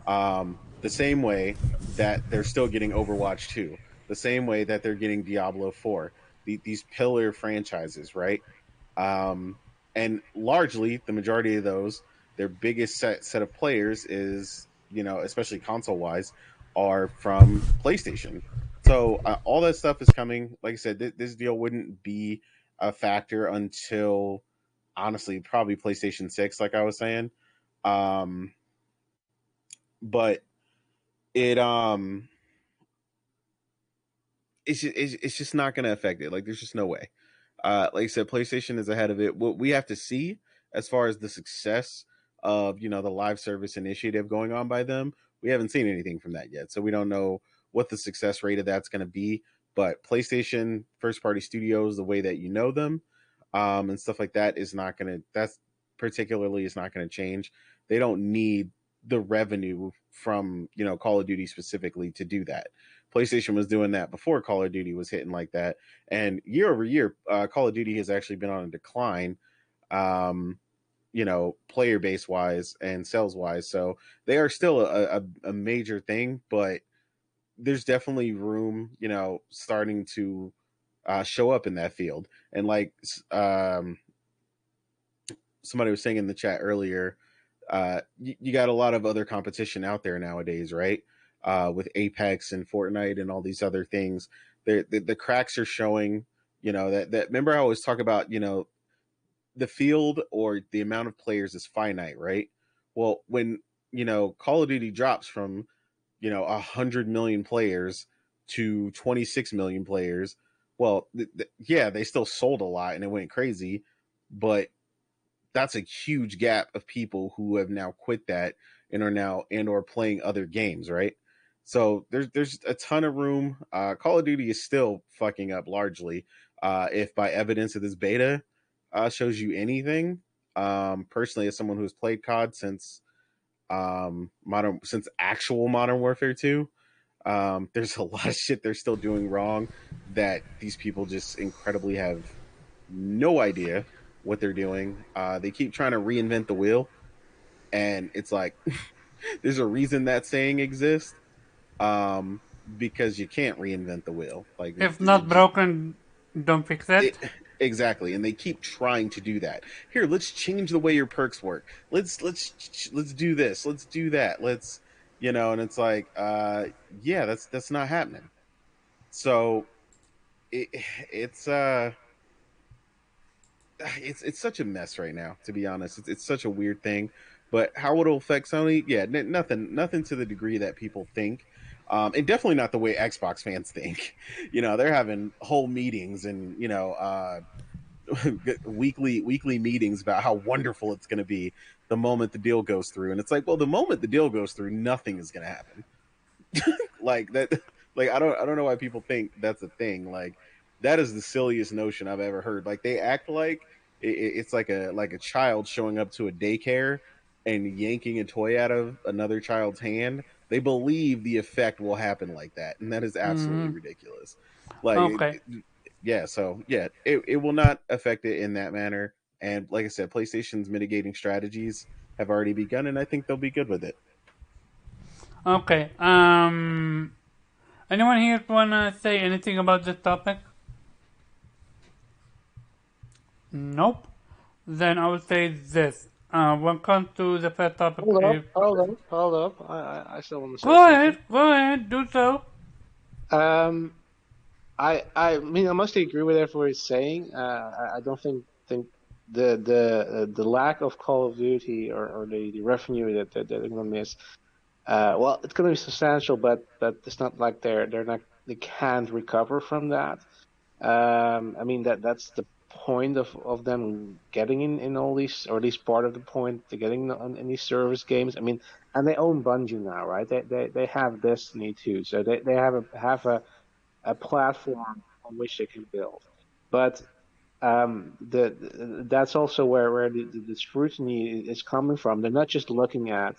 The same way that they're still getting Overwatch 2, the same way that they're getting Diablo 4, these pillar franchises, right? Um, and largely, the majority of those, their biggest set of players is, especially console wise, are from PlayStation. So all that stuff is coming. Like I said, this deal wouldn't be a factor until, honestly, probably PlayStation 6, like I was saying. Um, but it it's just not going to affect it. Like, there's just no way. Like I said, PlayStation is ahead of it. What we have to see as far as the success of the live service initiative going on by them, we haven't seen anything from that yet, so we don't know what the success rate of that's going to be. But PlayStation first party studios, the way that you know them, and stuff like that, is not going to. That's particularly is not going to change. They don't need the revenue from Call of Duty specifically to do that. PlayStation was doing that before Call of Duty was hitting like that, and year over year, Call of Duty has actually been on a decline, player base wise and sales wise. So they are still a major thing, but there's definitely room, starting to show up in that field. And like somebody was saying in the chat earlier, you got a lot of other competition out there nowadays, right? With Apex and Fortnite and all these other things, the cracks are showing. That remember I always talk about, the field or the amount of players is finite, right? Well, when Call of Duty drops from 100 million players to 26 million players, well, yeah, they still sold a lot and it went crazy, but that's a huge gap of people who have now quit that and are now and or playing other games, right? So there's a ton of room. Call of Duty is still fucking up largely. If by evidence of this beta shows you anything, personally, as someone who's played COD since actual Modern Warfare 2, there's a lot of shit they're still doing wrong that these people just incredibly have no idea what they're doing. They keep trying to reinvent the wheel, and it's like there's a reason that saying exists. Because you can't reinvent the wheel. Like If it not just broken, don't fix it. exactly, and they keep trying to do that. Here, let's change the way your perks work. Let's do this. Let's do that. Let's and it's like, yeah, that's not happening. So it, it's uh it's such a mess right now, to be honest. It's such a weird thing, but how it'll affect Sony, yeah, nothing to the degree that people think, and definitely not the way Xbox fans think. They're having whole meetings and weekly meetings about how wonderful it's going to be the moment the deal goes through, and it's like, well, the moment the deal goes through, nothing is going to happen. Like that, like I don't know why people think that's a thing. Like, that is the silliest notion I've ever heard. Like, they act like it's like a child showing up to a daycare and yanking a toy out of another child's hand. They believe the effect will happen like that, and that is absolutely ridiculous. Like, Okay. yeah, so yeah, it will not affect it in that manner. And like I said, PlayStation's mitigating strategies have already begun, and I think they'll be good with it. Okay. Anyone here wanna say anything about this topic? Nope. Then I would say this. When it comes to the first topic, Hold up, hold up, hold up. I still want to say go something. ahead, go ahead, do so. Um, I mean I mostly agree with everyone is saying. I don't think the lack of Call of Duty or the revenue that they're gonna miss. Well, it's gonna be substantial, but it's not like they're not they can't recover from that. I mean that's the point of them getting in all these, or at least part of the point to getting in these service games. I mean, and they own Bungie now, right? They have Destiny too, so they have a platform on which they can build. But that's also where the scrutiny is coming from. They're not just looking at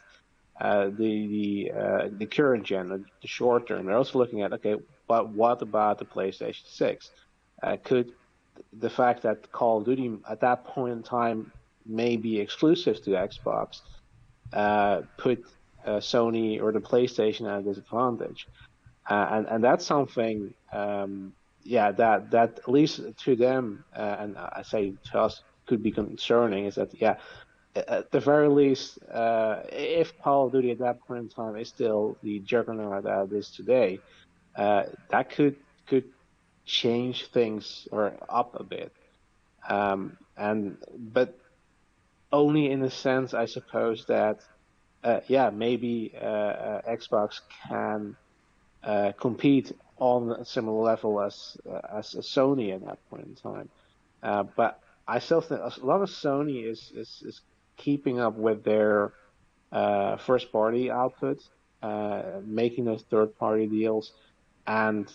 the current gen, the short term. They're also looking at, okay, but what about the PlayStation 6? Could the fact that Call of Duty at that point in time may be exclusive to Xbox put Sony or the PlayStation at a disadvantage? And that's something, yeah, that at least to them, and I say to us, could be concerning. Is that, yeah, at the very least, if Call of Duty at that point in time is still the juggernaut that it is today, that could change things or up a bit. And but only in a sense, I suppose that, yeah, maybe Xbox can compete on a similar level as Sony at that point in time. But I still think a lot of Sony is keeping up with their first party output, making those third party deals, and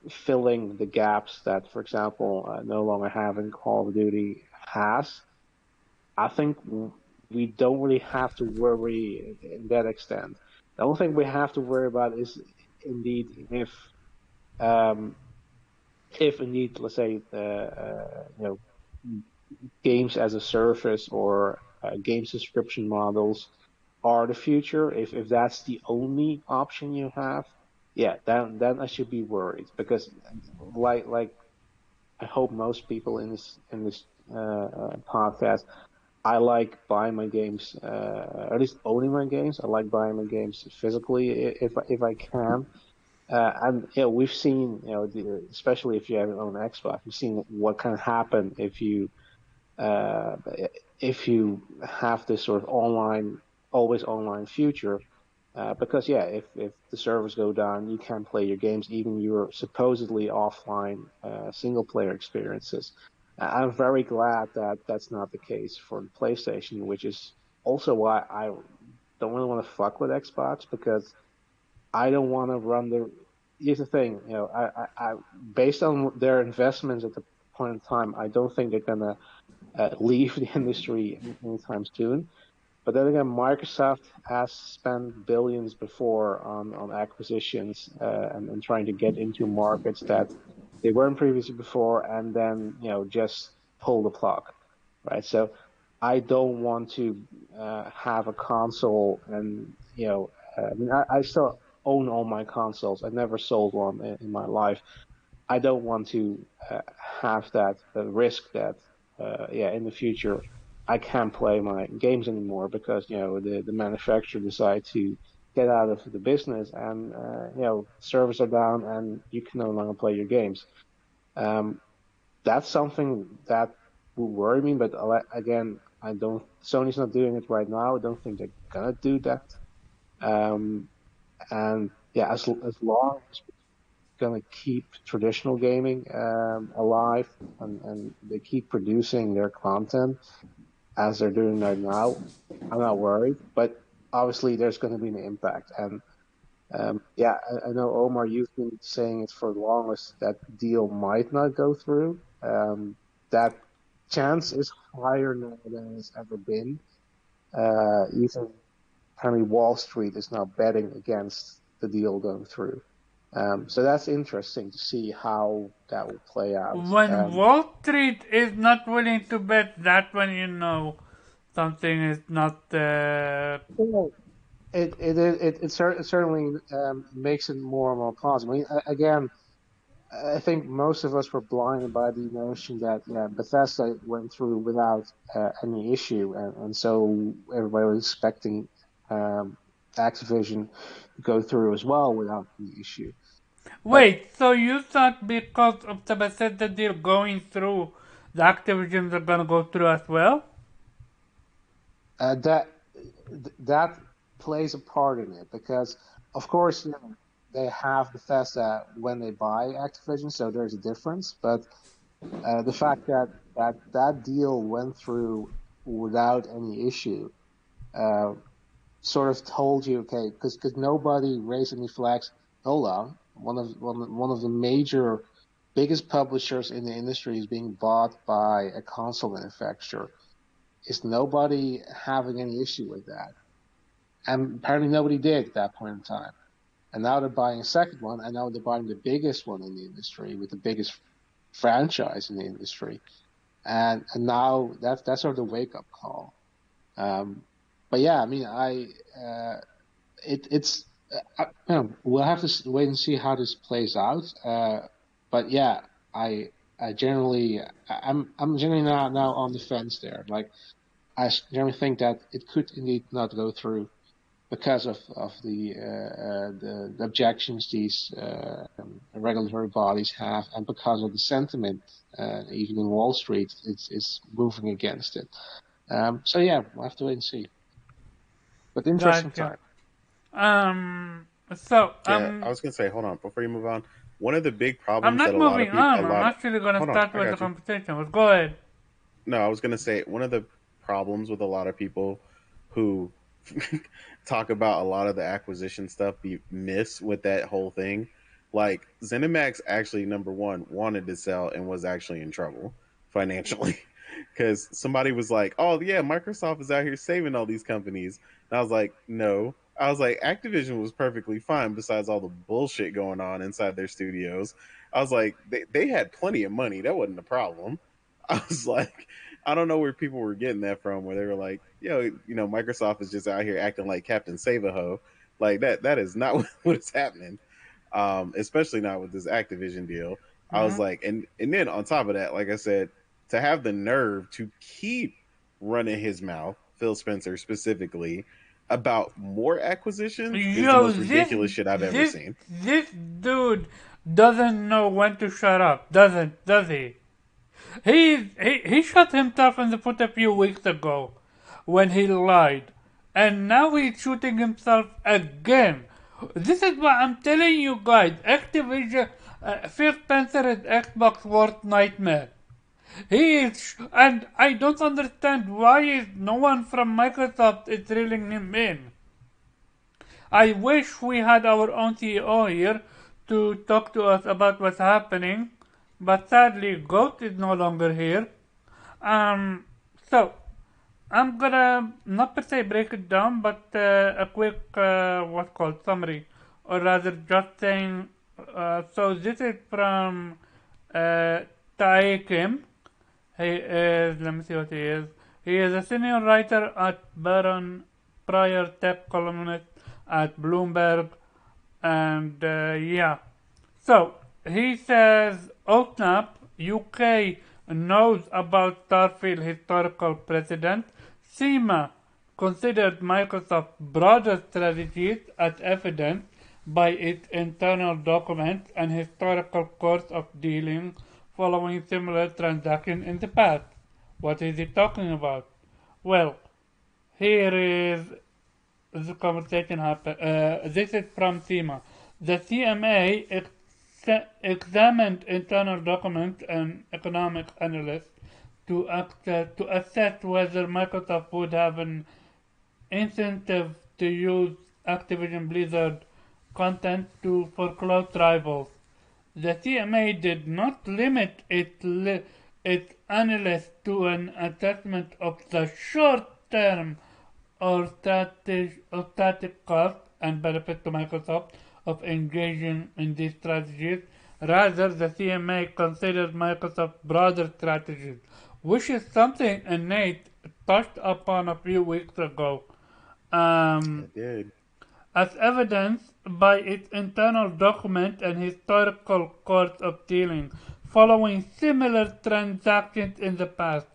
filling the gaps that, for example, no longer having Call of Duty has. I think we don't really have to worry in that extent. The only thing we have to worry about is indeed um, if indeed, let's say, games as a service or game subscription models are the future. If that's the only option you have, yeah, then I should be worried because, like I hope most people in this podcast, I like buying my games, or at least owning my games. I like buying my games physically if I can. And we've seen, especially if you have your own Xbox, we've seen what can happen uh, if you have this sort of always online future. Because yeah, if the servers go down, you can't play your games, even your supposedly offline single player experiences. I'm very glad that that's not the case for the PlayStation, which is also why I don't really want to fuck with Xbox, because I don't want to run the. Here's the thing, based on their investments at the point in time, I don't think they're gonna leave the industry anytime soon. But then again, Microsoft has spent billions before on acquisitions, and trying to get into markets that they weren't previously before, and then just pull the plug, right? So I don't want to have a console, and I mean, I still own all my consoles. I never sold one in my life. I don't want to have that risk that yeah, in the future I can't play my games anymore because the manufacturer decide to get out of the business, and servers are down and you can no longer play your games. Um, that's something that would worry me, but again, I don't. Sony's not doing it right now. I don't think they're gonna do that. Um, and yeah, as long as gonna keep traditional gaming alive, and they keep producing their content as they're doing right now, I'm not worried. But obviously, there's going to be an impact, and yeah, I know Omar, you've been saying it for the longest that deal might not go through. That chance is higher now than it's ever been. Even apparently Wall Street is now betting against the deal going through. So that's interesting to see how that will play out. When Wall Street is not willing to bet, that when you know something is not. Well, it certainly makes it more and more plausible. I mean, again, I think most of us were blinded by the notion that Bethesda went through without any issue, and so everybody was expecting um, Activision to go through as well without any issue. But Wait, so you thought because of the Bethesda deal going through, the Activisions are gonna go through as well? that plays a part in it because, of course, they have Bethesda when they buy Activision, so there's a difference. But the fact that deal went through without any issue uh, sort of told you, okay, because nobody raised any flags. Hold on, one of the major biggest publishers in the industry is being bought by a console manufacturer. Is nobody having any issue with that? And apparently nobody did at that point in time. And now they're buying a second one, and now they're buying the biggest one in the industry with the biggest franchise in the industry. And now that's sort of the wake up call. But yeah, I mean, it's we'll have to wait and see how this plays out. But yeah, I generally I'm generally now on the fence there. Like I generally think that it could indeed not go through because of the objections these regulatory bodies have, and because of the sentiment, even in Wall Street, it's moving against it. So yeah, we'll have to wait and see. But interesting Gotcha. time. So, Yeah, I was gonna say, hold on, before you move on. One of the big I'm problems not that a lot moving of people, on. I'm actually gonna hold on, start I with the got you. competition. Let's go ahead. No, I was gonna say one of the problems with a lot of people who talk about a lot of the acquisition stuff be miss with that whole thing. Like ZeniMax actually number one wanted to sell and was actually in trouble financially because somebody was like, "Oh yeah, Microsoft is out here saving all these companies," and I was like, "No." I was like, Activision was perfectly fine besides all the bullshit going on inside their studios. I was like, they had plenty of money. That wasn't a problem. I was like, I don't know where people were getting that from, where they were like, yo, Microsoft is just out here acting like Captain Save-A-Ho. Like that is not what is happening. Especially not with this Activision deal. I was Mm-hmm. like, and then on top of that, like I said, to have the nerve to keep running his mouth, Phil Spencer specifically, about more acquisitions is the Yo, most ridiculous shit I've ever seen. this dude doesn't know when to shut up, does he? He shot himself in the foot a few weeks ago when he lied, and now he's shooting himself again. This is what I'm telling you guys. Activision, Phil Spencer is Xbox worst nightmare. He is, and I don't understand why is no one from Microsoft is reeling him in. I wish we had our own CEO here to talk to us about what's happening, but sadly, Goat is no longer here. Um, so I'm gonna not per se break it down, but a quick what's called summary, or rather just saying. So this is from uh, Tae Kim. He is, let me see what he is. He is a senior writer at Baron, prior tech columnist at Bloomberg, and yeah. So he says, "Oh snap! UK knows about Starfield historical precedent. CMA considered Microsoft's broader strategies as evident by its internal documents and historical course of dealing following similar transactions in the past." What is he talking about? Well, here is the conversation happen. This is from CIMA. The CMA examined internal documents and economic analysts to assess whether Microsoft would have an incentive to use Activision Blizzard content to foreclose rivals. The CMA did not limit its analysis to an assessment of the short-term or static cost and benefit to Microsoft of engaging in these strategies. Rather, the CMA considers Microsoft's broader strategies, which is something Nate touched upon a few weeks ago. I did. As evidenced by its internal document and historical course of dealing following similar transactions in the past.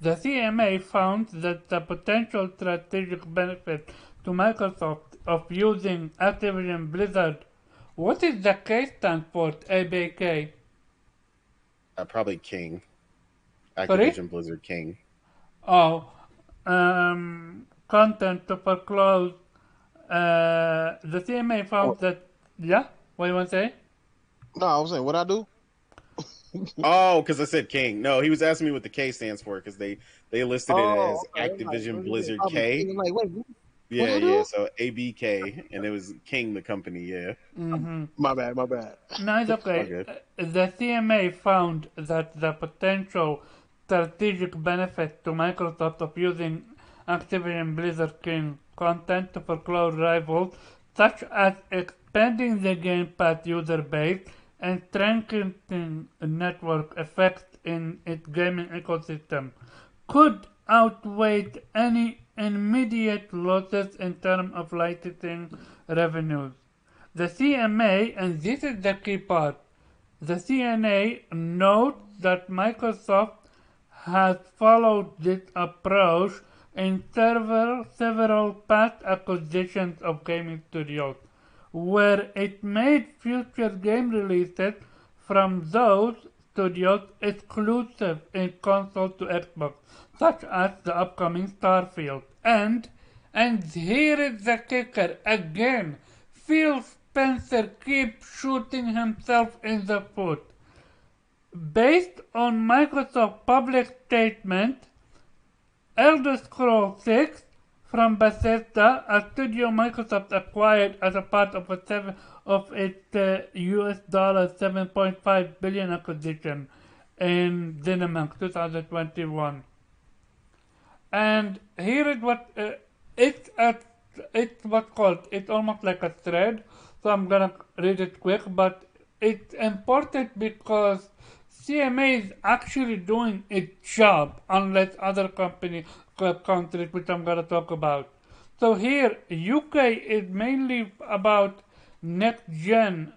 The CMA found that the potential strategic benefit to Microsoft of using Activision Blizzard What is the K stand for? ABK. Probably King. Sorry? Activision Blizzard King. Oh, content to foreclose. The CMA Oh, found that. Yeah? What do you want to say? no, I was saying what I do. Oh, because I said King. No, he was asking me what the K stands for because they listed it Oh, as okay. I'm like, Activision what is it? Blizzard Probably K. King. I'm like, wait, what Yeah, I yeah. do? So ABK, and it was King, the company. Yeah, Mm-hmm. My bad, my bad. No, it's it's all okay. good. The CMA found that the potential strategic benefit to Microsoft of using Activision Blizzard King content to foreclose rivals, such as expanding the Game Pass user base and strengthening network effects in its gaming ecosystem, could outweigh any immediate losses in terms of licensing revenues. The CMA, and this is the key part, the CNA notes that Microsoft has followed this approach in several past acquisitions of gaming studios, where it made future game releases from those studios exclusive in console to Xbox, such as the upcoming Starfield. And here is the kicker again. Phil Spencer keeps shooting himself in the foot. Based on Microsoft's public statement, Elder Scrolls 6 from Bethesda, a studio Microsoft acquired as a part of its US dollar 7.5 billion acquisition in Dynamax 2021. And here is what it's a, it's what's called, it's almost like a thread, so I'm gonna read it quick, but it's important because CMA is actually doing its job, unlike other countries, which I'm gonna talk about. So here, UK is mainly about next gen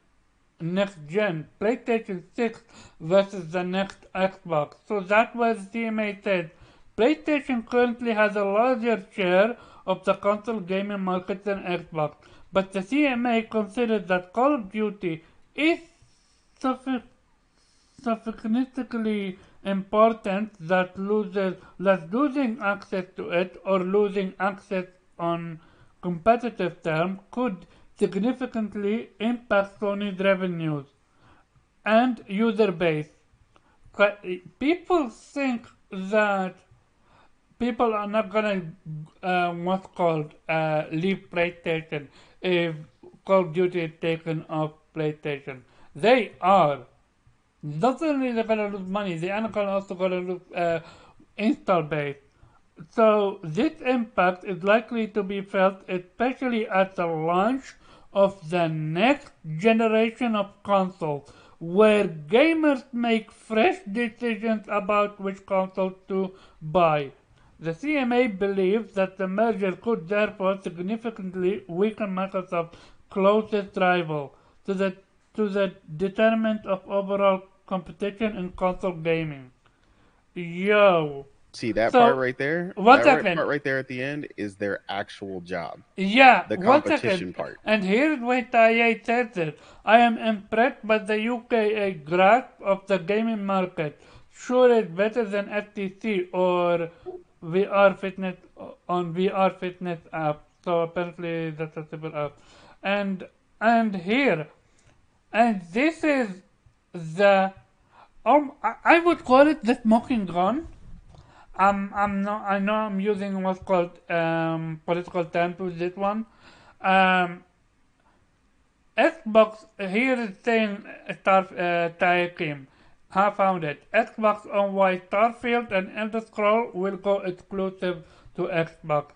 PlayStation 6 versus the next Xbox. So that was CMA said. PlayStation currently has a larger share of the console gaming market than Xbox, but the CMA considers that Call of Duty is sufficiently important that losing access to it or losing access on competitive terms could significantly impact Sony's revenues and user base. People think that people are not gonna what's called leave PlayStation if Call of Duty is taken off PlayStation. They are. Not only they're gonna lose money, they are also gonna lose install base. So this impact is likely to be felt especially at the launch of the next generation of consoles, where gamers make fresh decisions about which console to buy. The CMA believes that the merger could therefore significantly weaken Microsoft's closest rival to the determinant of overall competition in console gaming. Yo. See that part So, right there? one Part second. right there at the end is their actual job, Yeah, the one second. competition part. And here's where Taye says it. I am impressed by the UK grasp of the gaming market. Sure, it's better than FTC or VR Fitness on VR Fitness app. So apparently that's a simple app. And and here, and this is the I would call it the smoking gun. I'm not. I know I'm using what's called political terms with this one. Um, Xbox here is saying Taekim. I found it. Xbox on why Starfield and Elder Scroll will go exclusive to Xbox.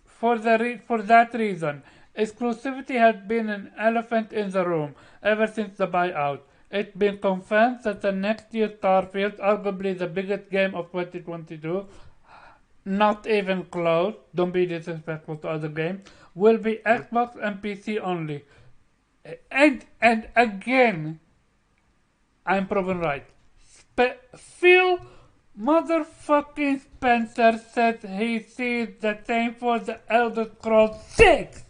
For that reason, exclusivity has been an elephant in the room ever since the buyout. It's been confirmed that the next year's Starfield, arguably the biggest game of 2022, not even close, don't be disrespectful to other games, will be Xbox and PC only. And again, I'm proven right. Phil motherfucking Spencer said he sees the same for the Elder Scrolls 6.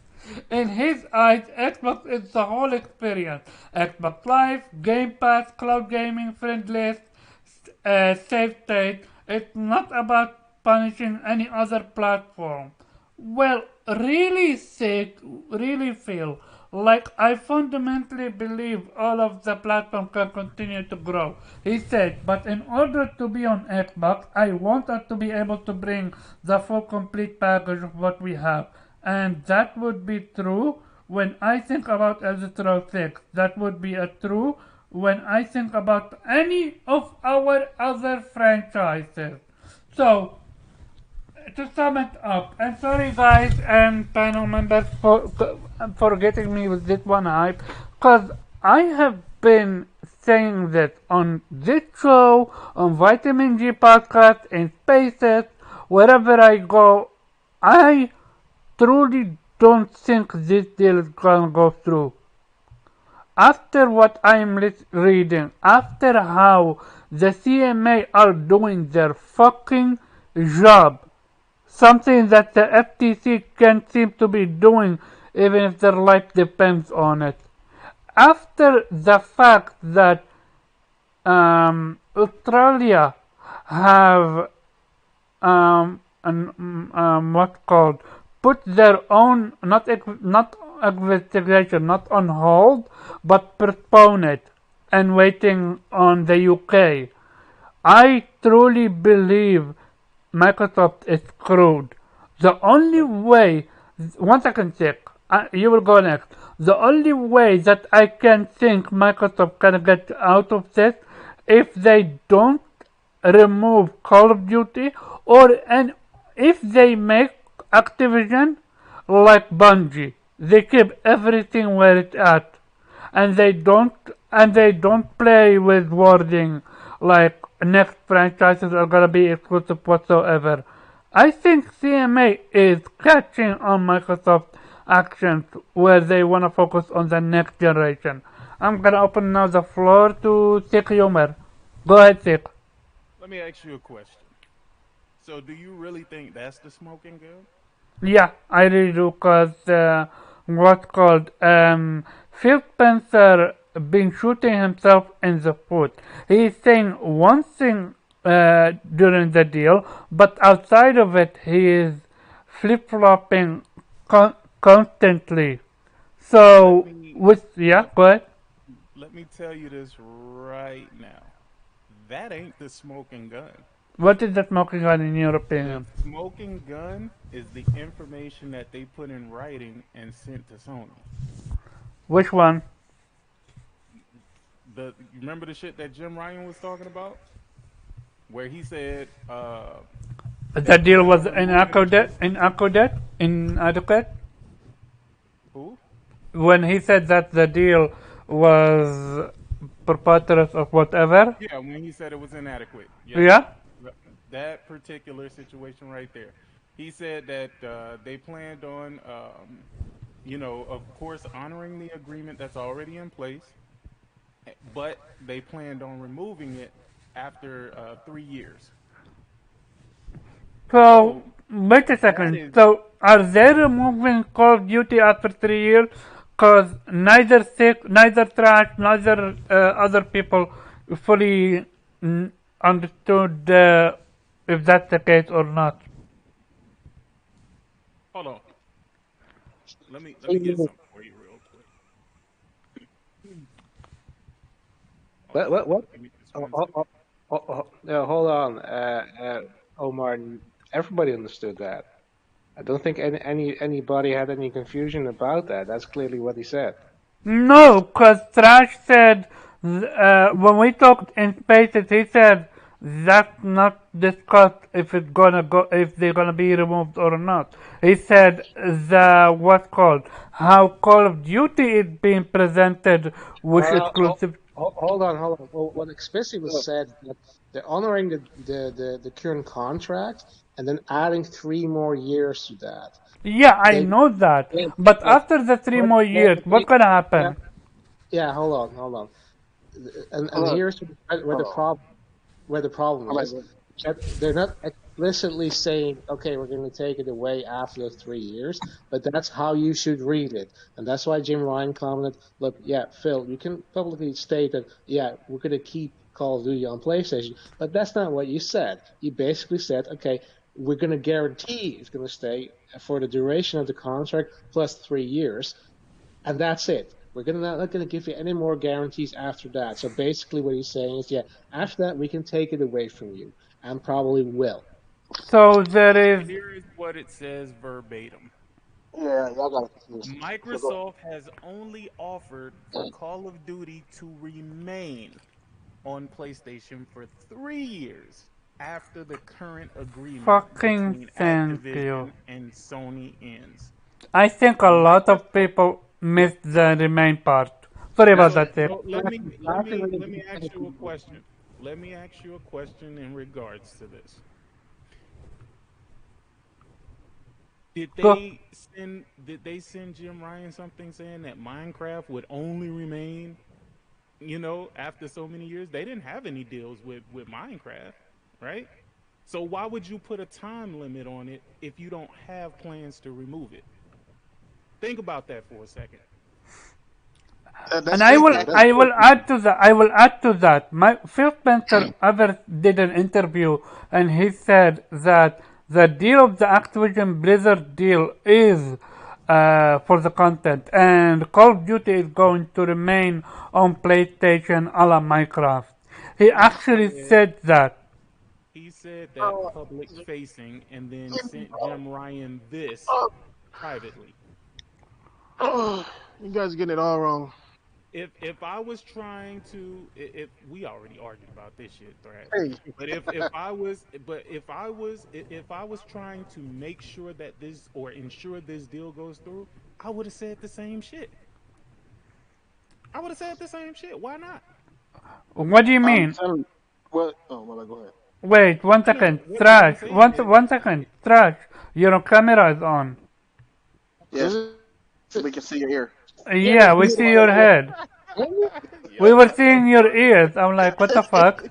In his eyes, Xbox is the whole experience. Xbox Live, Game Pass, cloud gaming, friend list, save state. It's not about punishing any other platform. Well, really sick, really feel like I fundamentally believe all of the platform can continue to grow. He said, but in order to be on Xbox, I want us to be able to bring the full complete package of what we have. And that would be true when I think about Elder Scrolls 6. That would be a true when I think about any of our other franchises. So, to sum it up, I'm sorry guys and panel members for getting me with this one hype, because I have been saying that on this show, on Vitamin G podcast, in spaces, wherever I go, I truly don't think this deal is gonna go through. After what I'm reading, after how the CMA are doing their fucking job, something that the FTC can't seem to be doing even if their life depends on it. After the fact that Australia have what's called put their own not investigation, not on hold, but postpone it and waiting on the UK. I truly believe Microsoft is screwed. The only way, one second, check. You will go next. The only way that I can think Microsoft can get out of this if they don't remove Call of Duty, and if they make Activision like Bungie, they keep everything where it's at, and they don't play with wording like next franchises are gonna be exclusive whatsoever. I think CMA is catching on Microsoft actions where they want to focus on the next generation. I'm gonna open now the floor to Sik Yomer. Go ahead, Sik. Let me ask you a question. So, do you really think that's the smoking gun? Yeah, I really do, cause what's called Phil Spencer been shooting himself in the foot. He's saying one thing during the deal, but outside of it, he is flip flopping constantly. Let So, me yeah, let go ahead. let me tell you this right now. That ain't the smoking gun. What is the smoking gun in your The opinion? smoking gun is the information that they put in writing and sent to Sony. Which one? You remember the shit that Jim Ryan was talking about, where he said they The deal planned was on removing it exclusively. inadequate. Who? When he said that the deal was preposterous or whatever. Yeah, when he said it was inadequate. Yes, Yeah. that particular situation right there. He said that they planned on, of course, honoring the agreement that's already in place, but they planned on removing it after 3 years. So So wait a that second. is, So are they removing Call of Duty after 3 years? Cause neither sick, neither trash, neither other people fully understood if that's the case or not. hold on. Let me get something for you real quick. Hold What? on. What? What? Give me just Oh, one oh, second. oh, no, hold on, Omar. Everybody understood that. I don't think anybody had any confusion about that. That's clearly what he said. No, because Trash said when we talked in Spaces, he said that's not discussed if it's gonna go if they're gonna be removed or not. He said the what's called how Call of Duty is being presented with exclusive. Hold on, hold on. Well, what explicitly was said that they're honoring the current contract and then adding 3 more years to that. Yeah, I They, know that, they, but but after the three but more but years, what's they, gonna yeah, happen? yeah. Hold on. And here's where the problem is that they're not explicitly saying, okay, we're going to take it away after the 3 years, but that's how you should read it. And that's why Jim Ryan commented, look, yeah, Phil, you can publicly state that, yeah, we're going to keep Call of Duty on PlayStation, but that's not what you said. You basically said, okay, we're going to guarantee it's going to stay for the duration of the contract plus 3 years, and that's it. We're not going to give you any more guarantees after that. So basically, what he's saying is, yeah, after that we can take it away from you, and probably will. So there is. Here is what it says verbatim. Yeah, y'all got it confused. So go ahead. Microsoft has only offered for Call of Duty to remain on PlayStation for 3 years after the current agreement Fucking between thank you. Activision and Sony ends. I think a lot of Microsoft. people missed the remain part. Sorry about So, that, Tip. so let me ask you a question. Let me ask you a question in regards to this. Go. Did they send Jim Ryan something saying that Minecraft would only remain, after so many years? They didn't have any deals with Minecraft, right? So why would you put a time limit on it if you don't have plans to remove it? Think about that for a second. And That's fake news. That's I will fake add news. to that. I will add to that. My Phil Spencer ever did an interview, and he said that the deal of the Activision Blizzard deal is for the content, and Call of Duty is going to remain on PlayStation a la Minecraft. He He actually said said that. he said that Oh, public facing and then sent Jim Ryan this oh, privately. you guys are getting it all wrong. If I was trying to, if we already argued about this shit, Thrash, Hey, but if I was trying to make sure that this or ensure this deal goes through, I would have said the same shit. I would have said the same shit. Why not? What do you I'm mean? telling you. What? Oh, my bad. Go ahead. Wait, one No, no. second. What I'm Trash. saying is, One second. Trash. Your camera is on. Is Yes, it? we can see your ear. Yeah, Yeah, we you see your head. We yo, were that's so seeing your funny. ears. I'm like, what the fuck?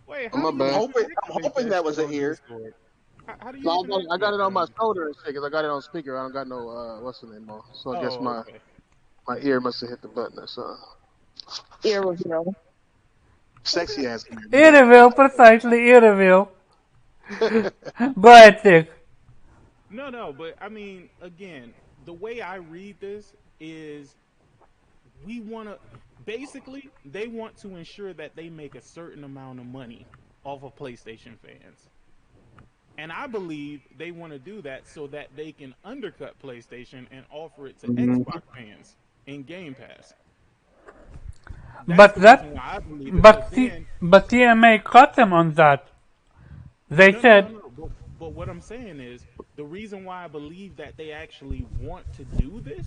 Wait, Oh, how my do you bad. even I'm activate hoping that that was shit an on ear. Discord? How do you No, even I got activate it that on my on Discord? shoulder and shit because I got it on speaker. I don't got no what's the name on. So I guess Oh, my okay. my ear must have hit the button or something. Ear reveal. Sexy ass ear, Ear nigga. reveal, precisely, ear reveal. Go ahead, Sig. No, no, but I mean, again, the way I read this is we want to basically they want to ensure that they make a certain amount of money off of PlayStation fans. And I believe they want to do that so that they can undercut PlayStation and offer it to Xbox fans in Game Pass. That's But the reason that, why I believe it. But then, but CMA caught them on that. They no, no, no, said, no. But what I'm saying is the reason why I believe that they actually want to do this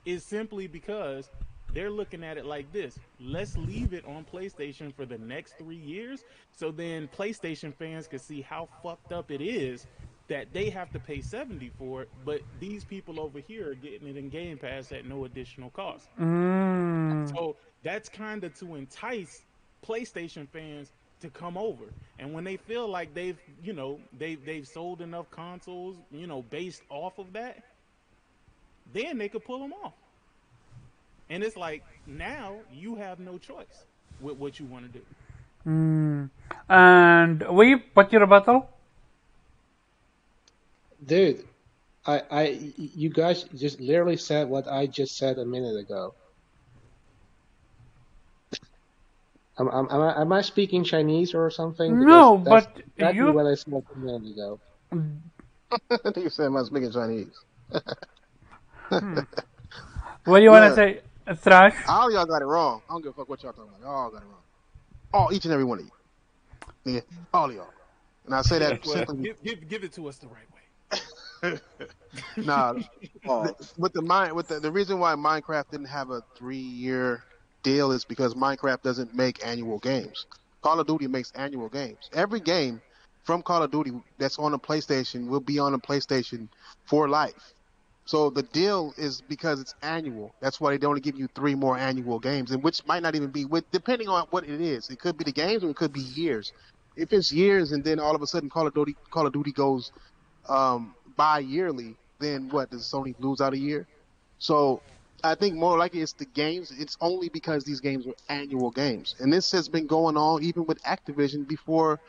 is simply because they're looking at it like this. Let's leave it on PlayStation for the next 3 years so then PlayStation fans can see how fucked up it is that they have to pay 70 for it, but these people over here are getting it in Game Pass at no additional cost. mm, So that's kind of to entice PlayStation fans to come over. And when they feel like they've sold enough consoles, based off of that, then they could pull them off. And it's like now you have no choice with what you want to do. mm. And what's your rebuttal? Dude, you guys just literally said what I just said a minute ago. Am I speaking Chinese or something? Because No, that's but exactly you, what I said a minute ago. You said I'm speaking Chinese. what do you want to Look, say? Thrash? all y'all got it wrong. I don't give a fuck what y'all talking about. Y'all got it wrong. All each and every one of you. Nigga, all of y'all. And I say Yeah, that well, simply give it to us the right way. nah. Oh, The reason why Minecraft didn't have a 3 year deal is because Minecraft doesn't make annual games. Call of Duty makes annual games. Every game from Call of Duty that's on a PlayStation will be on a PlayStation for life. So the deal is because it's annual. That's why they only give you 3 more annual games, and which might not even be with depending on what it is. It could be the games or it could be years. if it's years and then all of a sudden Call of Duty goes bi-yearly, then what, does Sony lose out a year? So I think more likely it's the games. It's only because these games are annual games, and this has been going on even with Activision before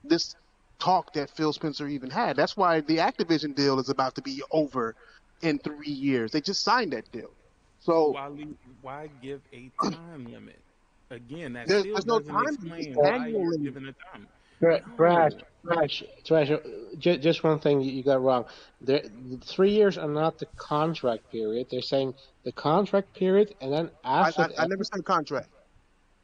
this talk that Phil Spencer even had. That's why the Activision deal is about to be over in 3 years. They just signed that deal. So So why give a time limit? Again, that still there's no doesn't time limit. It's explain why annual you're limit. giving a time. Trash, No. trash. Just one thing you got wrong. The 3 years are not the contract period. They're saying the contract period, and then I, after I, that, I never said contract.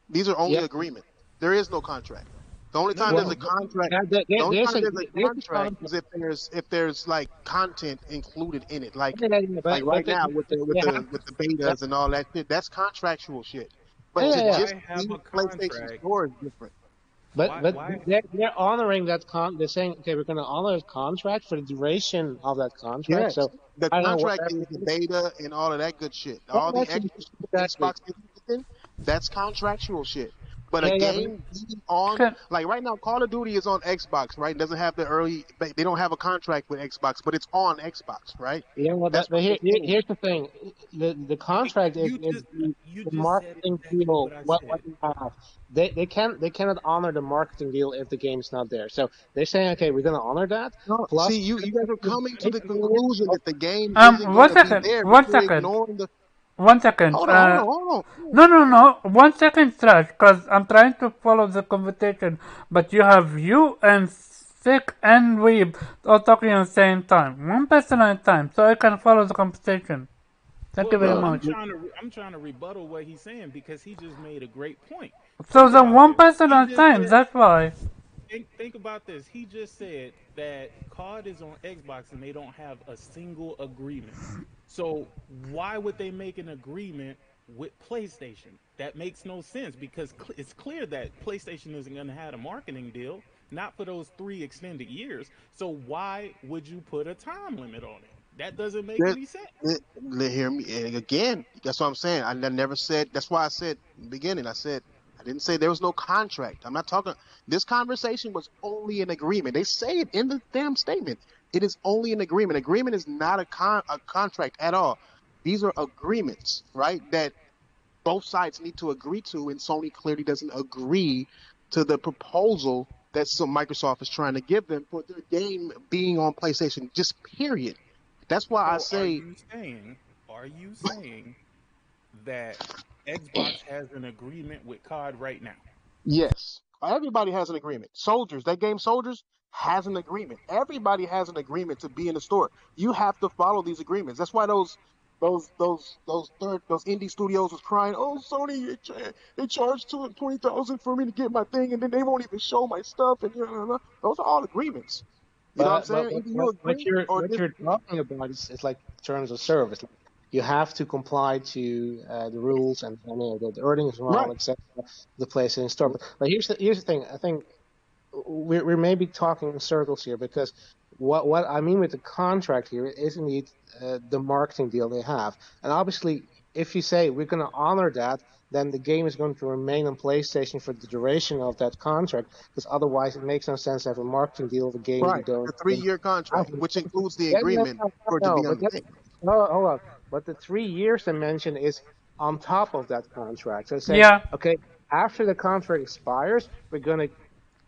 These are yeah. only agreements. There is no contract. The only No, time no, there's no. a Well, contract, the only there's time a there's a there's a contract contract. is if there's like content included in it. Like But like right now with the with they the have with the to. betas and all that shit, that's contractual shit. But Yeah, to yeah. just Why have leave a PlayStation contract? Store is different. But Why? they're honoring that they're saying, okay, we're going to honor the contract for the duration of that contract. Yes. So The I don't know contract whatever. is the beta and all of that good shit. Yeah, All the that's extra shit exactly. Xbox is, that's contractual shit. But a Yeah, yeah, but game being on, Okay. like right now, Call of Duty is on Xbox, right? It doesn't have the early, they don't have a contract with Xbox, but it's on Xbox, right? yeah, That's but what they're saying. here's the thing: the contract is You the just said marketing exactly deal. what I What said. you have, they cannot honor the marketing deal if the game's not there. So they're saying, okay, we're going to honor that. No, Plus, see, you guys are the coming to the duration period conclusion of- that the game isn't going One to be second. there, but One you're second. ignoring the. 1 second. Hold on. No, no, no. 1 second, Trash, because I'm trying to follow the conversation, but you have you and Sick and Weeb all talking at the same time. One person at a time, so I can follow the conversation. Thank Well, you very no, No, much. I'm trying to rebuttal what he's saying because he just made a great point. So Think then about one this. person He at a just time, said that's why. think about this. He just said that COD is on Xbox and they don't have a single agreement. So why would they make an agreement with PlayStation? That makes no sense because it's clear that PlayStation isn't going to have a marketing deal, not for those 3 extended years. So why would you put a time limit on it? That doesn't make Let, any sense. hear me and again. That's what I'm saying. Never said. That's why I said in the beginning. I didn't say there was no contract. I'm not talking. This conversation was only an agreement. They say it in the damn statement. It is only an agreement. Agreement is not a contract at all. These are agreements, right? That both sides need to agree to, and Sony clearly doesn't agree to the proposal that some Microsoft is trying to give them for their game being on PlayStation. Just period. That's why I So say are you saying that Xbox has an agreement with COD right now? yes. Everybody has an agreement. Soldiers, that game Soldiers has an agreement. Everybody has an agreement to be in the store. You have to follow these agreements. That's why those indie studios was crying, "Oh, Sony, they charged 20,000 for me to get my thing, and then they won't even show my stuff." And those are all agreements. You know what I'm but saying? Either you agree or what this. you're talking about is like terms of service. Like, you have to comply to the rules and the earnings model, Right. etc. The PlayStation Store. But here's the thing. I think we're maybe talking in circles here because what I mean with the contract here is indeed the marketing deal they have, and obviously if you say we're going to honor that, then the game is going to remain on PlayStation for the duration of that contract, because otherwise it makes no sense to have a marketing deal of a game you Right. don't A 3-year have. contract, which includes the Yeah, no, agreement no, for it to no, be but on the that's thing. hold on. But the 3 years I mentioned is on top of that contract. So saying, Yeah. okay, after the contract expires, we're going to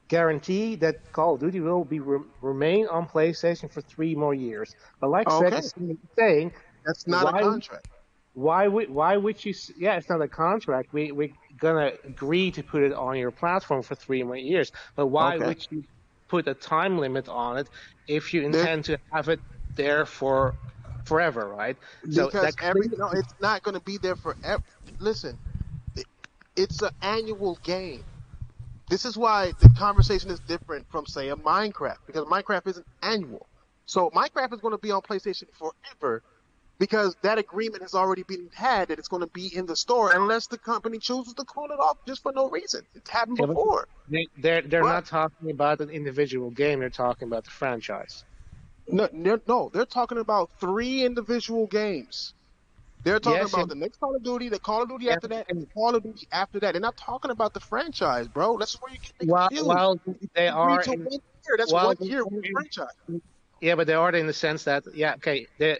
guarantee that Call of Duty will be remain on PlayStation for 3 more years. But like Seth Okay. is saying, That's not a why contract. why would you? Yeah, it's not a contract. We're gonna agree to put it on your platform for 3 more years. But why Okay. would you put a time limit on it if you There, intend to have it there for forever, right? So because that no, it's not going to be there forever. Listen, it, it's an annual game. This is why the conversation is different from, say, a Minecraft, because Minecraft isn't annual. So Minecraft is going to be on PlayStation forever because that agreement has already been had that it's going to be in the store unless the company chooses to call it off just for no reason. It's happened yeah, but before. they're But not talking about an individual game. They're talking about the franchise. no, they're talking about 3 individual games. They're talking Yes, about the next Call of Duty, the Call of Duty yeah, after that, and the and Call of Duty after that. They're not talking about the franchise, bro. That's where you get me confused. while If they you agree are to in 1 year, that's while 1 year, one franchise. yeah, but they are in the sense that yeah, okay, they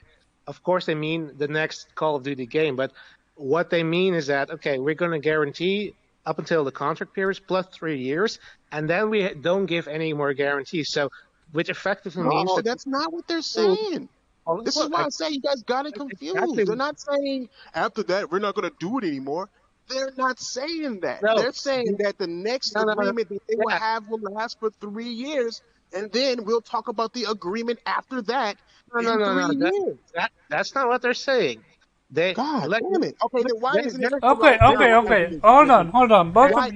of course they mean the next Call of Duty game, but what they mean is that okay, we're going to guarantee up until the contract period plus 3 years, and then we don't give any more guarantees. So, which effectively means No, that that's not what they're oh, saying. This is look, why I say you guys got it exactly confused. They're not saying after that we're not going to do it anymore. They're not saying that. no, They're saying that the next no, agreement that they will yeah, have will last for 3 years, and then we'll talk about the agreement after that in three no, years. that's not what they're saying. They God like damn it. Okay, then why isn't it they're Okay, spelled out okay, like okay. this? Hold on. Why?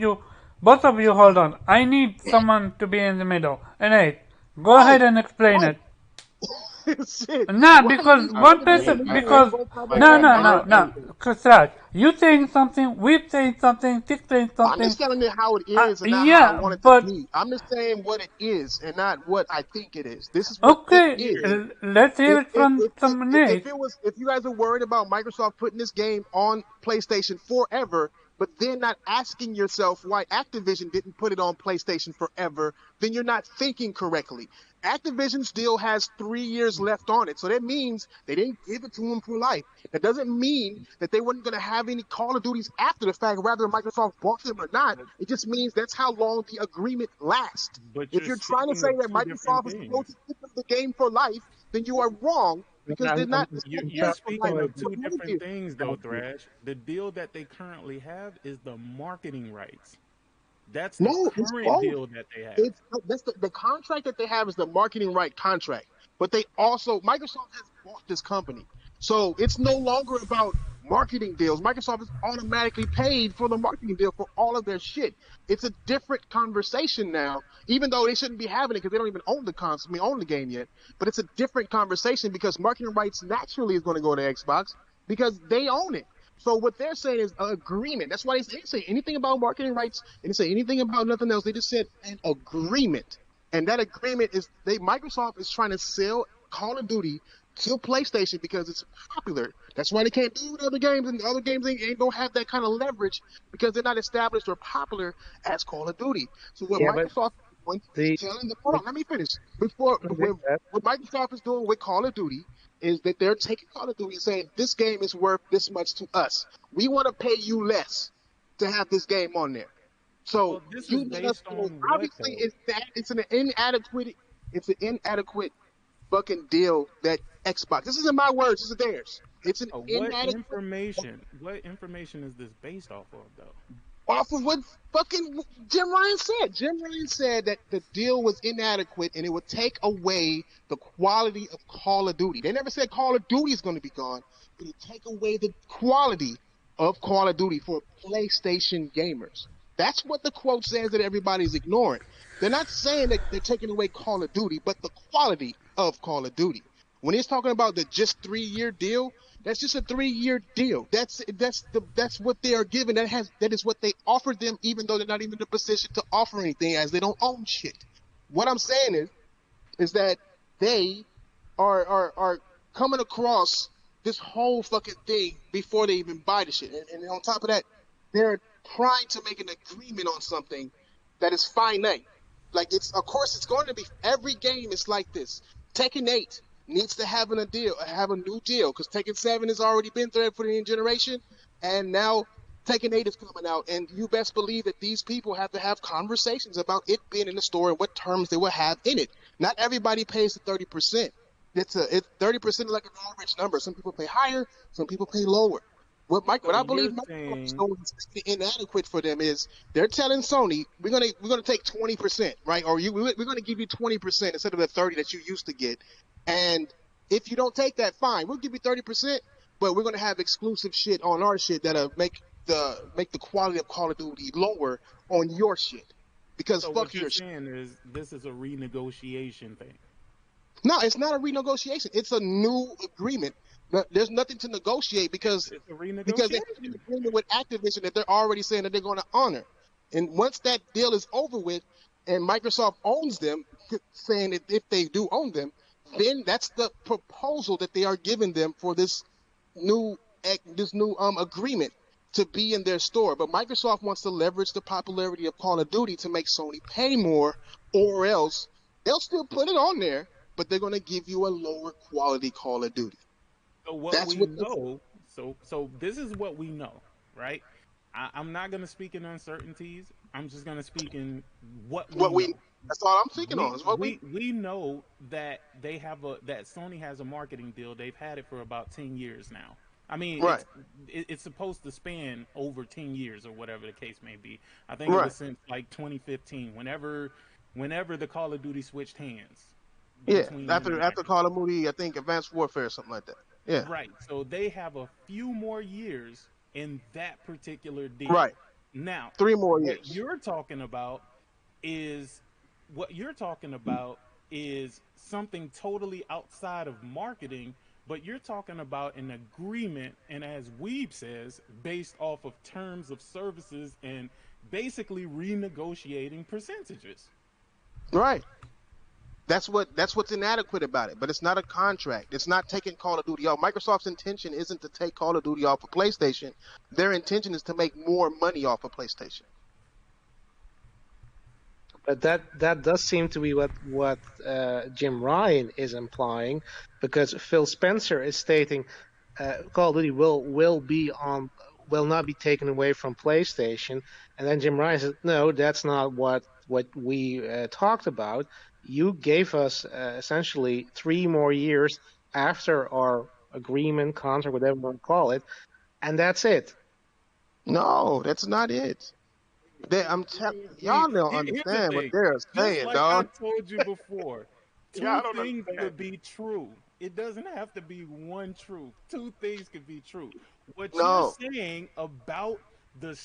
Both of you, hold on. I need someone to be in the middle. And hey, go Why? ahead and explain Why? it. Shit. Nah, Why are because we one spelling this person, and you saying because both how they no, want? no, Why? no, no. Kasraj, you saying something, we saying something, Tick saying I'm something. just telling it how it is and not how I Yeah, want it to but be. I'm just saying what it is and not what I think it is. This is what it okay, is. let's hear it from some Nate. If you guys are worried about Microsoft putting this game on PlayStation forever, but then not asking yourself why Activision didn't put it on PlayStation forever, then you're not thinking correctly. Activision still has 3 years left on it, so that means they didn't give it to them for life. That doesn't mean that they weren't going to have any Call of Duties after the fact, whether Microsoft bought them or not. It just means that's how long the agreement lasts. But If you're you're trying to speaking say of that two different Microsoft is supposed to things. give them the game for life, then you are wrong because they're not. It's not You're theirs for life. speaking of What two do they different do? things, though, Thrash. The deal that they currently have is the marketing rights. That's the No, it's current both. deal that they have. It's that's the contract that they have is the marketing right contract. But they also Microsoft has bought this company. So it's no longer about marketing deals. Microsoft is automatically paid for the marketing deal for all of their shit. It's a different conversation now, even though they shouldn't be having it because they don't even own the console, I mean, own the game yet. But it's a different conversation because marketing rights naturally is going to go to Xbox because they own it. So what they're saying is an agreement. That's why they didn't say anything about marketing rights. They didn't say anything about nothing else. They just said an agreement. And that agreement is Microsoft is trying to sell Call of Duty to PlayStation because it's popular. That's why they can't do it with other games, and the other games ain't don't have that kind of leverage because they're not established or popular as Call of Duty. So what yeah, but Microsoft is doing is the, telling them, hold on, let me finish. Before what Microsoft is doing with Call of Duty is that they're taking Call of Duty and saying this game is worth this much to us. We want to pay you less to have this game on there. So Well, this is you let us based know. on what, Obviously, though? it's an inadequate fucking deal that Xbox. This isn't my words. This is theirs. It's an What inadequate information? What information is this based off of, though? off of what fucking Jim Ryan said. Jim Ryan said that the deal was inadequate and it would take away the quality of Call of Duty. They never said Call of Duty is going to be gone. It would take away the quality of Call of Duty for PlayStation gamers. That's what the quote says that everybody's ignoring. They're not saying that they're taking away Call of Duty, but the quality of Call of Duty. When he's talking about the just 3 year deal, that's just a 3 year deal. That's what they are given. That is what they offered them, even though they're not even in a position to offer anything, as they don't own shit. What I'm saying is that they are coming across this whole fucking thing before they even buy the shit. And on top of that, they're trying to make an agreement on something that is finite. Like it's of course it's going to be every game is like this. Tekken 8 needs to have have a new deal because Tekken 7 has already been there for the new generation, and now Tekken 8 is coming out, and you best believe that these people have to have conversations about it being in the store and what terms they will have in it. Not everybody pays the 30%. It's 30% like an average number. Some people pay higher, some people pay lower. What So I believe you're Microsoft is saying, doing is inadequate for them is they're telling Sony we're gonna take 20%, right? Or we're gonna give you 20% instead of the 30 that you used to get. And if you don't take that, fine, we'll give you 30%, but we're gonna have exclusive shit on our shit that'll make the quality of Call of Duty lower on your shit. Because so fuck what you're your shit. saying is this is a renegotiation thing. No, it's not a renegotiation. It's a new agreement. There's nothing to negotiate because It's a because they have an renegotiation. agreement with Activision that they're already saying that they're going to honor. And once that deal is over with, and Microsoft owns them, saying that if they do own them, then that's the proposal that they are giving them for this new agreement to be in their store. But Microsoft wants to leverage the popularity of Call of Duty to make Sony pay more, or else they'll still put it on there, but they're going to give you a lower quality Call of Duty. So what That's we what know, so this is what we know, right? I'm not gonna speak in uncertainties. I'm just gonna speak in what we what we. know. That's all I'm speaking on. We Is what we. we we know that that Sony has a marketing deal. They've had it for about 10 years now. I mean, Right. it's supposed to span over 10 years or whatever the case may be. I think it Right. was since like 2015, whenever the Call of Duty switched hands Yeah. between them and After Call of Microsoft. Duty, I think Advanced Warfare or something like that. Yeah. Right. So they have a few more years in that particular deal. Right. Now, 3 more what years. you're talking about is what you're talking about is something totally outside of marketing, but you're talking about an agreement, and as Weeb says, based off of terms of services and basically renegotiating percentages. Right. That's what's inadequate about it. But it's not a contract. It's not taking Call of Duty off. Microsoft's intention isn't to take Call of Duty off of PlayStation. Their intention is to make more money off of PlayStation. But that does seem to be what Jim Ryan is implying, because Phil Spencer is stating Call of Duty will not be taken away from PlayStation, and then Jim Ryan says, no, that's not what we talked about. You gave us essentially 3 more years after our agreement, contract, whatever you want to call it, and that's it. No, that's not it. I'm telling y'all don't Here's the understand what thing. they're Just saying, like I dog. told you before, Y'all two don't things understand. could be true. It doesn't have to be one truth. Two things could be true. What No, you're saying about the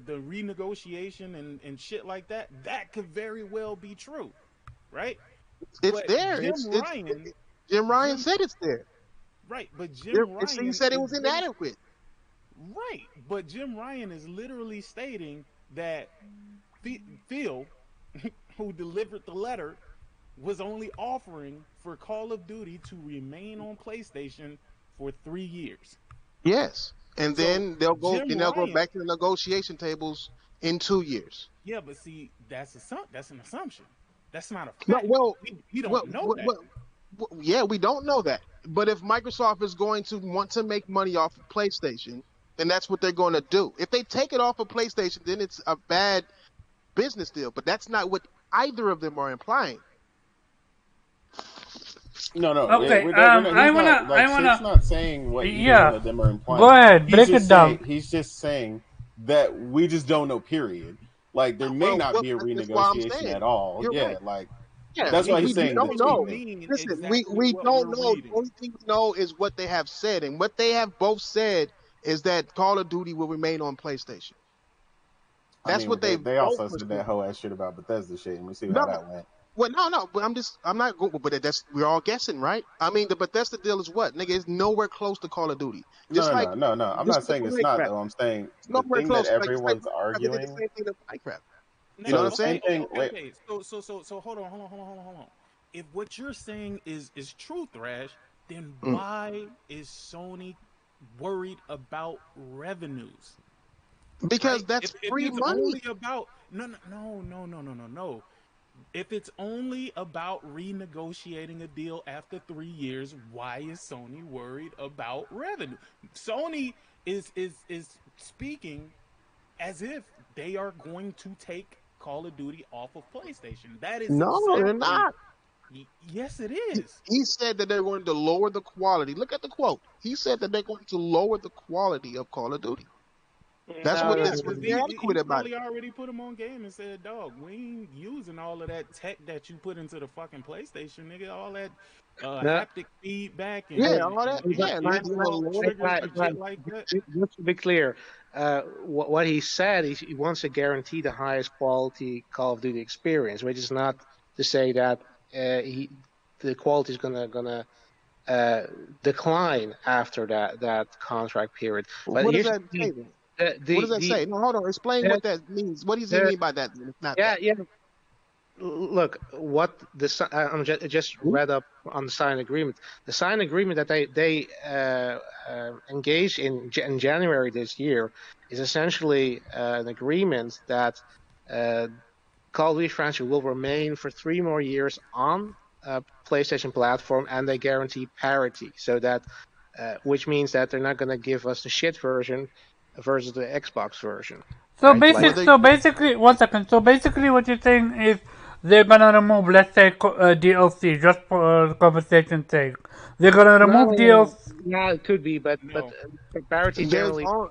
renegotiation and shit like that, that could very well be true, right? it's But there. Jim Ryan Jim, said it's there. right? But Jim He Ryan said it is was inadequate. right. But Jim Ryan is literally stating that Phil, who delivered the letter, was only offering for Call of Duty to remain on PlayStation for 3 years. Yes, and So then they'll go. Jim Then they'll go Ryan, back to the negotiation tables in 2 years. yeah, but see, that's an assumption. That's not a No, fact. well, We well, don't know well, that. well, yeah, we don't know that. But if Microsoft is going to want to make money off of PlayStation, then that's what they're going to do. If they take it off of PlayStation, then it's a bad business deal. But that's not what either of them are implying. No, no, Okay, we're not. I He's not wanna, like Sid's not saying what either one yeah. of them are Go implying. ahead, break it down. He's just saying that we just don't know. Period. Like there may not be a That's why I'm renegotiation saying at all. you're Yeah, right. like Yeah, that's why we he's We saying the don't only two know. things. mean Listen, exactly we what don't we're know. The reading. only thing we know is what they have said, and what they have both said is that Call of Duty will remain on PlayStation. I That's mean, what they they both also were said that saying. whole ass shit about Bethesda shit, and we see how No, that went. well, no, but I'm not going. But that's we're all guessing, right? I mean, the Bethesda deal is what, nigga? It's nowhere close to Call of Duty. No, no, no, no, no. I'm Just not like saying it's not Minecraft. though. I'm saying It's the nowhere thing that close. Like everyone's Minecraft, they did the arguing. same thing to Minecraft. You know No, what So I'm the same saying? thing. Wait, okay. So hold on, hold on. If what you're saying is true, Thrash, then Mm. why is Sony worried about revenues? Because Right? that's If free it's money. only about no. If it's only about renegotiating a deal after 3 years, why is Sony worried about revenue? Sony is speaking as if they are going to take Call of Duty off of PlayStation. That is No, they're exactly not. yes, it He, is. he said that they're going to lower the quality. Look at the quote. He said that they're going to lower the quality of Call of Duty. That's No, Yeah, what's because he inadequate about it. probably already put them on game and said, "Dog, we ain't using all of that tech that you put into the fucking PlayStation, nigga. All that no. haptic feedback Yeah, and, all that. Yeah, and analog triggers and shit like that." Just to be clear, what he said is he wants to guarantee the highest quality Call of Duty experience, which is not to say that the quality is gonna decline after that contract period. But What does here's that the say thing: then? the What does the that the, say? No, hold on. Explain the, what that means. What does he the mean by that? It's not yeah that. yeah look, what just read up on the signed agreement. The signed agreement that they engaged in January this year is essentially an agreement that uh, Call of Duty franchise will remain for 3 more years on a PlayStation platform, and they guarantee parity, so that which means that they're not going to give us the shit version versus the Xbox version, So right? basic, Like, so basically, 1 second. So basically, what you're saying is they're gonna remove, let's say, DLC just for conversation sake. They're gonna remove no, DLC. yeah, it could be, but No. parity There's generally all.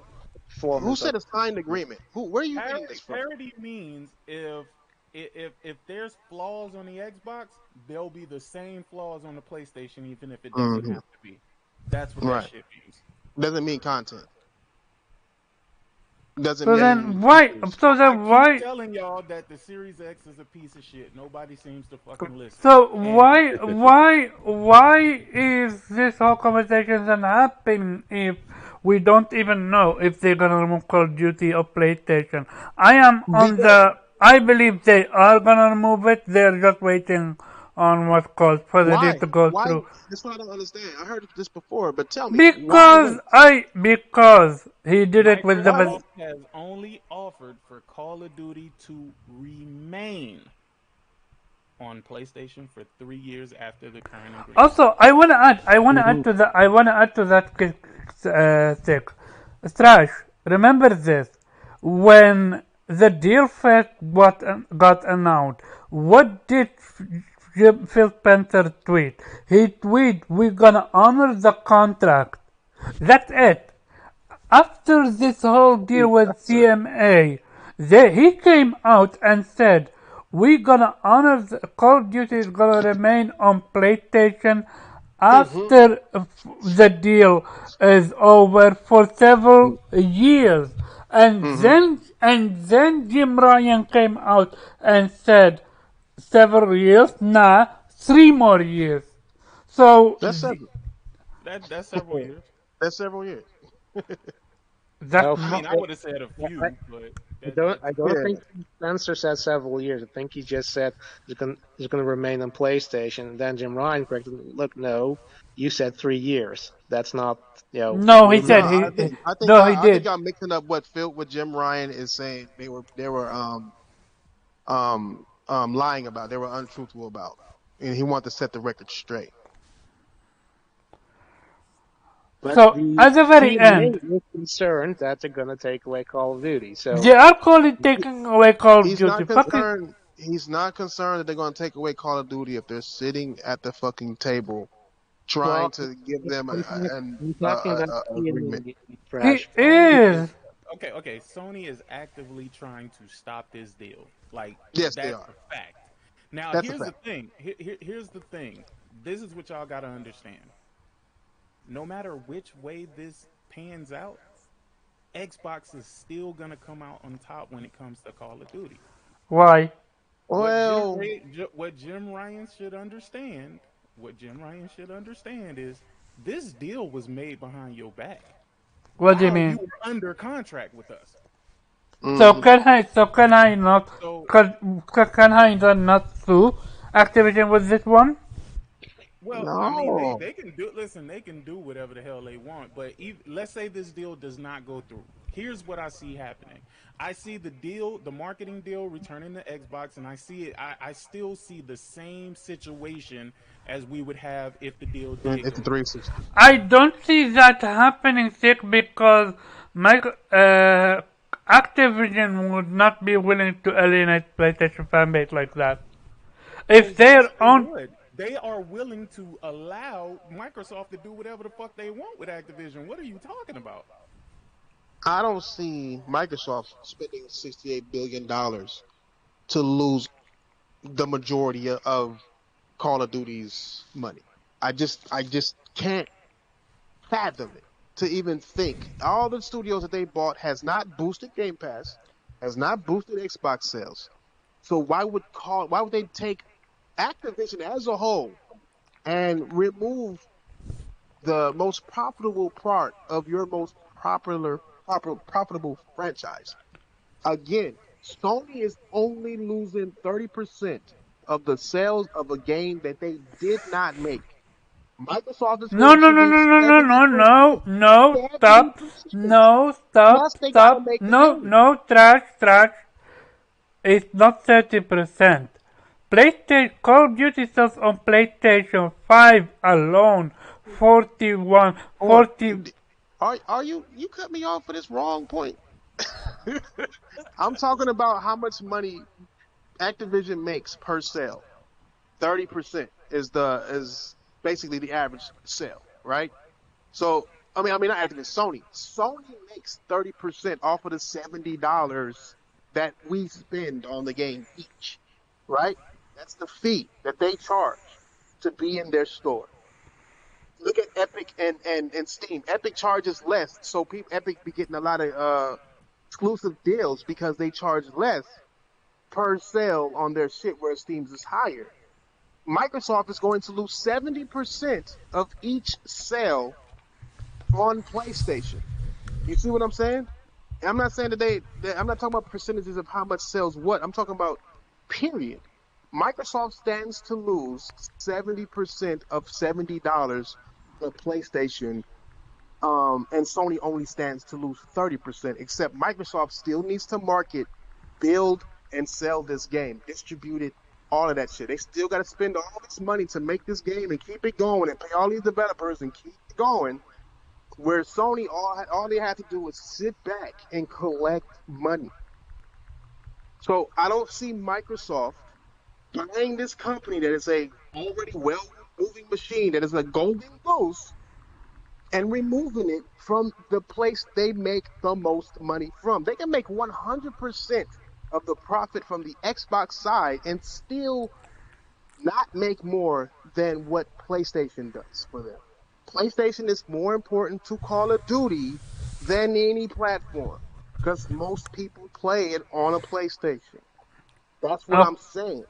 Who performance of. said a signed agreement? Who? Where are you reading this from? Parity means if there's flaws on the Xbox, there'll be the same flaws on the PlayStation, even if it doesn't Hmm. have to be. That's what that Right. shit means. Doesn't mean content. Doesn't So mean then why? features. So I then keep why? telling y'all that the Series X is a piece of shit. Nobody seems to fucking listen. So And why is this whole conversation then happening if we don't even know if they're gonna remove Call of Duty or PlayStation? I am on Because the. I believe they are gonna remove it. They're just waiting on what's called for the deal why? to go Why? through. That's what I don't understand. I heard this before, but tell me why Because wait? he did it with Why the. would? Microsoft has only offered for Call of Duty to remain on PlayStation for 3 years after the current agreement. Also, Mhm. I want to add to that thing. Strash, remember this. When the deal first got announced, what did Phil Spencer tweet? He tweet, "We're gonna honor the contract." That's it. After this whole deal with CMA, he came out and said, "We're gonna honor Call of Duty is gonna remain on PlayStation Mm-hmm. after the deal is over for several years." Mm-hmm. And then Jim Ryan came out and said, "Several years? Nah, 3 more years." So That's several. That's several years. That's several years. that's Oh, I not. mean, I would have said a I, few, but I don't. that's I don't Yeah. think Spencer said several years. I think he just said it's going to remain on PlayStation. And then Jim Ryan corrected him. Look, no, you said 3 years. That's not. No, he No, said Remain. I he. think I think No, he I, I think did. y'all mixing up what Jim Ryan is saying. They were lying about. They were untruthful about, and he wanted to set the record straight. But So the at the very CMA end, is concerned that they're going to take away Call of Duty. So they are calling taking away Call of He's Duty. not Fucking concerned. He's not concerned that they're going to take away Call of Duty if they're sitting at the fucking table trying well, to give them I'm talking about a agreement. CMA, he Trash. Sony is is. okay. Sony is actively trying to stop this deal. Like Yes, they that's are. a fact. Now, That's a here's the fact. thing. Here's the thing. This is what y'all gotta understand. No matter which way this pans out, Xbox is still gonna come out on top when it comes to Call of Duty. Why? Well, What Jim Ryan should understand, is this deal was made behind your back What do you while you mean? were under contract with us. So hmm can I not? So, Can I then not sue Activision with this one? well, I mean, no. they can do. Listen, they can do whatever the hell they want. But let's say this deal does not go through. Here's what I see happening. I see the deal, the marketing deal, returning to Xbox, and I see it. I still see the same situation as we would have if the deal did It's a go through. 360. I don't see that happening, Sick, because my Activision would not be willing to alienate PlayStation fanbase like that. Oh If yes, they're they on, would. They are willing to allow Microsoft to do whatever the fuck they want with Activision. What are you talking about? I don't see Microsoft spending $68 billion to lose the majority of Call of Duty's money. I just can't fathom it to even think. All the studios that they bought has not boosted Game Pass, has not boosted Xbox sales. So why would they take Activision as a whole and remove the most profitable part of your most profitable franchise? Again, Sony is only losing 30%. of the sales of a game that they did not make. Microsoft is No, going no, to no, no, lose no, no, no, 70%. no, no, stop. 70%. No, stop, Plus, they got to stop. make the No, game. no, trash, trash. It's not 30%. PlayStation Call of Duty sales on PlayStation 5 alone 41 Hold 40. on. Are you cut me off for this wrong point? I'm talking about how much money Activision makes per sale. 30% is basically the average sale, right? So I mean, not Activision, Sony. Sony makes 30% off of the $70 that we spend on the game each, right? That's the fee that they charge to be in their store. Look at Epic and Steam. Epic charges less, so people Epic be getting a lot of exclusive deals because they charge less per sale on their shit, where Steam's is higher. Microsoft is going to lose 70% of each sale on PlayStation. You see what I'm saying? And I'm not saying I'm not talking about percentages of how much sells what. I'm talking about period. Microsoft stands to lose 70% of $70 for PlayStation, and Sony only stands to lose 30%, except Microsoft still needs to market, build, and sell this game, distribute it, all of that shit. They still got to spend all this money to make this game and keep it going and pay all these developers and keep it going. Where Sony, all they had to do was sit back and collect money. So I don't see Microsoft buying this company that is a already well moving machine, that is a golden goose, and removing it from the place they make the most money from. They can make 100% of the profit from the Xbox side and still not make more than what PlayStation does for them. PlayStation is more important to Call of Duty than any platform because most people play it on a PlayStation. That's what Oh, I'm saying.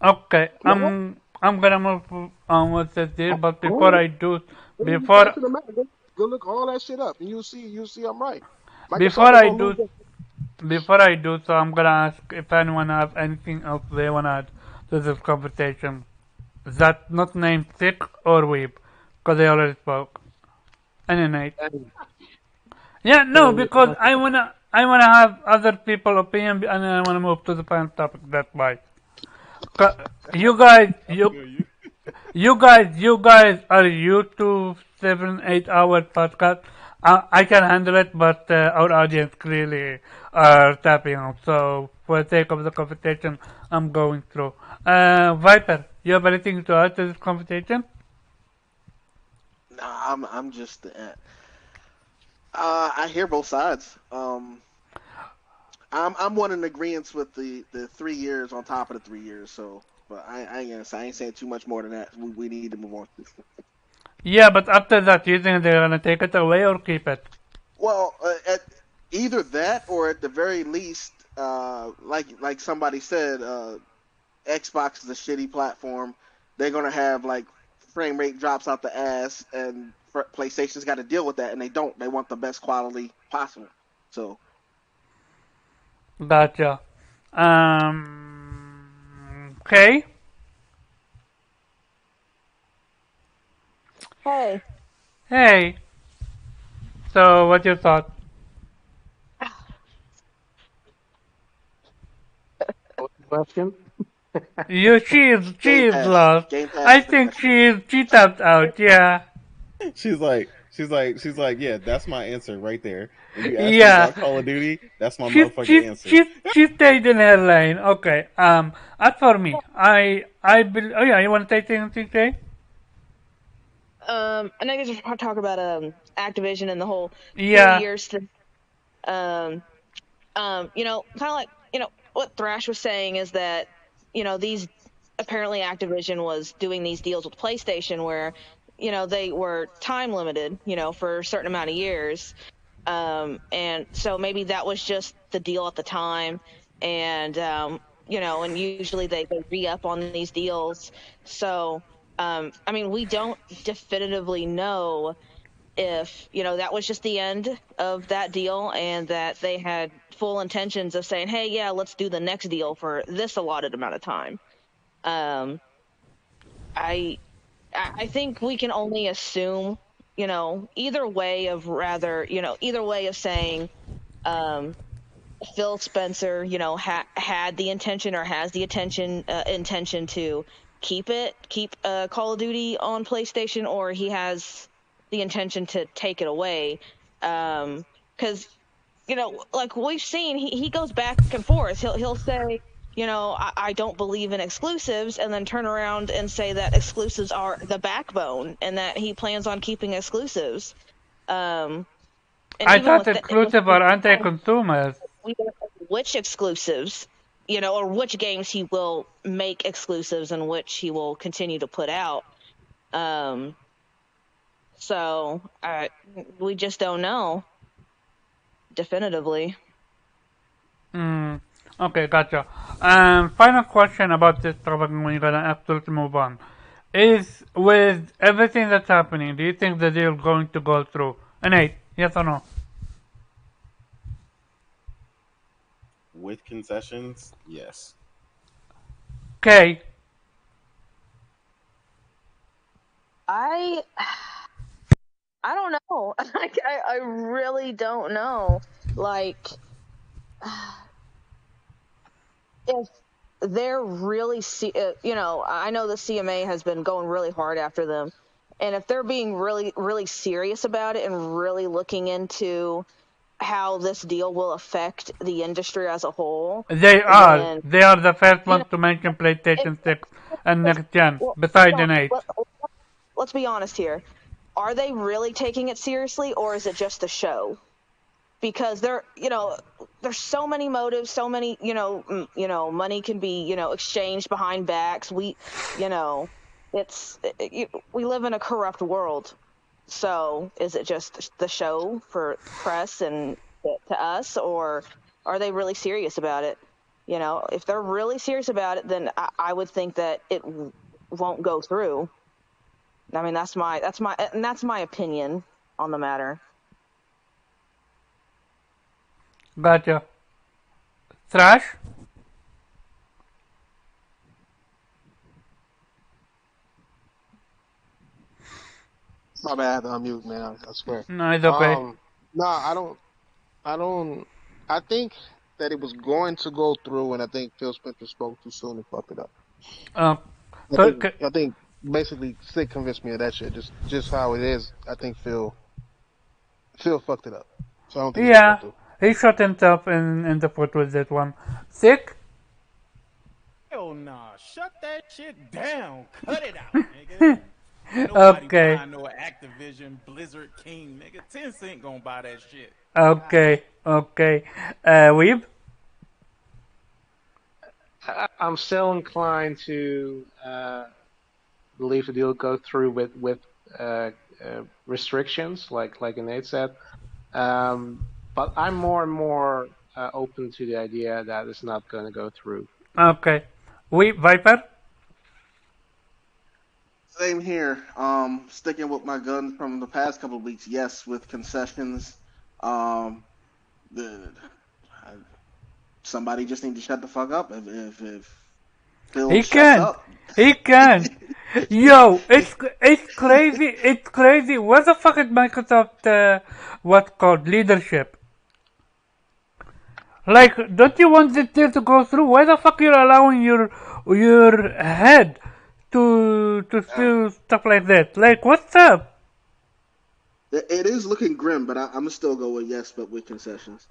okay, No, I'm gonna move on with this deal, but go before ahead. I do, Go ahead. before Fact of the matter. Go look all that shit up, and you'll see I'm right. Microsoft before is I gonna do lose that. before I do so, I'm gonna ask if anyone has anything else they wanna add to this conversation. That not named Sick or Weep, because they already spoke. Any night. Yeah, no, because I wanna have other people opinion and I wanna move to the final topic. That's why. 'Cause You guys, I feel you. you guys are used to 7 8 hour podcast. I can handle it, but our audience clearly are tapping out. So for the sake of the conversation, I'm going through. Viper, you have anything to add to this conversation? Nah, I'm just I hear both sides. I'm one in agreement with the 3 years on top of the 3 years. So, but I ain't gonna say, I ain't saying too much more than that. We need to move on. Yeah, but after that, you think they're gonna take it away or keep it? Well, at either that or at the very least, like somebody said, Xbox is a shitty platform. They're gonna have like frame rate drops out the ass, and PlayStation's got to deal with that, and they don't. They want the best quality possible. So Gotcha. Okay. Hey, Hey. So, what you thought? Question? She's lost. Game Pass I is the think best. she tapped out. Yeah. She's like, yeah, that's my answer right there. When you asked me Yeah. about Call of Duty, that's my She's motherfucking she's answer. she's she stayed in her lane. Okay. As for me, oh yeah, you want to say anything, Jay? I know you just talk about Activision and the whole three Yeah. years. Um, kind of like what Thrash was saying is that these apparently Activision was doing these deals with PlayStation where they were time limited, for a certain amount of years. And so maybe that was just the deal at the time. And, and usually they re up on these deals. So, I mean, we don't definitively know if, that was just the end of that deal and that they had full intentions of saying, hey, yeah, let's do the next deal for this allotted amount of time. Um, I I think we can only assume, either way of saying, um, Phil Spencer, had the intention or has the intention to keep Call of Duty on PlayStation, or he has the intention to take it away. Because like we've seen, he goes back and forth. He'll say, I don't believe in exclusives, and then turn around and say that exclusives are the backbone, and that he plans on keeping exclusives. Um, and I even thought with exclusive are anti-consumers. we don't know which exclusives, or which games he will make exclusives and which he will continue to put out. Um, so we just don't know definitively. Mm, okay, gotcha. Final question about this topic, and we're gonna absolutely move on. Is with everything that's happening, do you think the deal going to go through? Nate, yes or no? With concessions, yes. Okay. I I don't know. Like, I really don't know. Like, if they're really, I know the CMA has been going really hard after them, and if they're being really, really serious about it and really looking into how this deal will affect the industry as a whole, They are. then They are the first you know, ones to mention it, PlayStation 6 and let's, next gen, well, besides the Nate. let's be honest here. Are they really taking it seriously, or is it just a show? Because there's so many motives, so many, money can be, exchanged behind backs. We live in a corrupt world. So is it just the show for press and to us, or are they really serious about it? If they're really serious about it, then I would think that it won't go through. I mean, that's my opinion on the matter. Gotcha. Thrash? My bad, I'm mute, man. I swear. No, it's okay. No, I don't. I think that it was going to go through, and I think Phil Spencer spoke too soon and fucked it up. Uh, I c- think, c- I think basically Slick convinced me of that shit. Just how it is. I think Phil fucked it up. So I don't think it's gonna go yeah, through. he shot himself in the foot with that one. Sick? Hell nah, shut that shit down. Cut it out, nigga. Ain't nobody Okay. buying no Activision, Blizzard King, nigga. Tencent gonna buy that shit. Okay. Okay. Weeb? I'm still inclined to believe the deal go through with restrictions, like Nate said. But I'm more and more open to the idea that it's not going to go through. Okay. Weeb, Viper? Same here. Sticking with my gun from the past couple of weeks. Yes, with concessions. Um, the somebody just need to shut the fuck up if Phil He shuts can't. up. He can't. Yo, it's crazy. It's crazy. What the fuck is Microsoft what's called leadership? Like, don't you want this deal to go through? Why the fuck you're allowing your head to feel stuff like that? Like, what's up? It is looking grim, but I'm gonna still go with yes, but with concessions.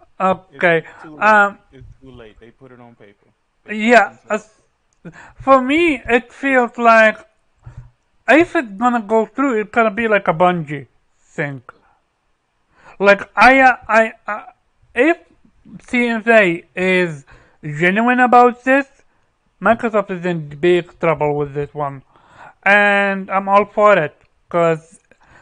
It's Okay. too late. Um. It's too late. They put it on paper. They fucked Yeah. themselves. For me, it feels like if it's gonna go through, it's gonna be like a bungee thing. Like if CMA is genuine about this, Microsoft is in big trouble with this one, and I'm all for it because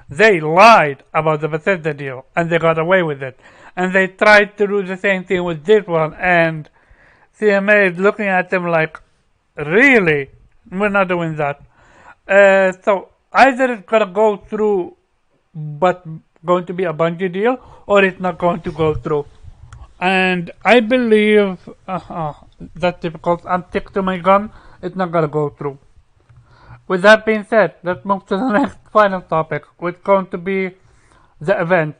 they lied about the Bethesda deal and they got away with it, and they tried to do the same thing with this one, and CMA is looking at them like, really, we're not doing that. So either it's gonna go through, but going to be a bungee deal, or it's not going to go through. And I believe that's difficult. I'm stick to my gun. it's not gonna go through. With that being said, let's move to the next final topic, which is going to be the event.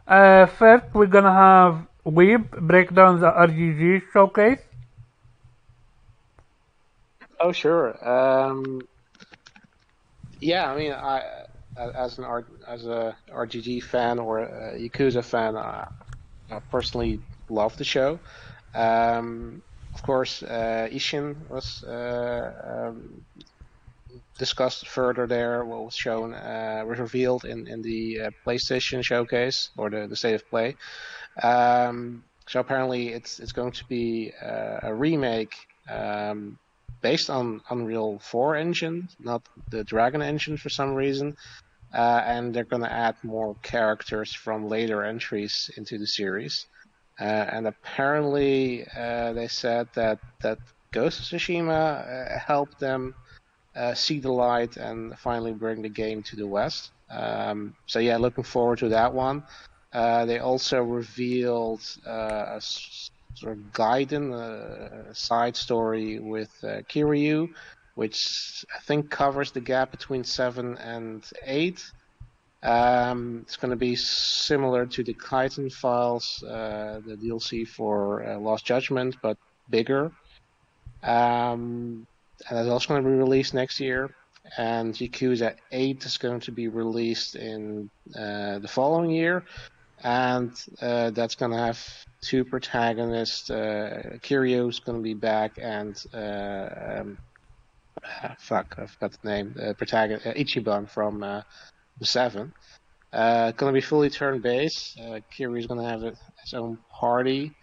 First, we're gonna have Weeb break down the RGG showcase. Oh, sure. Yeah, I mean, as a RGG fan or a Yakuza fan, I personally love the show. Of course, Ishin was discussed further there. What was shown was revealed in the PlayStation showcase or the state of play. So apparently, it's going to be a remake based on Unreal 4 engine, not the Dragon engine for some reason. And they're going to add more characters from later entries into the series. And apparently, they said that Ghost of Tsushima helped them see the light and finally bring the game to the West. So yeah, looking forward to that one. They also revealed a sort of Gaiden side story with Kiryu, which I think covers the gap between 7 and 8. It's going to be similar to the Kaiten Files, the DLC for Lost Judgment, but bigger. And it's also going to be released next year. And Yakuza 8 is going to be released in the following year. And that's going to have 2 protagonists. Kiryu is going to be back, and fuck, I forgot the name. Protagonist Ichiban from the 7. Going to be fully turn-based. Kiryu is going to have his own party.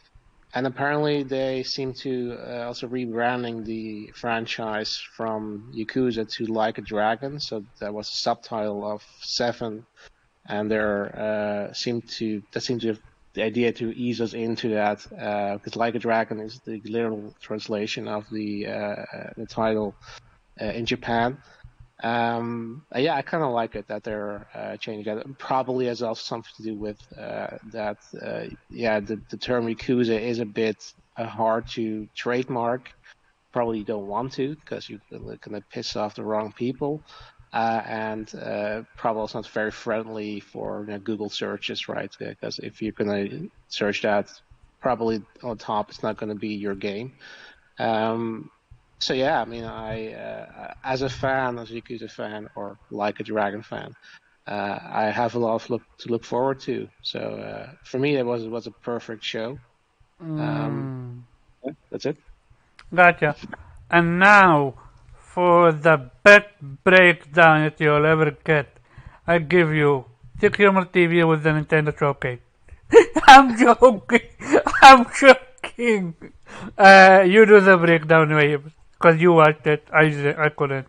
And apparently they seem to also rebranding the franchise from Yakuza to Like a Dragon. So that was a subtitle of 7, and there seemed to have the idea to ease us into that, because Like a Dragon is the literal translation of the title in Japan. Yeah, I kind of like it that they're changing that. Probably has also something to do with that. Yeah, the term Yakuza is a bit hard to trademark. Probably you don't want to, because you're gonna piss off the wrong people, and probably it's not very friendly for Google searches, right? Because if you're gonna search that, probably on top it's not gonna be your game. So yeah, I mean, as a fan, as a Yakuza fan, or Like a Dragon fan, I have a lot to look forward to. So for me, it was a perfect show. Yeah, that's it. Gotcha. And now, for the best breakdown that you'll ever get, I give you Sick Humor TV with the Nintendo Showcase. I'm joking. I'm joking. You do the breakdown, Wave, because you watched it. I couldn't.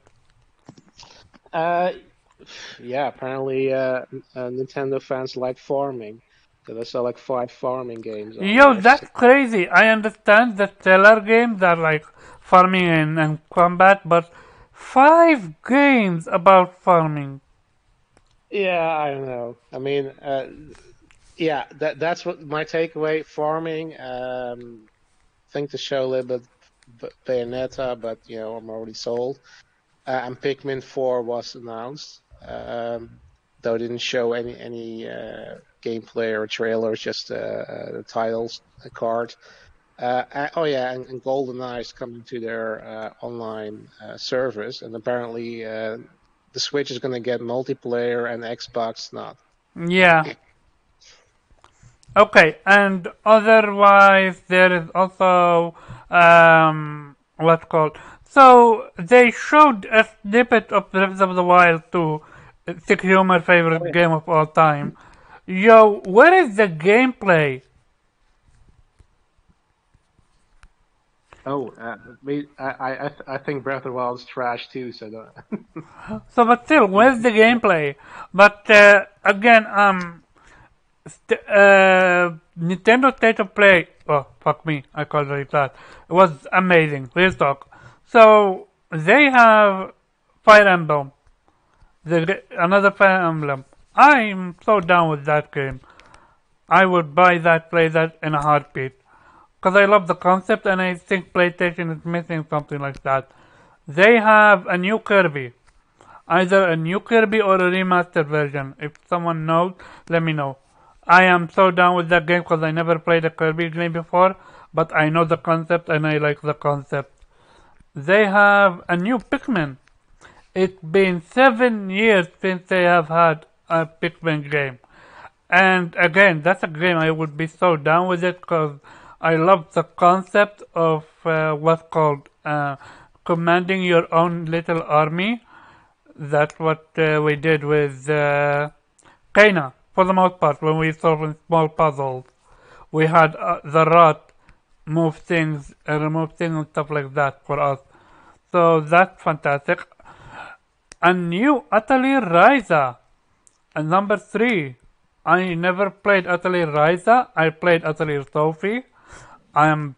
Yeah, apparently Nintendo fans like farming, because I saw like 5 farming games on Yo, there. that's crazy. I understand the stellar games are like farming and combat, but 5 games about farming. Yeah, I don't know. I mean, yeah, that's what my takeaway. Farming. Think the show a little bit Bayonetta, but I'm already sold. And Pikmin 4 was announced, though it didn't show any gameplay or trailers, just the titles, the card. Oh yeah, and GoldenEye is coming to their online service, and apparently the Switch is going to get multiplayer and Xbox not. Yeah. Okay, and otherwise there is also what's called. So they showed a snippet of Breath of the Wild 2, Sick Humor favorite Oh, yeah. game of all time. Yo, where is the gameplay? Oh, I think Breath of the Wild is trash too. So don't. So, but still, where's the gameplay? But again, Nintendo State of Play. Oh, fuck me, I called it that. It was amazing. Real talk. So they have Fire Emblem, another Fire Emblem. I'm so down with that game. I would buy that, play that in a heartbeat. Because I love the concept, and I think PlayStation is missing something like that. They have a new Kirby. Either a new Kirby or a remastered version. If someone knows, let me know. I am so down with that game because I never played a Kirby game before, but I know the concept and I like the concept. They have a new Pikmin. It's been 7 years since they have had a Pikmin game. And again, that's a game I would be so down with it because I love the concept of what's called commanding your own little army. That's what we did with Kaina, for the most part, when we solved small puzzles. We had the rat move things and remove things and stuff like that for us. So that's fantastic. A new Atelier Ryza. And number 3. I never played Atelier Ryza. I played Atelier Sophie. I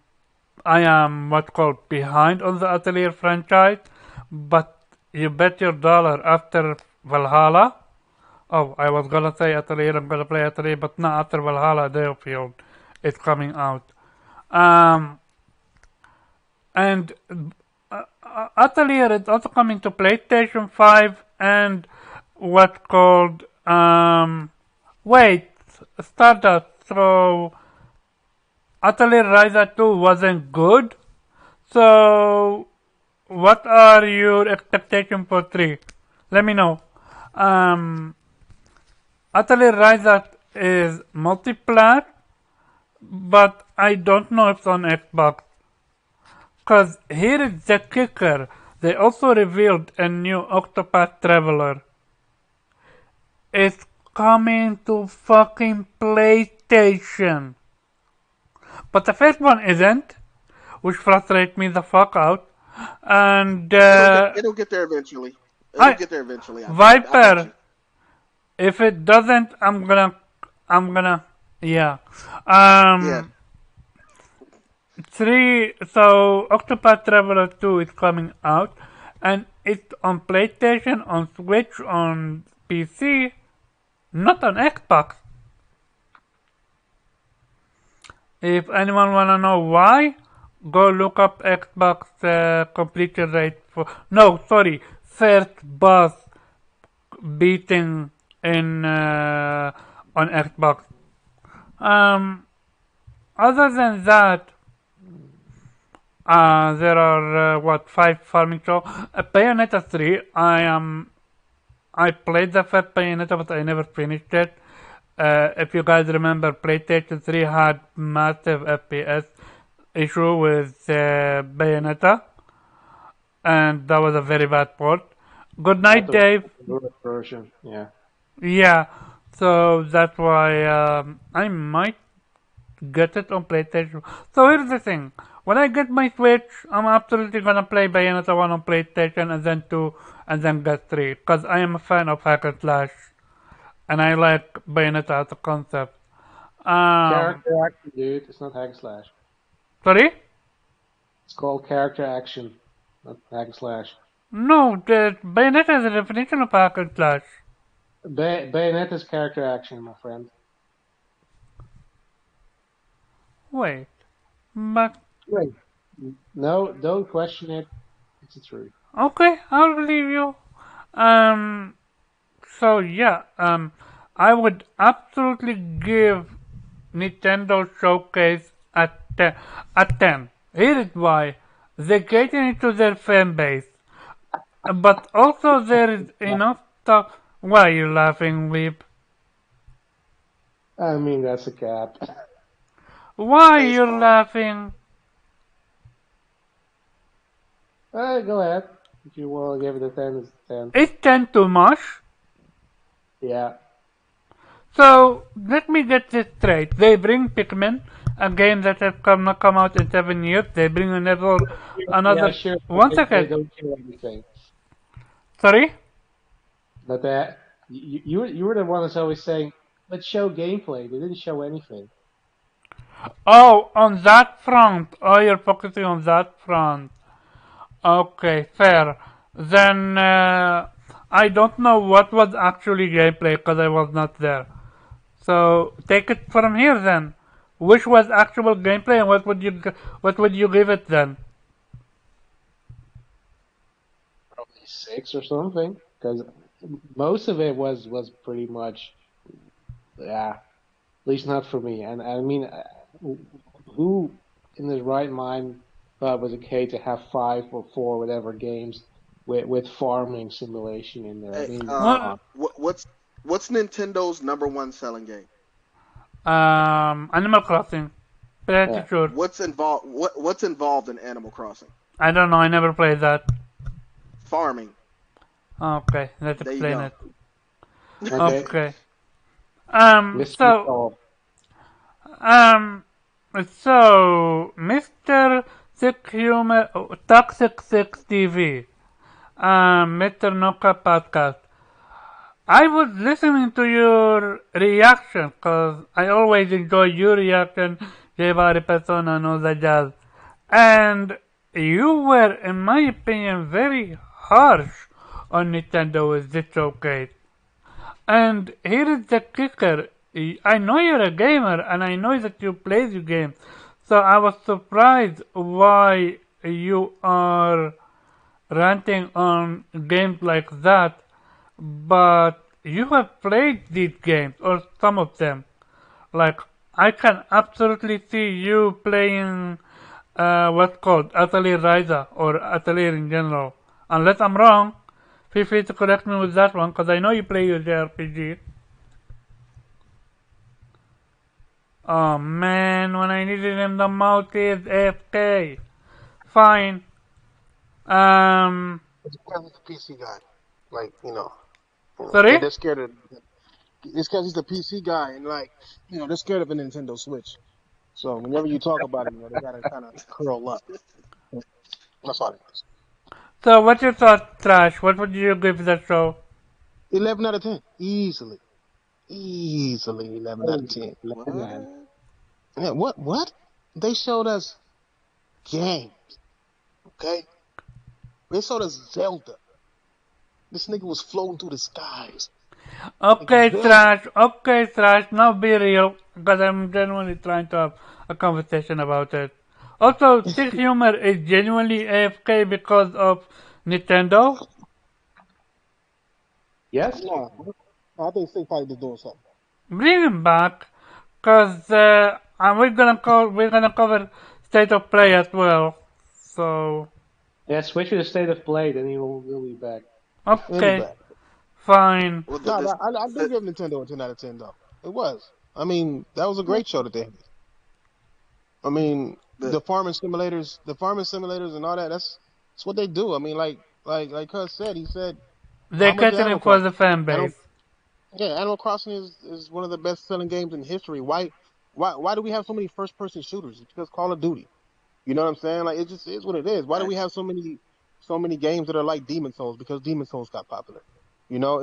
am what's called behind on the Atelier franchise, but you bet your dollar after Valhalla. Oh, I was gonna say Atelier, I'm gonna play Atelier, but not after Valhalla Dalefield is coming out. And Atelier is also coming to PlayStation 5 and what's called, wait, Stardust. So, Atelier Ryza 2 wasn't good. So, what are your expectations for 3? Let me know. Atelier Ryza is multiplat, but I don't know if it's on Xbox. Cause here is the kicker. They also revealed a new Octopath Traveler. It's coming to fucking PlayStation. But the first one isn't, which frustrates me the fuck out. And it'll get there eventually. It'll get there eventually. Viper, if it doesn't, I'm gonna, yeah. Yeah. 3, so Octopath Traveler 2 is coming out, and it's on PlayStation, on Switch, on PC, not on Xbox. If anyone wanna know why, go look up Xbox completion rate for, no, sorry, first boss beating in on Xbox. Other than that, there are 5 farming show. Bayonetta 3. I played the first Bayonetta, but I never finished it. If you guys remember, PlayStation 3 had massive FPS issue with Bayonetta, and that was a very bad port. Good night, Dave. Version, yeah. Yeah, so that's why I might get it on PlayStation. So here's the thing. When I get my Switch, I'm absolutely gonna play Bayonetta 1 on PlayStation and then 2 and then get 3. Because I am a fan of hack and slash. And I like Bayonetta as a concept. Character action, dude. It's not hack and slash. Sorry? It's called character action, not hack and slash. No, the Bayonetta is a definition of hack and slash. Bayonetta's character action, my friend. Wait. But... Wait. No, don't question it. It's the truth. Okay, I'll believe you. So yeah, I would absolutely give Nintendo Showcase a 10. Here is why. They cater into their fan base. But also there is enough stuff. Why are you laughing, Weep? I mean, that's a cap. Why are you laughing? Go ahead. If you want to give it a 10, it's a 10. Is 10 too much? Yeah. So, let me get this straight. They bring Pikmin, a game that has not come out in 7 years. They bring another... Yeah, sure. 1 second. They don't show anything. Sorry? But that you were the one that's always saying, let's show gameplay. They didn't show anything. Oh, on that front. Oh, you're focusing on that front. Okay, fair. Then, I don't know what was actually gameplay because I was not there. So, take it from here then. Which was actual gameplay and what would you give it then? 6 or something, because most of it was pretty much, yeah, at least not for me. And I mean, who in his right mind thought it was okay to have 5 or 4 whatever games with farming simulation in there? I Hey, mean, come What? on. what's Nintendo's number one selling game? Animal Crossing. Pretty Yeah. sure. What's involved in Animal Crossing? I don't know. I never played that. Farming. Okay, let's There you explain go. it. Okay. Okay. Mystery So solved. Um, so, Mr. Sick Humor, Toxic 6 TV, Mr. Noka Podcast. I was listening to your reaction because I always enjoy your reaction, Jebari Persona, and all that jazz. And you were, in my opinion, very harsh on Nintendo with this showcase. And here is the kicker. I know you're a gamer and I know that you play the game. So I was surprised why you are ranting on games like that. But you have played these games or some of them. Like I can absolutely see you playing what's called Atelier Ryza or Atelier in general. Unless I'm wrong, feel free to correct me with that one because I know you play your JRPG. Oh man, when I needed him the most is AFK. Fine. Um, It's because he's the PC guy. Like, sorry? they're scared of. It's because he's the PC guy, and like, they're scared of a Nintendo Switch. So whenever you talk about it, they gotta kind of curl up. That's all it is. So what's your thought, Trash? What would you give the show? 11 out of 10, easily, easily 11 out of Hey, 10. man. What? Yeah, what? What? They showed us games, okay? They showed us Zelda. This nigga was floating through the skies. Like Zelda. Okay, Trash, now be real, because I'm genuinely trying to have a conversation about it. Also, Sick Humor is genuinely AFK because of Nintendo. Yes? Nah, I think Sick probably just doing something. Bring him back, because we're gonna cover State of Play as well. So, Yeah, switch to the state of play, then he'll be back. He'll be okay, back. fine. Well, No, I do the give Nintendo a 10 out of 10 though. It was. I mean, that was a great show that they had. I mean, the the farming simulators and all that. That's what they do. I mean, like Cuz said, he said, They're how much is catering Animal for the Crossing? fan Animal, base. yeah, Animal Crossing is one of the best selling games in history. Why do we have so many first person shooters? It's because Call of Duty. You know what I'm saying? Like it just is what it is. Why do we facts. have so many games that are like Demon Souls? Because Demon Souls got popular.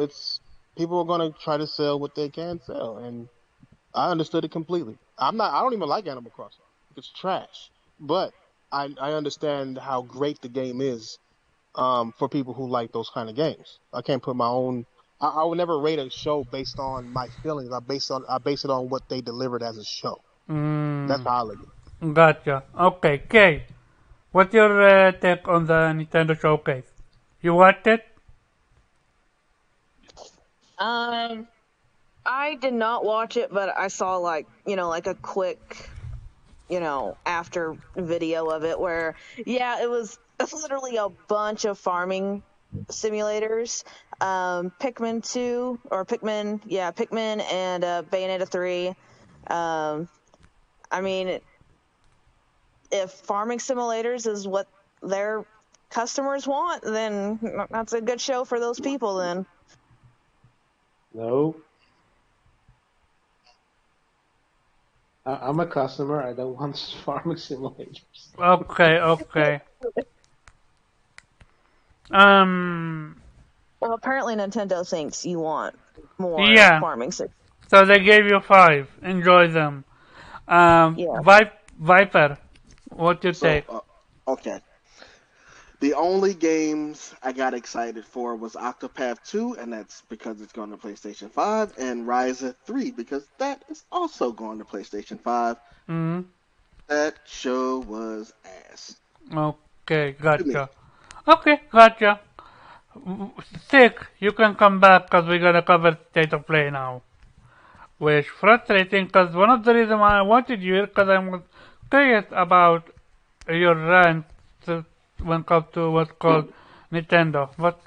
It's people are gonna try to sell what they can sell, and I understood it completely. I don't even like Animal Crossing. It's trash. But I understand how great the game is for people who like those kind of games. I can't put my own I would never rate a show based on my feelings. I base it on what they delivered as a show. That's Mm, how I look at it. gotcha. Okay, Kay, what's your take on the Nintendo Showcase? You watched it? Um, I did not watch it, but I saw like a quick, after video of it where, yeah, it was literally a bunch of farming simulators. Pikmin 2 or Pikmin, yeah, Pikmin and Bayonetta 3. Um, I mean, if farming simulators is what their customers want, then that's a good show for those people then. No. I'm a customer. I don't want farming simulators. Okay, okay. Um, Well, apparently Nintendo thinks you want more yeah. farming simulators. So they gave you 5. Enjoy them. Yeah. Viper, what you So take? okay. The only games I got excited for was Octopath 2, and that's because it's going to PlayStation 5, and Ryza 3, because that is also going to PlayStation 5. Mm, That show was ass okay, to me. gotcha. Okay, gotcha. Sick, you can come back because we're gonna cover State of Play now. Which frustrating because one of the reasons why I wanted you here because I was curious about your rant when it comes to what's called Nintendo. But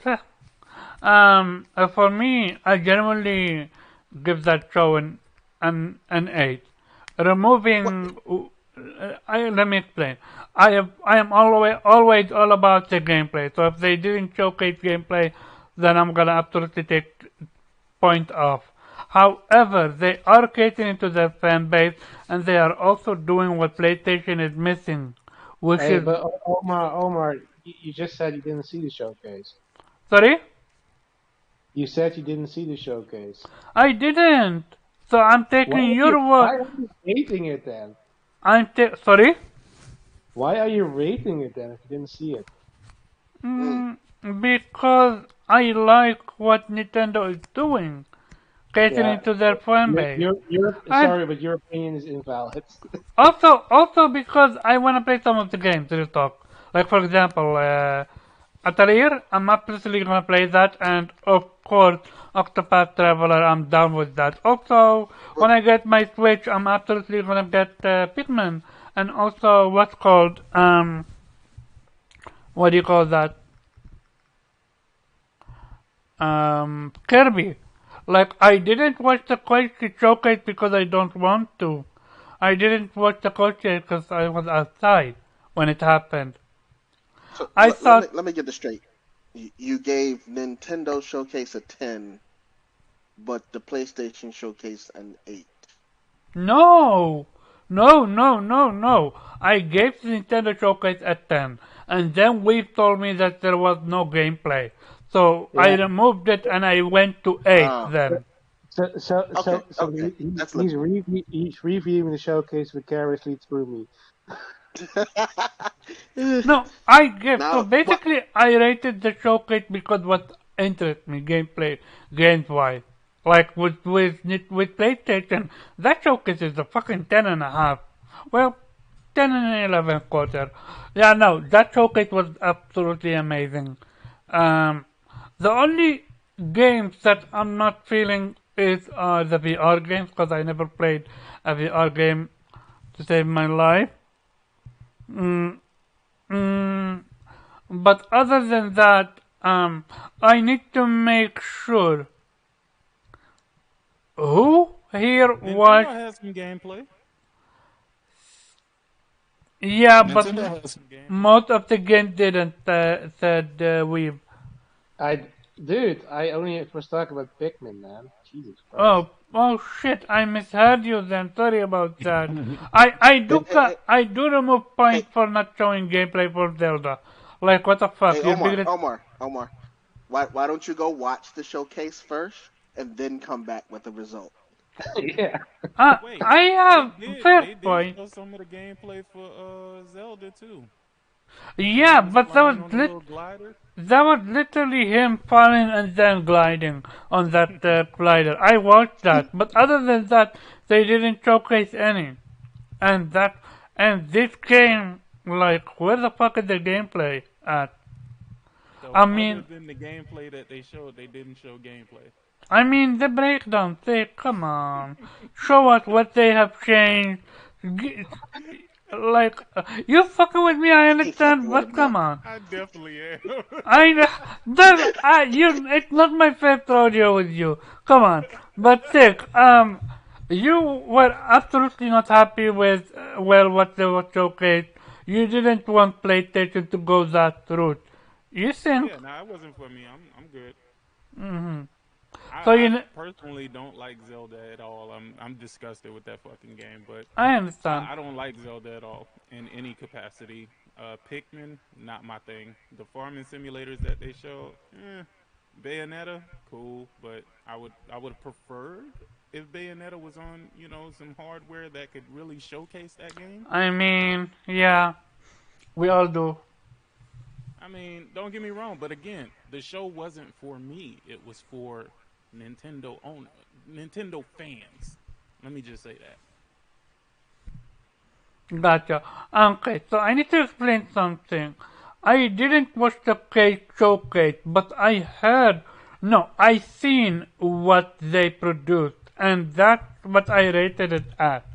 for me, I genuinely give that show an 8. What? Removing, let me explain. I am always all about the gameplay. So if they didn't showcase gameplay, then I'm gonna absolutely take point off. However, they are catering to their fan base, and they are also doing what PlayStation is missing, which Hey, is but Omar, you just said you didn't see the showcase. sorry, You said you didn't see the showcase. I didn't. So I'm taking your word. Why are you rating it then? Sorry. Why are you rating it then if you didn't see it? Mm. Mm, because I like what Nintendo is doing, catering Yeah, to their fan base, you're and sorry, but your opinion is invalid. also because I want to play some of the games. Real talk. Like for example, Atelier, I'm absolutely gonna play that, and of course, Octopath Traveler, I'm down with that. Also, But when I get my Switch, I'm absolutely gonna get Pikmin, and also what's called what do you call that? Kirby. Like I didn't watch the Koichi showcase because I don't want to. I didn't watch the Koichi because I was outside when it happened. so I let me thought let me get this straight. You gave Nintendo Showcase a 10, but the PlayStation Showcase an 8. no, no. I gave the Nintendo Showcase a 10, and then Wii told me that there was no gameplay. So I Yeah. removed it and I went to 8 Ah, then. okay, okay, that's livable. He's reviewing the showcase vicariously through me. No, I give. So Now, what? basically, I rated the showcase because what interests me, gameplay, games wise. Like with PlayStation, that showcase is a fucking 10.5. Well, 10 and 11 quarter. Yeah, no, that showcase was absolutely amazing. Um, the only games that I'm not feeling is the VR games because I never played a VR game to save my life. Mm, mm, but other than that, I need to make sure who here Nintendo watched. has some gameplay. Yeah, but Nintendo has some gameplay. most of the game didn't. Said Weave. I, dude, I only was talking about Pikmin, man. Jesus Christ. Oh shit! I misheard you. Then sorry about that. I Hey, do hey, hey, I do remove hey, points for not showing gameplay for Zelda. Like what the hey, fuck? You're Omar, bigger. Omar. Why don't you go watch the showcase first and then come back with the result? Yeah. Wait, I they have did fair they did point. show some of the gameplay for Zelda too. When he Yeah, was but flying on the little glider. that was literally him falling and then gliding on that glider. I watched that, but other than that, they didn't showcase any. And that and this game, like, where the fuck is the gameplay at? So I other mean, than the gameplay that they showed, they didn't show gameplay. the breakdown. They come on, show us what they have changed. G- Like, you fucking with me, I He fucking understand, with but him now. come on. I definitely am. It's not my first rodeo with you. Come on, but sick. You were absolutely not happy with well what they were showcased. You didn't want PlayStation to go that route. You think? Yeah, nah, it wasn't for me. I'm good. Hmm. So I personally don't like Zelda at all. I'm disgusted with that fucking game, but I understand. I don't like Zelda at all in any capacity. Pikmin, not my thing. The farming simulators that they showed, Bayonetta, cool, but I would have preferred if Bayonetta was on, some hardware that could really showcase that game. I mean, yeah, we all do. I mean, don't get me wrong, but again, the show wasn't for me. It was for Nintendo fans. Let me just say that. Gotcha. Okay, so I need to explain something. I didn't watch the cake showcase, but I heard, no, I seen what they produced, and that's what I rated it at.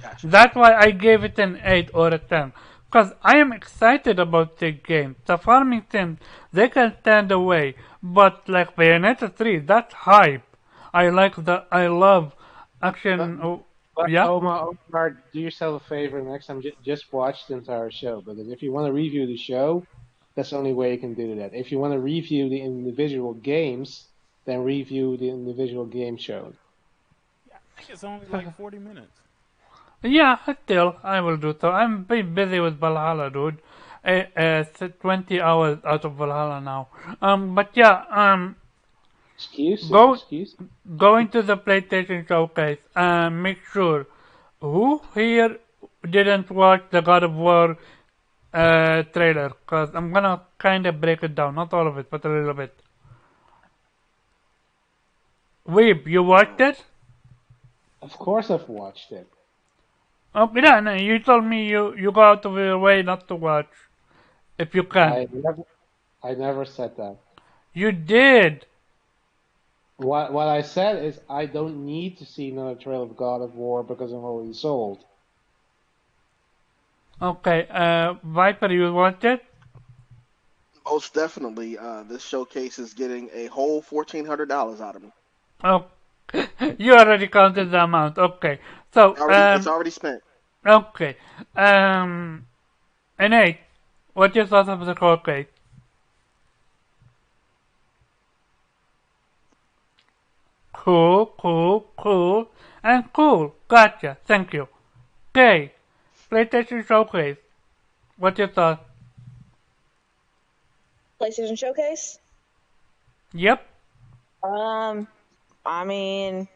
Gotcha. That's why I gave it an 8 or a 10. Because I am excited about the game. The farming sim, they can stand away. But like Bayonetta 3, that's hype. I love But, action. Oh, but yeah? Omar, do yourself a favor next time. Just watch the entire show, because if you want to review the show, that's the only way you can do that. If you want to review the individual games, then review the individual game show. I think it's only like 40 minutes. Yeah, still, I will do so. I'm busy with Valhalla, dude. 20 hours out of Valhalla now. But yeah, Excuses, go excuses. going to the PlayStation Showcase and make sure who here didn't watch the God of War trailer, because I'm gonna kind of break it down, not all of it, but a little bit. Weeb, you watched it? Of course, I've watched it. Oh, yeah, no, you told me you go out of your way not to watch if you can. I never said that. You did. What I said is I don't need to see another trailer of God of War because I'm already sold. Okay, Viper, you watched it? Most definitely, this showcase is getting a whole $1,400 out of me. Oh, you already counted the amount. Okay, so It's already spent. okay, Nate, what your thoughts of the showcase? Cool, and cool. Gotcha. Thank you. Okay, PlayStation Showcase. What's your thought? PlayStation Showcase. Yep. I mean,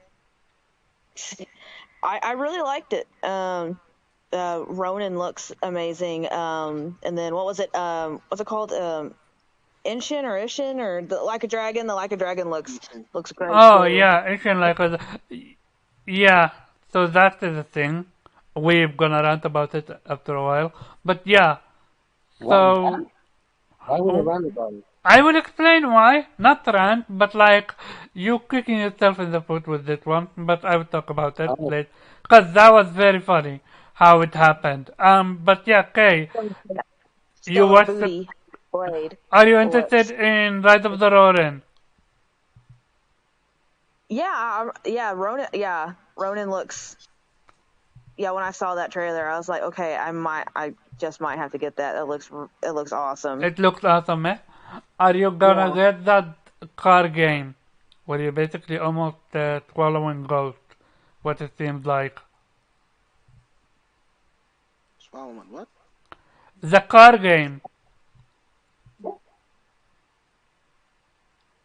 I really liked it. Ronan looks amazing. And then what was it? What's it called? Inshin or Ishin or the Like a Dragon? The Like a Dragon looks great. Oh too. yeah, Asian like us. Yeah. So that is a thing. We're gonna rant about it after a while. But yeah. So Why would I rant about it? I will explain why. Not rant, but like you kicking yourself in the foot with this one. But I will talk about it Oh, later. Cause that was very funny how it happened. But yeah, okay. You Stellar watched the. booty blade. Are you It interested looks. in Rise of the Ronin? Yeah, Ronan looks. Yeah, when I saw that trailer, I was like, okay, I just might have to get that. It looks awesome. It looks awesome, eh? Are you gonna Yeah. get that car game where you're basically almost swallowing ghost? What it seems like. Swallowing what? The car game.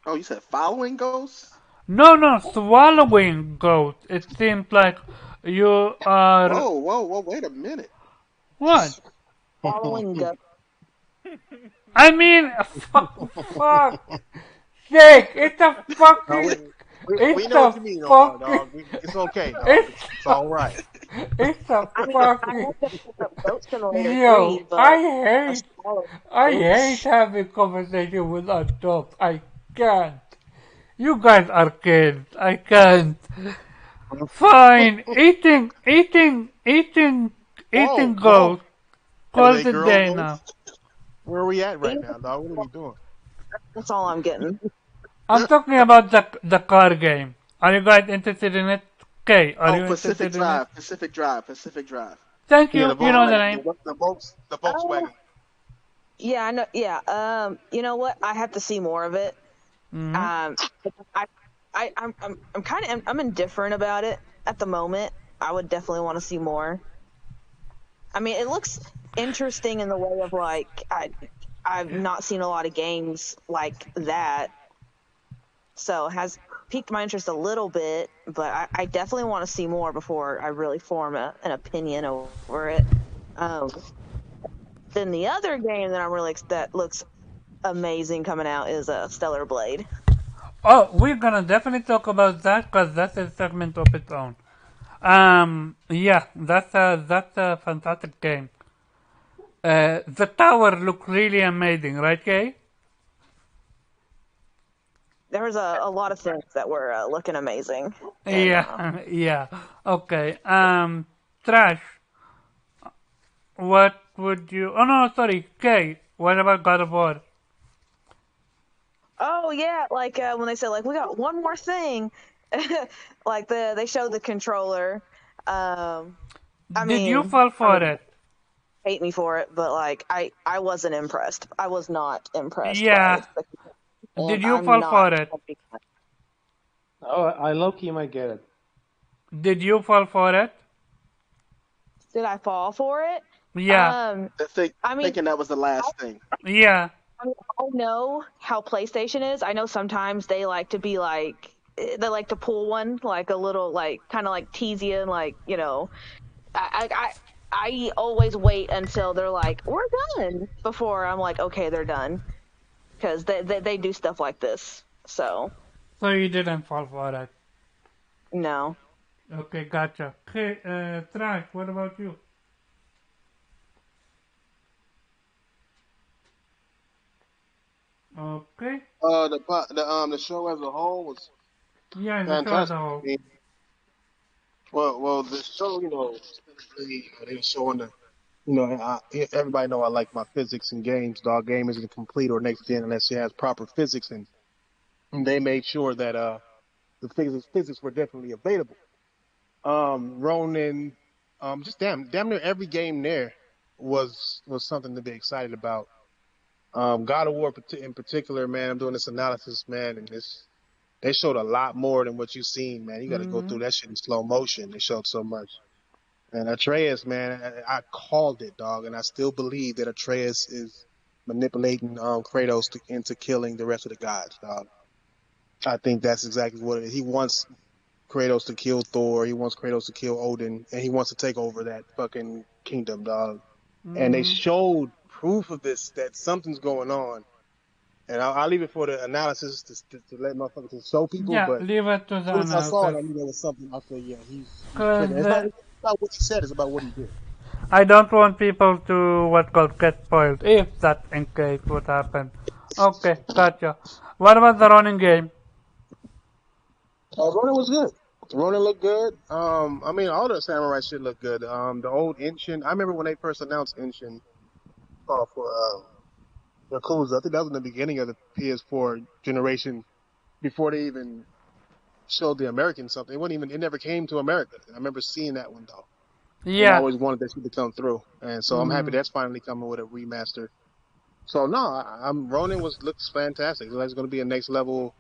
Oh, you said following ghosts? No, swallowing ghost. It seems like you are. Whoa, wait a minute. What? Following go. I mean, fuck sake, it's a No, fucking. we It's know a what you mean, Omar, fucking. dog. It's okay, dog. It's, It's all right. it's a I mean, I fucking. have to pick up Goat Simulator 3, Yo, but I hate having conversation with adults. I can't. You guys are kids. I can't. Fine. Eating Whoa. goes. Are Call they the girl day ghosts? now. Where are we at right now, dog? What are we doing? that's all I'm getting. I'm talking about the car game. Are you guys interested in it? Okay, are Oh, you interested in it? Pacific Drive. Thank Yeah, you. You know the name. the Volkswagen. Yeah, I know. Yeah. You know what? I have to see more of it. Mhm. I'm kind of I'm indifferent about it at the moment. I would definitely want to see more. I mean, it looks interesting in the way of like I've not seen a lot of games like that, so it has piqued my interest a little bit. But I definitely want to see more before I really form an opinion over it. Then the other game that that looks amazing coming out is Stellar Blade. Oh, we're gonna definitely talk about that because that's a segment of its own. Yeah, that's a fantastic game. The tower looked really amazing, right, Kay? There was a lot of things that were looking amazing, and Yeah, yeah. Okay. Trash. What would you? Oh no, sorry, Kay. What about God of War? oh yeah, like when they said like we got one more thing, like they showed the controller. Um, Did you fall I for mean, it? hate me for it, but like I wasn't impressed. I was not impressed by Yeah. it, and Did you I'm fall not. for it? Oh, I low key might get it. Did you fall for it? Did I fall for it? Yeah. Um, I mean, Thinking that was the last thing. Yeah. I know how PlayStation is. I know sometimes they like to be like they like to pull one like a little like kind of like tease you and like I always wait until they're like we're done before I'm like okay they're done because they do stuff like this. So So you didn't fall for it. no. Okay, gotcha. Okay, Trash, what about you? Okay. The show as a whole was Yeah, the show as a fantastic. whole. I mean, the show, they were showing everybody know I like my physics in games. Dog game isn't complete or next gen unless it has proper physics, and they made sure that the physics were definitely available. Ronin, just damn near every game there was something to be excited about. God of War in particular, man, I'm doing this analysis, man, and they showed a lot more than what you've seen, man. You got to go through Mm-hmm. that shit in slow motion. They showed so much. And Atreus, man, I called it, dog, and I still believe that Atreus is manipulating Kratos into killing the rest of the gods, dog. I think that's exactly what it is. He wants Kratos to kill Thor. He wants Kratos to kill Odin, and he wants to take over that fucking kingdom, dog. And they Mm-hmm. showed proof of this, that something's going on. And I'll leave it for the analysis to let motherfuckers to show people. Yeah, But as leave it to the soon as I saw it, analysis. I knew there was something. I said, yeah, he's tricking. Because It's not what he said; it's about what he did. I don't want people to what called get spoiled if that in case would happen. Okay, gotcha. What about the running game? Ronan was good. Ronan looked good. I mean, all the samurai shit looked good. The old Inshin. I remember when they first announced Inshin for Yakuza. I think that was in the beginning of the PS4 generation before they even showed the American something. It wasn't even. It never came to America. I remember seeing that one though, and I Yeah. always wanted that shit to come through. And so I'm happy Mm-hmm. that's finally coming with a remaster. So no, I'm Ronin looks fantastic. It's going to be a next level.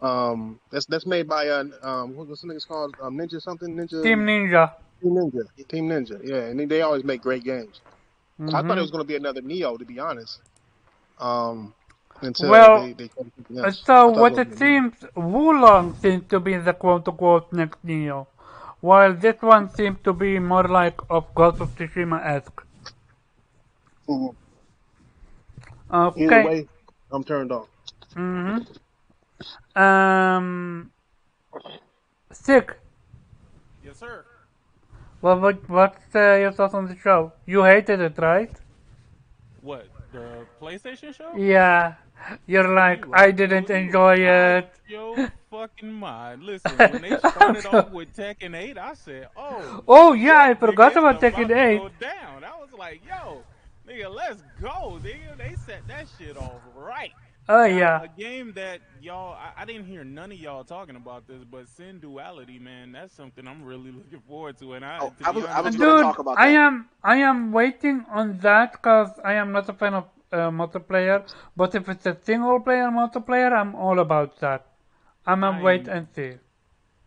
That's made by what's the nigga's called? Ninja something Team Ninja. Team Ninja. Yeah, and they always make great games. I thought it Mm-hmm. was going to be another Neo, to be honest. Um, until Well, they tried something else. so I thought it was what going to it be a Neo. seems, Wulong seems to be the quote-unquote next Neo, while this one seems to be more like of Ghost of Tsushima-esque. Mhm. Either Okay. way, I'm turned on. Mm-hmm. Sick. Yes, sir. What's your thoughts on the show? You hated it, right? What, the PlayStation show? Yeah. You're like, I didn't You enjoy out it. your fucking mind. Listen, when they started off with Tekken 8, I said, oh Oh yeah, shit, I nigga, forgot it's about Tekken about to 8. go down. I was like, yo, nigga, let's go, nigga. They set that shit off right. Oh Now, yeah. a game that y'all, I didn't hear none of y'all talking about this, but Sin Duality, man, that's something I'm really looking forward to. And Oh, to I be was I honest, was going to Dude, talk about I that. am I am waiting on that because I am not a fan of multiplayer. But if it's a single player multiplayer, I'm all about that. I'm a wait I and see.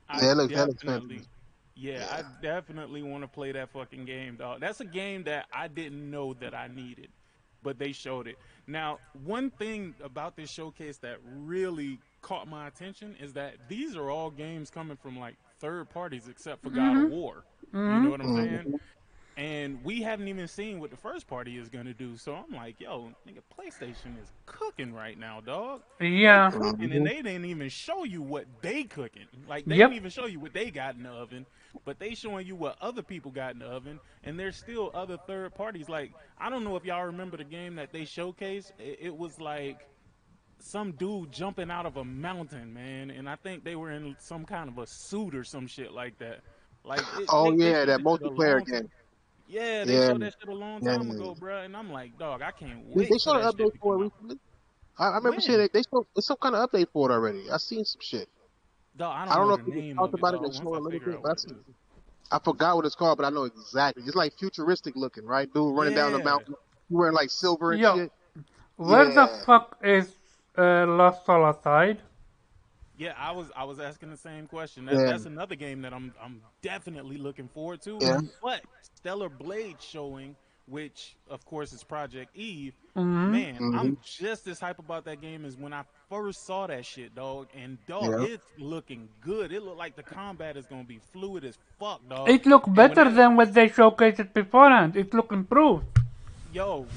I That looks definitely, fantastic. yeah, I Yeah. definitely want to play that fucking game, dog. That's a game that I didn't know that I needed, but they showed it. Now, one thing about this showcase that really caught my attention is that these are all games coming from like third parties except for God of Mhm. War. You know Mhm. what I'm saying? Mhm. And we haven't even seen what the first party is gonna do. So I'm like, yo, nigga, PlayStation is cooking right now, dog. They Yeah. cooking, and Mhm. they didn't even show you what they cooking. Like they didn't Yep. even show you what they got in the oven, but they showing you what other people got in the oven. And there's still other third parties. Like I don't know if y'all remember the game that they showcased. It was like some dude jumping out of a mountain, man, and I think they were in some kind of a suit or some shit like that. Like Oh they yeah, showed that this shit a multiplayer long time. game. Yeah, they Yeah, showed that shit a long yeah. time ago, bro. And I'm like, dog, I can't They wait for showed an that shit update to for come it out. recently. I remember seeing When? it. They showed there's some kind of update for it already. I seen some shit. Dog, I I don't don't know know the if they just name talked of it, about it dog. and Once showed I a little figure bit, out but what it is. I forgot what it's called, but I know exactly. It's like futuristic looking, right? Dude running down the Yeah. mountain, wearing like silver and Yo, shit. where the Yeah, fuck is Lost Soul? Yeah, I was asking the same question. yeah, That's another game that I'm definitely looking forward to. yeah. But Stellar Blade showing, which of course is Project Eve, Mm-hmm. man, Hmm. I'm just as hype about that game as when I first saw that shit, dog. And dog, Yeah. it's looking good. It looked like the combat is gonna be fluid as fuck, dog. It look And when better that than what they showcased beforehand. It look improved.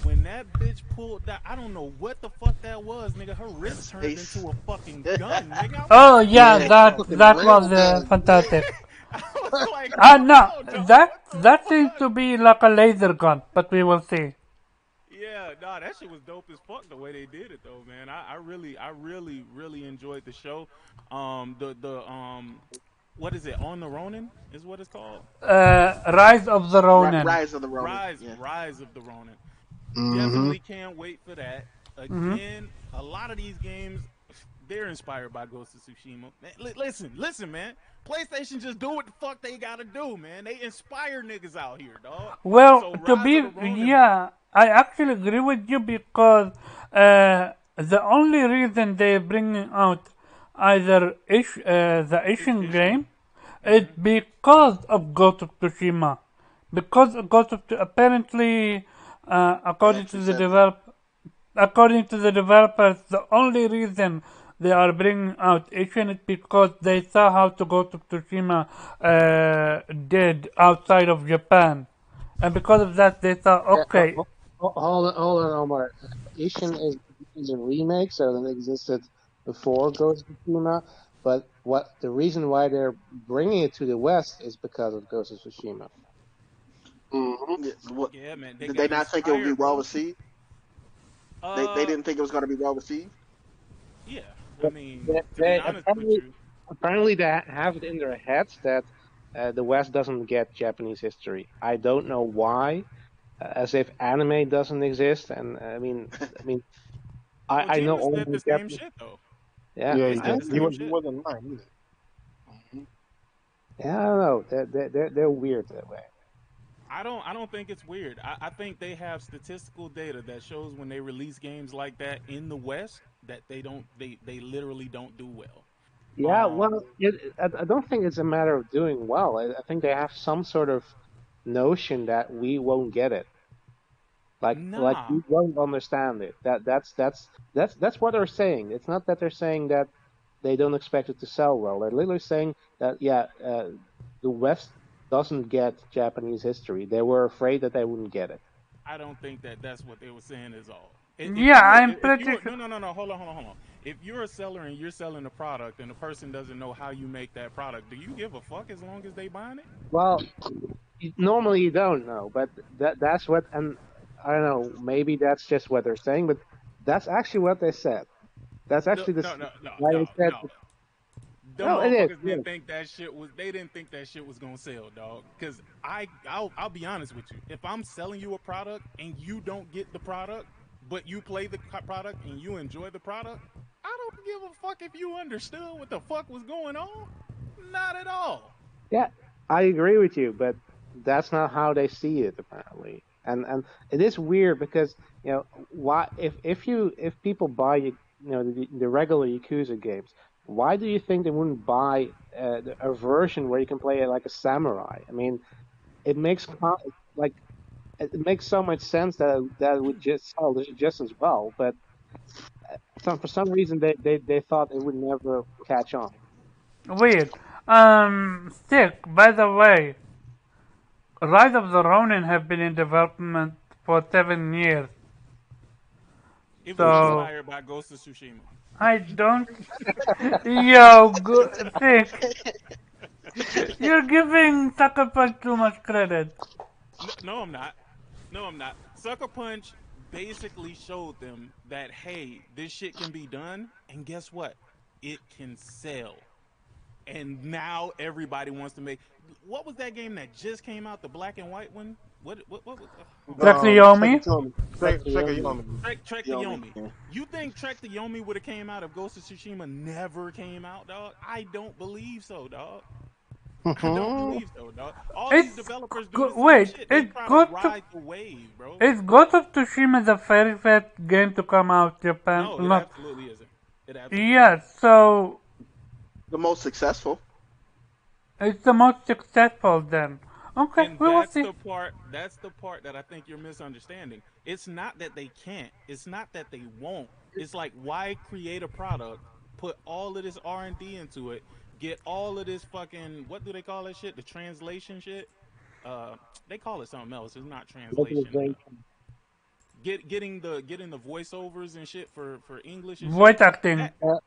when that bitch pulled that, I don't know what the fuck that was, nigga. Her wrist That's turned ace. into a fucking gun, nigga. I was Oh like, yeah, Yeah, what that the fucking that fuck? was railgun. fantastic. I was like, No, hold on, dog. that What the that seems fuck? to be like a laser gun, but we will see. Yeah, nah, that shit was dope as fuck the way they did it though, man. I really enjoyed the show. The what is it? On the Ronin is what it's called. Rise of the Ronin. Rise of the Ronin. Rise, Yeah. Rise of the Ronin. Hmm. Definitely can't wait for that. Mm-hmm. Again, a lot of these games, they're inspired by Ghost of Tsushima. Man, listen, man. PlayStation just do what the fuck they gotta do, man. They inspire niggas out here, dog. Well, So to Rise of be the Ronin, yeah, I actually agree with you because the only reason they're bringing out either the Asian Ishima. game is because of Ghost of Tsushima. Because apparently, They according to actually the said that. developers, the only reason they are bringing out Asian is because they saw how to Ghost of Tsushima did outside of Japan. And because of that, they thought, Yeah, okay, hold on, Omar. Ishin is a remake, so it existed before Ghost of Tsushima. But what the reason why they're bringing it to the West is because of Ghost of Tsushima. Hmm. Yeah, what, Yeah, man, they did they got not think it would be inspired, well bro. received? They Uh, didn't think it was going to be well received. yeah. I But mean, to be they honest with apparently you, apparently they have it in their heads that the West doesn't get Japanese history. I don't know why, as if anime doesn't exist. And I mean, I know Kojima all said the the same Japanese. shit though. Yeah, Yeah, He he I said did. the He same was he shit. wasn't lying either. Hmm. yeah, I don't know. They're weird that way. I don't think it's weird. I think they have statistical data that shows when they release games like that in the West that they literally don't do well. Yeah, Um, well, I don't think it's a matter of doing well. I think they have some sort of notion that we won't get it. Like nah, we won't understand it. That's what they're saying. It's not that they're saying that they don't expect it to sell well. They're literally saying that yeah, the West doesn't get Japanese history. They were afraid that they wouldn't get it. I don't think that that's what they were saying is all. yeah, I'm If pretty you're sure. no, hold on. If you're a seller and you're selling a product and the person doesn't know how you make that product, do you give a fuck as long as they buying it? Well, normally you don't know, but that's what, and I don't know, maybe that's just what they're saying, but that's actually what they said. That's No, actually no, no, no, why they no, said, no. Them no, it is. motherfuckers didn't Yes. think that shit was. They didn't think that shit was gonna sell, dog. Cause I'll be honest with you. If I'm selling you a product and you don't get the product, but you play the product and you enjoy the product, I don't give a fuck if you understood what the fuck was going on. Not at all. Yeah, I agree with you, but that's not how they see it apparently. And it is weird because why if people buy the regular Yakuza games, why do you think they wouldn't buy a version where you can play it like a samurai? I mean, it makes like it makes so much sense that that would just sell just as well, but for some reason they thought it would never catch on. Weird. Stick, by the way, Rise of the Ronin have been in development for 7 years. It was So inspired by Ghost of Tsushima. I don't. Yo, thick. You're giving Sucker Punch too much credit. No, I'm not. No, I'm not. Sucker Punch basically showed them that hey, this shit can be done, and guess what? It can sell. And now everybody wants to make. What was that game that just came out? The black and white one. What was? Oh my Track the god. Yomi? Sekatomi. Like Yomi. Yomi. Trek to Yomi. Yomi. Yeah. You think Trek to Yomi would have came out if Ghost of Tsushima never came out, dog? I don't believe so, dog. I don't believe so, dog. All these It's developers do the same wait. shit. They It's try to Ghost of ride the wave, bro. is Ghost of Tsushima the very first game to come out Japan? No, it Not. absolutely isn't. It absolutely Yeah. isn't. So The most successful. it's the most successful then. Okay, And we will see. that's the part that I think you're misunderstanding. It's not that they can't. It's not that they won't. It's like why create a product, put all of this R&D into it, get all of this fucking what do they call that shit? The translation shit? They call it something else. It's not translation. Localization. Getting the voiceovers and shit for English and shit. Voice acting. That Uh,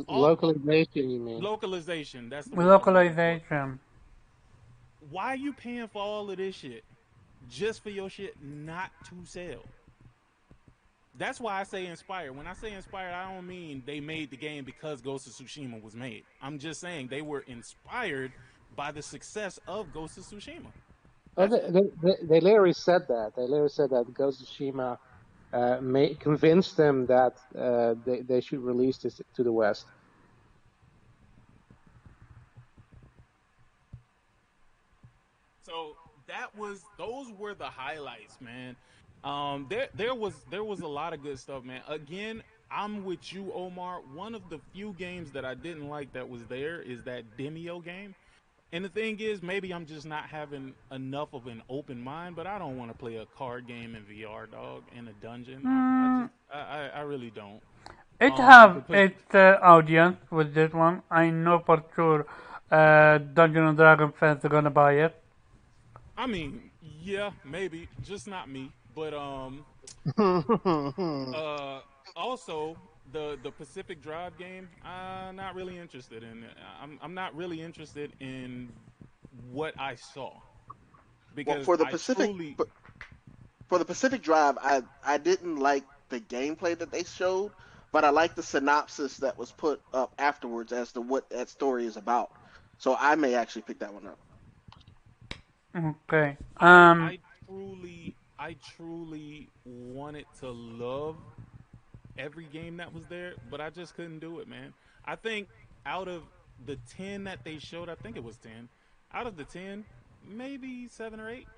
all localization, you mean? localization, that's the word I was looking for. Localization. Why are you paying for all of this shit just for your shit not to sell? That's why I say inspired. When I say inspired, I don't mean they made the game because Ghost of Tsushima was made. I'm just saying they were inspired by the success of Ghost of Tsushima. Oh, That's it. they literally said that. They literally said that Ghost of Tsushima convinced them that they should release this to the West. So those were the highlights, man. There was a lot of good stuff, man. Again, I'm with you, Omar. One of the few games that I didn't like that was there is that Demio game. And the thing is, maybe I'm just not having enough of an open mind, but I don't want to play a card game in VR, dog, in a dungeon. Mm, I really don't. it have Because its audience with this one. I know for sure. Dungeon and Dragon fans are gonna buy it. I mean, yeah, maybe, just not me. But uh, also the Pacific Drive game, I'm not really interested in. I'm not really interested in what I saw Well, because for the I Pacific, truly. for the Pacific Drive, I didn't like the gameplay that they showed, but I liked the synopsis that was put up afterwards as to what that story is about. So I may actually pick that one up. Okay. I truly wanted to love every game that was there, but I just couldn't do it, man. I think out of the 10 that they showed, I think it was 10. Out of the 10, maybe 7 or 8.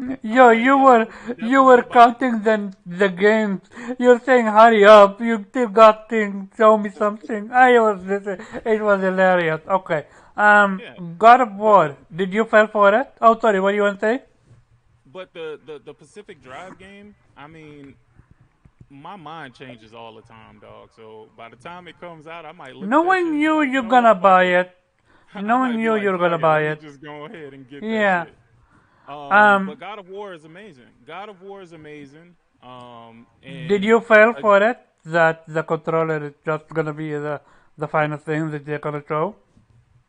I Yo, was like, yo, this is you definitely were a buy. counting the games. You're saying hurry up. You still got things. Show me something. I was listening. It was hilarious. Okay. Yeah, God of but War. Did you fall for it? Oh, sorry. What do you want to say? the Pacific Drive game, I mean, my mind changes all the time, dog. So by the time it comes out, I might look at that shit Knowing and be you, like, you you're know what, gonna fuck buy it. it. I Knowing might be you, like, you're fuck gonna it. Let buy me it. just go ahead and get that Yeah. shit. But Um, God of War is amazing. God of War is amazing. did And you fall uh, for it? That the controller is just gonna be the final thing that they're gonna show?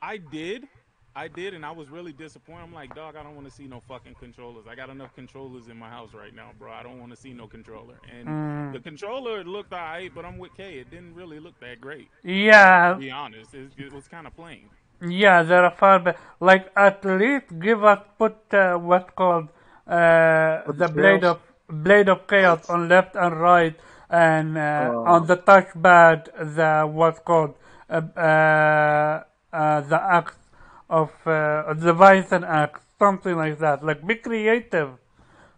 I did. I did, and I was really disappointed. I'm like, dog, I don't want to see no fucking controllers. I got enough controllers in my house right now, bro. I don't want to see no controller. And the Mm, controller looked alright, but I'm with K. It didn't really look that great, to yeah. be honest. It was kind of plain. Yeah, there are far better. Like at least give us put what's called For the the trails. blade of chaos on left and right, and on Uh, the touchpad the what's called the axe of the Bison axe, something like that. Like be creative.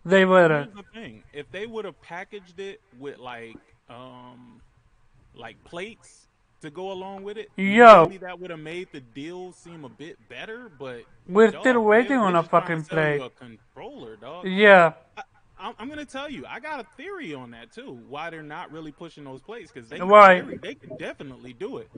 They weren't. Here's the thing: if they would have packaged it with like plates to go along with it, Yo, maybe that would have made the deal seem a bit better. But we're still dog, waiting they're on a just trying to fucking sell you plate. a controller, dog. Yeah. I'm gonna tell you, I got a theory on that too. Why they're not really pushing those plates? Because Why? they could definitely do it.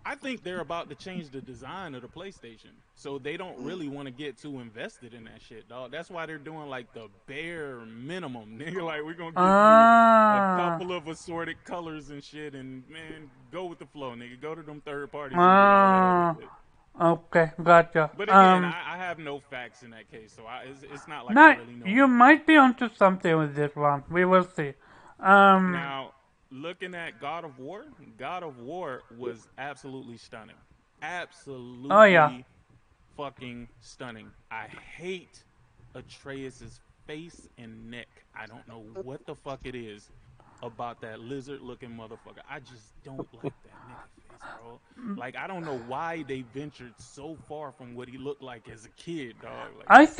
I think they're about to change the design of the PlayStation, so they don't Mm. really want to get too invested in that shit, dog. That's why they're doing like the bare minimum, nigga. Like we're gonna give you a Ah, couple of assorted colors and shit, and man, go with the flow, nigga. Go to them third parties and get all that other ah, shit. okay, gotcha. But again, I have no facts in that case, so it's not like I Now really know you anything. might be onto something with this one. We will see. Um, Now, looking at God of War was absolutely stunning. oh yeah, Absolutely fucking stunning. I hate Atreus's face and neck. I don't know what the fuck it is about that lizard looking motherfucker. I just don't like that nigga face, bro. Like I don't know why they ventured so far from what he looked like as a kid, dog. Like, man,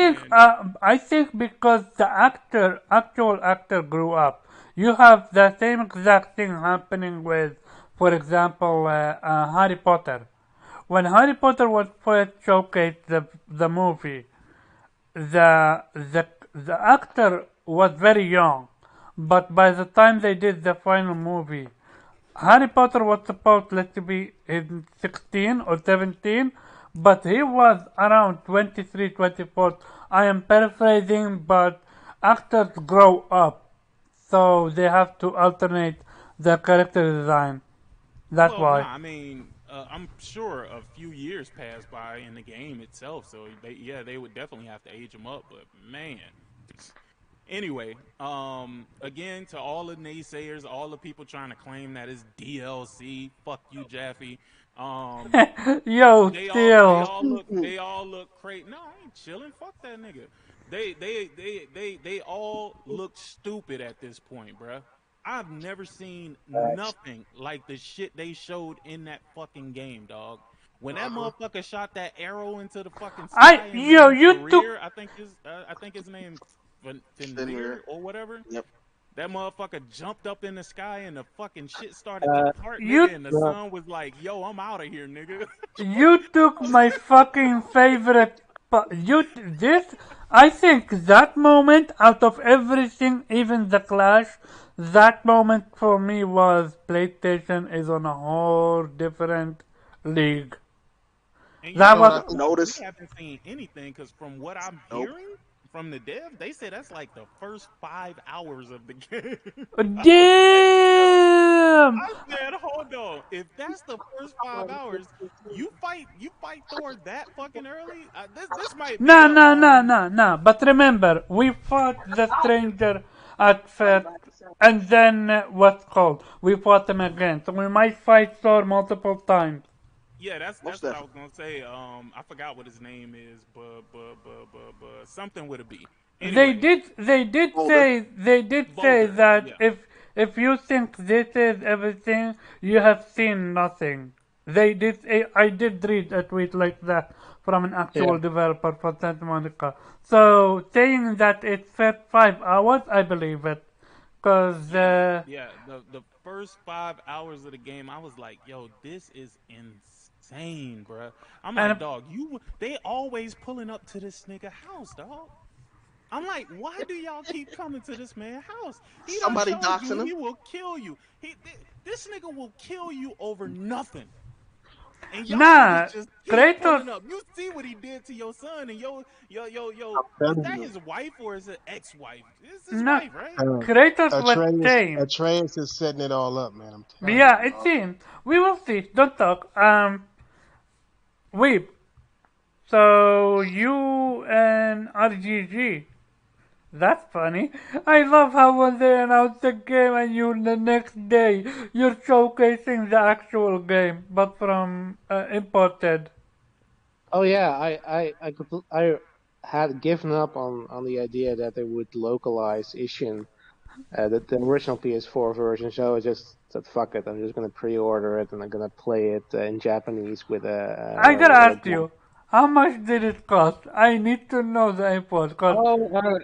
I think because the actual actor grew up. You have the same exact thing happening with, for example, Harry Potter. When Harry Potter was first showcased the movie, the actor was very young, but by the time they did the final movie, Harry Potter was supposed to be in 16 or 17, but he was around 23, 24. I am paraphrasing, but actors grow up, so they have to alternate the character design. That's well, no, why. I mean, I'm sure a few years passed by in the game itself, so they would definitely have to age him up. But man, anyway, again, to all the naysayers, all the people trying to claim that it's DLC, fuck you, Jaffe. Um, Yo, they still. all look crazy. No, I ain't chilling. Fuck that nigga. They all look stupid at this point, bruh. I've never seen nothing like the shit they showed in that fucking game, dog. When that Uh-huh. motherfucker shot that arrow into the fucking I sky and yo then you took Farir, I think his name Fenrir. Finlir or whatever. Yep. That motherfucker jumped up in the sky and the fucking shit started to Uh, part, you nigga, and the no, sun was like, "Yo, I'm out of here, nigga." You took my fucking favorite. This. I think that moment out of everything, even the Clash, that moment for me was PlayStation is on a whole different league. And you That know Y'all was what, not dog? We notice? haven't seen anything because from what I'm Nope. hearing from the dev, they said that's like the first 5 hours of the game. I was like, yo, damn. I said, hold on. If that's the first 5 hours, you fight Thor that fucking early? This might be No, a no, no, no, no. But remember, we fought the stranger at first, and then what's called? We fought him again. So we might fight Thor multiple times. yeah, Most that's what I was definitely. gonna say. I forgot what his name is, but something with a B. They Anyway, did. They did Older. say. They did say Vulgar. that Yeah. if you think this is everything, you have seen nothing. They did. I did read a tweet like that from an yeah. actual developer for Santa Monica. So saying that it's for 5 hours, I believe it, cause Yeah. The first 5 hours of the game, I was like, yo, this is insane, bruh. I'm like, and dog, they always pulling up to this nigga house, dog. I'm like, why do y'all keep coming to this man house? He done Somebody showed you doxing him. he will kill you. This nigga will kill you over nothing. And y'all niggas nah, just keep Kratos. pulling up. You see what he did to your son and I'm is telling that you. his wife or is it ex-wife? It's his No, wife, right? Kratos was tame. Atreus is setting it all up, man. I'm telling Yeah, you. it seems. We will see. Don't talk. Weep. So you and RGG. That's funny. I love how when they announce the game and you the next day you're showcasing the actual game, but from imported. Oh yeah, I had given up on the idea that they would localize Ishin, the original PS4 version. So I just said, "Fuck it, I'm just gonna pre-order it and I'm gonna play it in Japanese with I gotta a ask dub." you, how much did it cost? I need to know the import cost. Oh,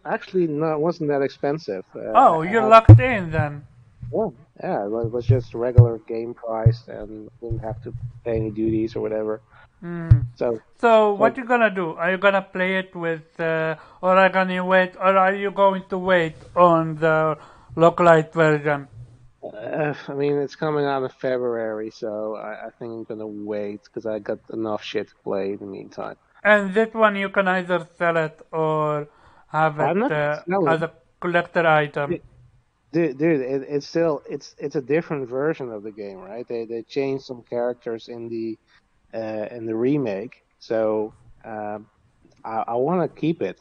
actually, no, it wasn't that expensive. Oh, you're locked in then. Yeah, yeah, it was just regular game price and didn't have to pay any duties or whatever. Hmm. So, So so what you gonna do? Are you gonna play it with, or are you gonna wait, or are you going to wait on the localized version? I mean, it's coming out in February, so I think I'm gonna wait because I got enough shit to play in the meantime. And this one you can either sell it or have I'm it not as selling, a collector item. dude. It's still it's a different version of the game, right? They changed some characters in the remake, so I want to keep it.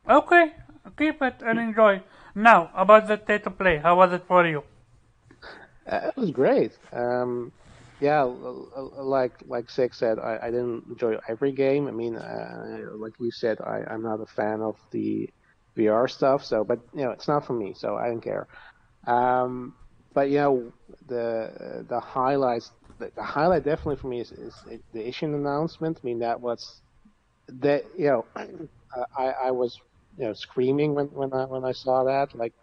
Okay, keep it and enjoy. Now, about the state of play, how was it for you? It was great. Yeah, like Six said, I didn't enjoy every game. I mean, like you said, I'm not a fan of the VR stuff. So, but it's not for me, so I don't care. Um, but the highlights, the highlight definitely for me is the Asian announcement. I mean, that was that I was screaming when I saw that. Like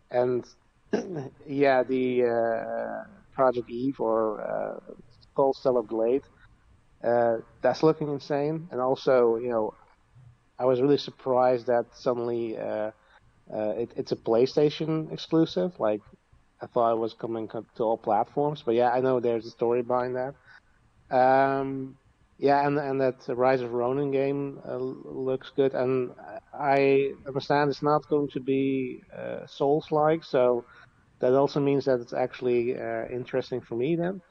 and yeah, the Project Eve or Cold Stellar Blade, that's looking insane. And also, I was really surprised that suddenly it's a PlayStation exclusive. Like, I thought it was coming to all platforms, but yeah, I know there's a story behind that. Yeah, and that Rise of Ronin game looks good, and I understand it's not going to be Souls-like, so that also means that it's actually interesting for me then.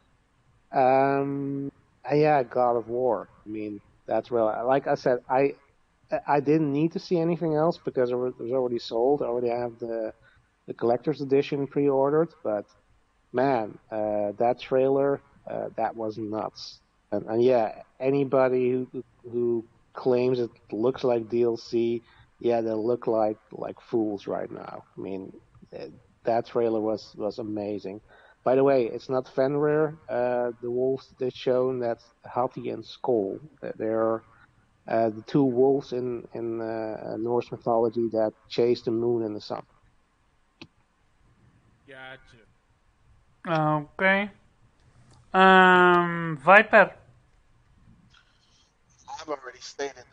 And yeah, God of War. I mean, that's real. Like I said, I didn't need to see anything else because it was already sold. I already have the collector's edition pre-ordered, but man, that trailer, that was nuts. And yeah, anybody who claims it looks like DLC, yeah, they look like fools right now. I mean, uh, that trailer was amazing. By the way, it's not Fenrir, the wolves that shown. That's Hati and Skoll. They're the two wolves in Norse mythology that chase the moon and the sun. Gotcha. Okay. Viper. I've already stated.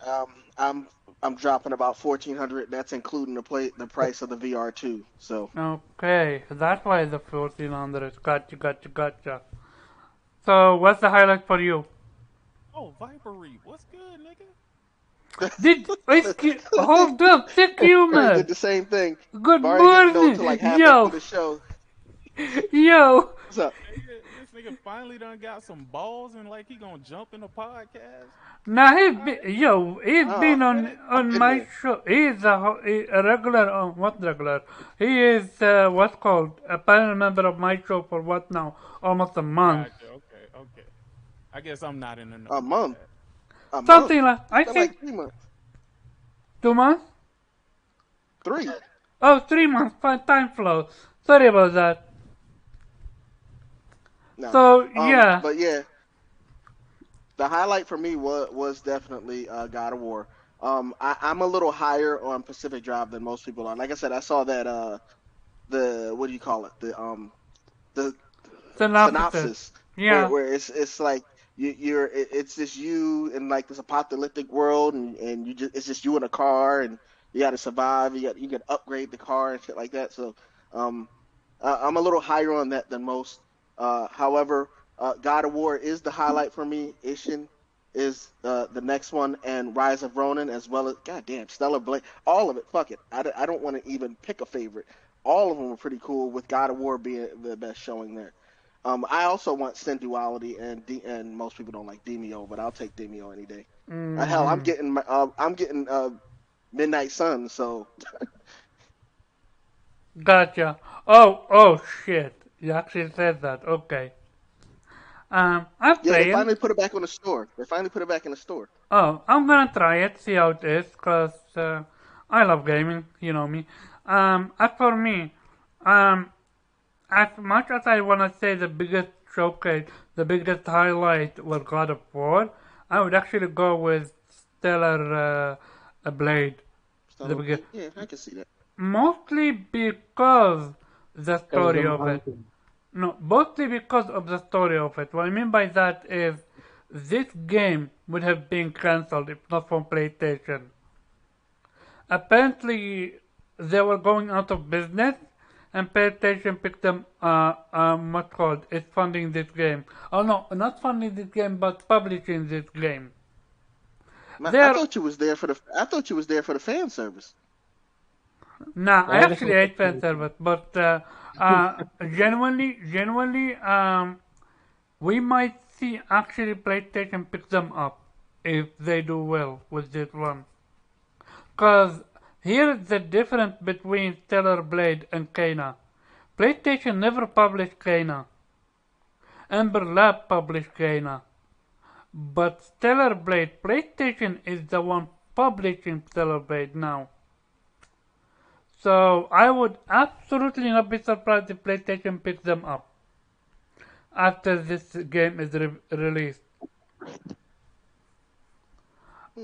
I'm dropping about 1,400. That's including the price of the VR2. So Okay, that's why the 1400. Gotcha, gotcha, gotcha. So, what's the highlight for you? Oh, Vipery, what's good, nigga? Hold up, sick Curry did humor. the same thing. Good Barry didn't know morning, until like halfway through yo, the show. yo. What's up? This nigga finally done got some balls and like he gonna jump in the podcast. Now All right, he's Oh, been man. on been my there. show. He's a regular on what regular? He is what's called a panel member of my show for what now? Almost a month, Gotcha. Okay, okay. I guess I'm not in the know A about month. that. A month. something like It's I been like think 3 months. 2 months. 3. Oh, 3 months. Fine, time flows. Sorry about that. No. So yeah, But yeah, the highlight for me was definitely God of War. I'm a little higher on Pacific Drive than most people are. Like I said, I saw that the what do you call it? The synopsis. synopsis where Yeah. it's like it's just you in like this apocalyptic world, and you just it's just you in a car, and you got to survive. You got upgrade the car and shit like that. So um I'm a little higher on that than most. However, God of War is the highlight for me. Ishin is the next one, and Rise of Ronin, as well as goddamn Stellar Blade. All of it. Fuck it. I don't want to even pick a favorite. All of them were pretty cool, with God of War being the best showing there. I also want Sin Duality, and most people don't like Demio, but I'll take Demio any day. Hell, Hmm. I'm getting Midnight Sun, so Gotcha. Oh shit. You actually said that. Okay. I'm yeah, they playing. finally put it back on the store. They finally put it back in the store. Oh, I'm gonna try it, see how it is, cause I love gaming. You know me. As for me, um, as much as I wanna say the biggest showcase, the biggest highlight was God of War, I would actually go with Stellar Blade. The Stellar biggest, Blade, yeah, I can see that. mostly because the Because of the story of it. mountain. No, mostly because of the story of it. What I mean by that is this game would have been cancelled if not from PlayStation. Apparently, they were going out of business, and PlayStation picked them, what's called, is funding this game. Oh no, not funding this game, but publishing this game. I They're, thought you was there for the. I thought you was there for the fan service. nah, I Yeah, this actually was hate fan service, but, genuinely, we might see actually PlayStation pick them up if they do well with this one. Cause here's the difference between Stellar Blade and Kena. PlayStation never published Kena. Ember Lab published Kena. But Stellar Blade, PlayStation is the one publishing Stellar Blade now. So I would absolutely not be surprised if PlayStation picks them up after this game is released.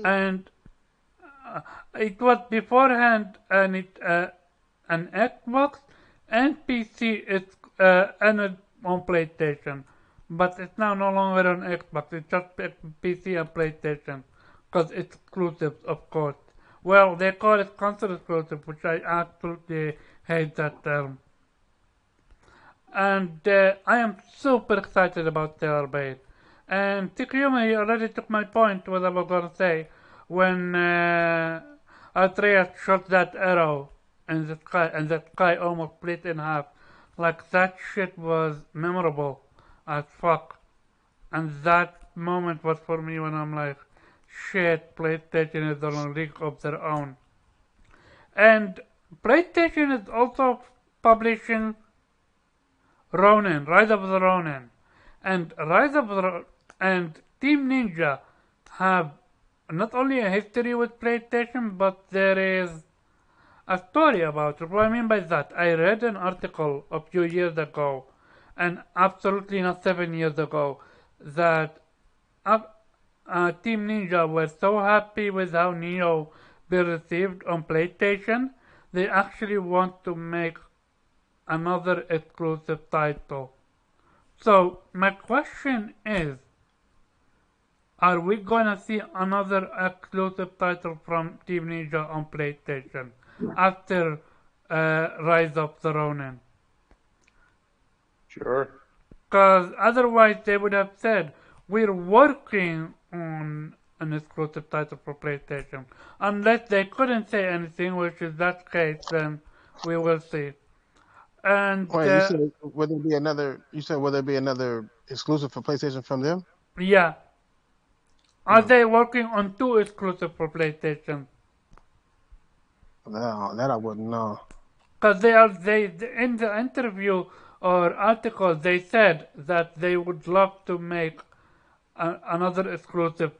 And it was beforehand an Xbox and PC and on PlayStation, but it's now no longer on Xbox. It's just PC and PlayStation because it's exclusive, of course. Well, they call it console exclusive, which I absolutely hate that term. And I am super excited about Stellar Blade. And Tikiyuma already took my point, what I was gonna say, when Atreus shot that arrow in the sky, and the sky almost split in half. Like, that shit was memorable as fuck. And that moment was for me when I'm like, shit, PlayStation is on a league of their own. And PlayStation is also publishing Ronin, Rise of the Ronin. And and Team Ninja have not only a history with PlayStation, but there is a story about it. What I mean by that, I read an article a few years ago, and absolutely not 7 years ago, that Team Ninja were so happy with how Neo be received on PlayStation, they actually want to make another exclusive title. So my question is, are we gonna see another exclusive title from Team Ninja on PlayStation after Rise of the Ronin? Sure. Because otherwise they would have said, we're working on an exclusive title for PlayStation. Unless they couldn't say anything, which is that case, then we will see. And Wait, you said will there be another? You said will there be another exclusive for PlayStation from them? yeah, are they working on 2 exclusive for PlayStation? No, that I wouldn't know. Because they in the interview or article they said that they would love to make another exclusive,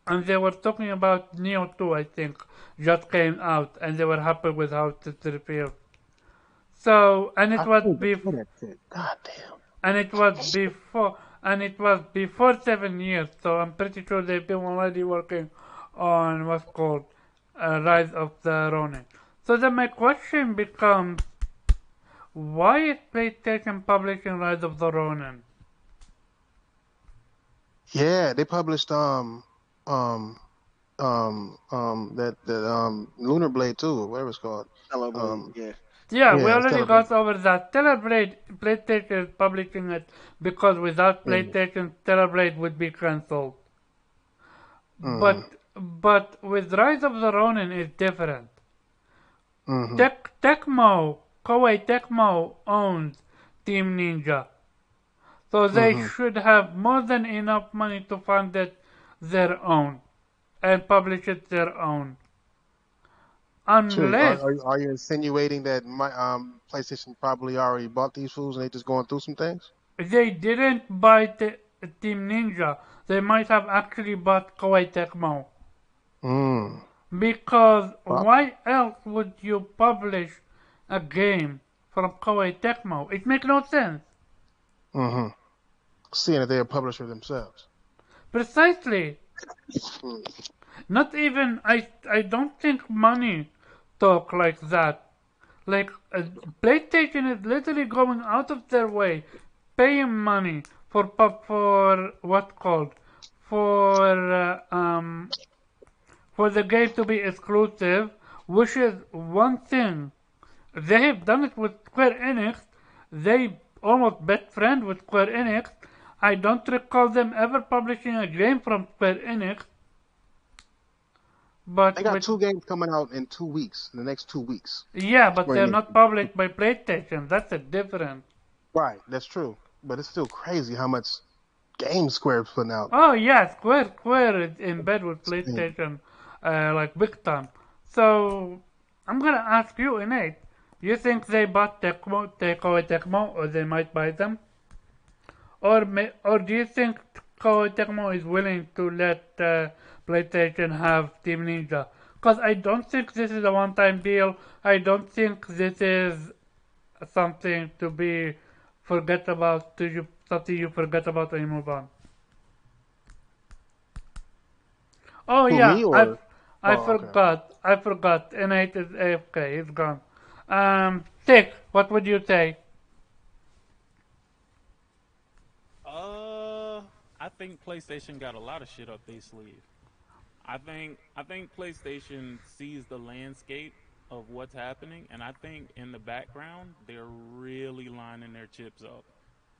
and they were talking about Neo 2, I think, just came out, and they were happy with how it revealed. So, and it was before, God damn. and it was before 7 years. So I'm pretty sure they've been already working on what's called Rise of the Ronin. So then my question becomes, why is PlayStation publishing Rise of the Ronin? Yeah, they published that Lunar Blade 2, or whatever it's called. Yeah. Yeah, we Yeah, already Stellar got Blade. over that. Stellar Blade, PlayStation is publishing it because without Yeah. PlayStation, Stellar Blade would be cancelled. Mm. But with Rise of the Ronin it's different. Mm-hmm. Koei Tecmo owns Team Ninja. So they should have more than enough money to fund it their own and publish it their own. So Unless are you insinuating that my PlayStation probably already bought these fools and they just going through some things? they didn't buy Team Ninja, they might have actually bought Koei Tecmo. Mm. Because Well, why else would you publish a game from Koei Tecmo? It makes no sense. mm-hmm. Seeing that they're a publisher themselves. Precisely. Not even, I don't think money talk like that. Like, PlayStation is literally going out of their way, paying money for what's called, for the game to be exclusive, which is one thing They have done it with Square Enix. They almost best friend with Square Enix. I don't recall them ever publishing a game from Square Enix, but They got with 2 games coming out in 2 weeks, in the next 2 weeks. yeah, but Square they're Enix. not published by PlayStation. That's a difference. Right, that's true. But it's still crazy how much games Square's putting out. Oh yeah, Square is in bed with Insane. PlayStation, like big time. So I'm gonna ask you, Innate. You think they bought Koei Tecmo, or they might buy them, or do you think Koei Tecmo is willing to let PlayStation have Team Ninja? Because I don't think this is a one-time deal. I don't think this is something to be forget about. Something you forget about and you move on. Oh Who, yeah, me or? I Oh, okay. forgot. I forgot. N8 is AFK. It's gone. Tick, what would you say? I think PlayStation got a lot of shit up their sleeve. I think PlayStation sees the landscape of what's happening, and I think in the background they're really lining their chips up.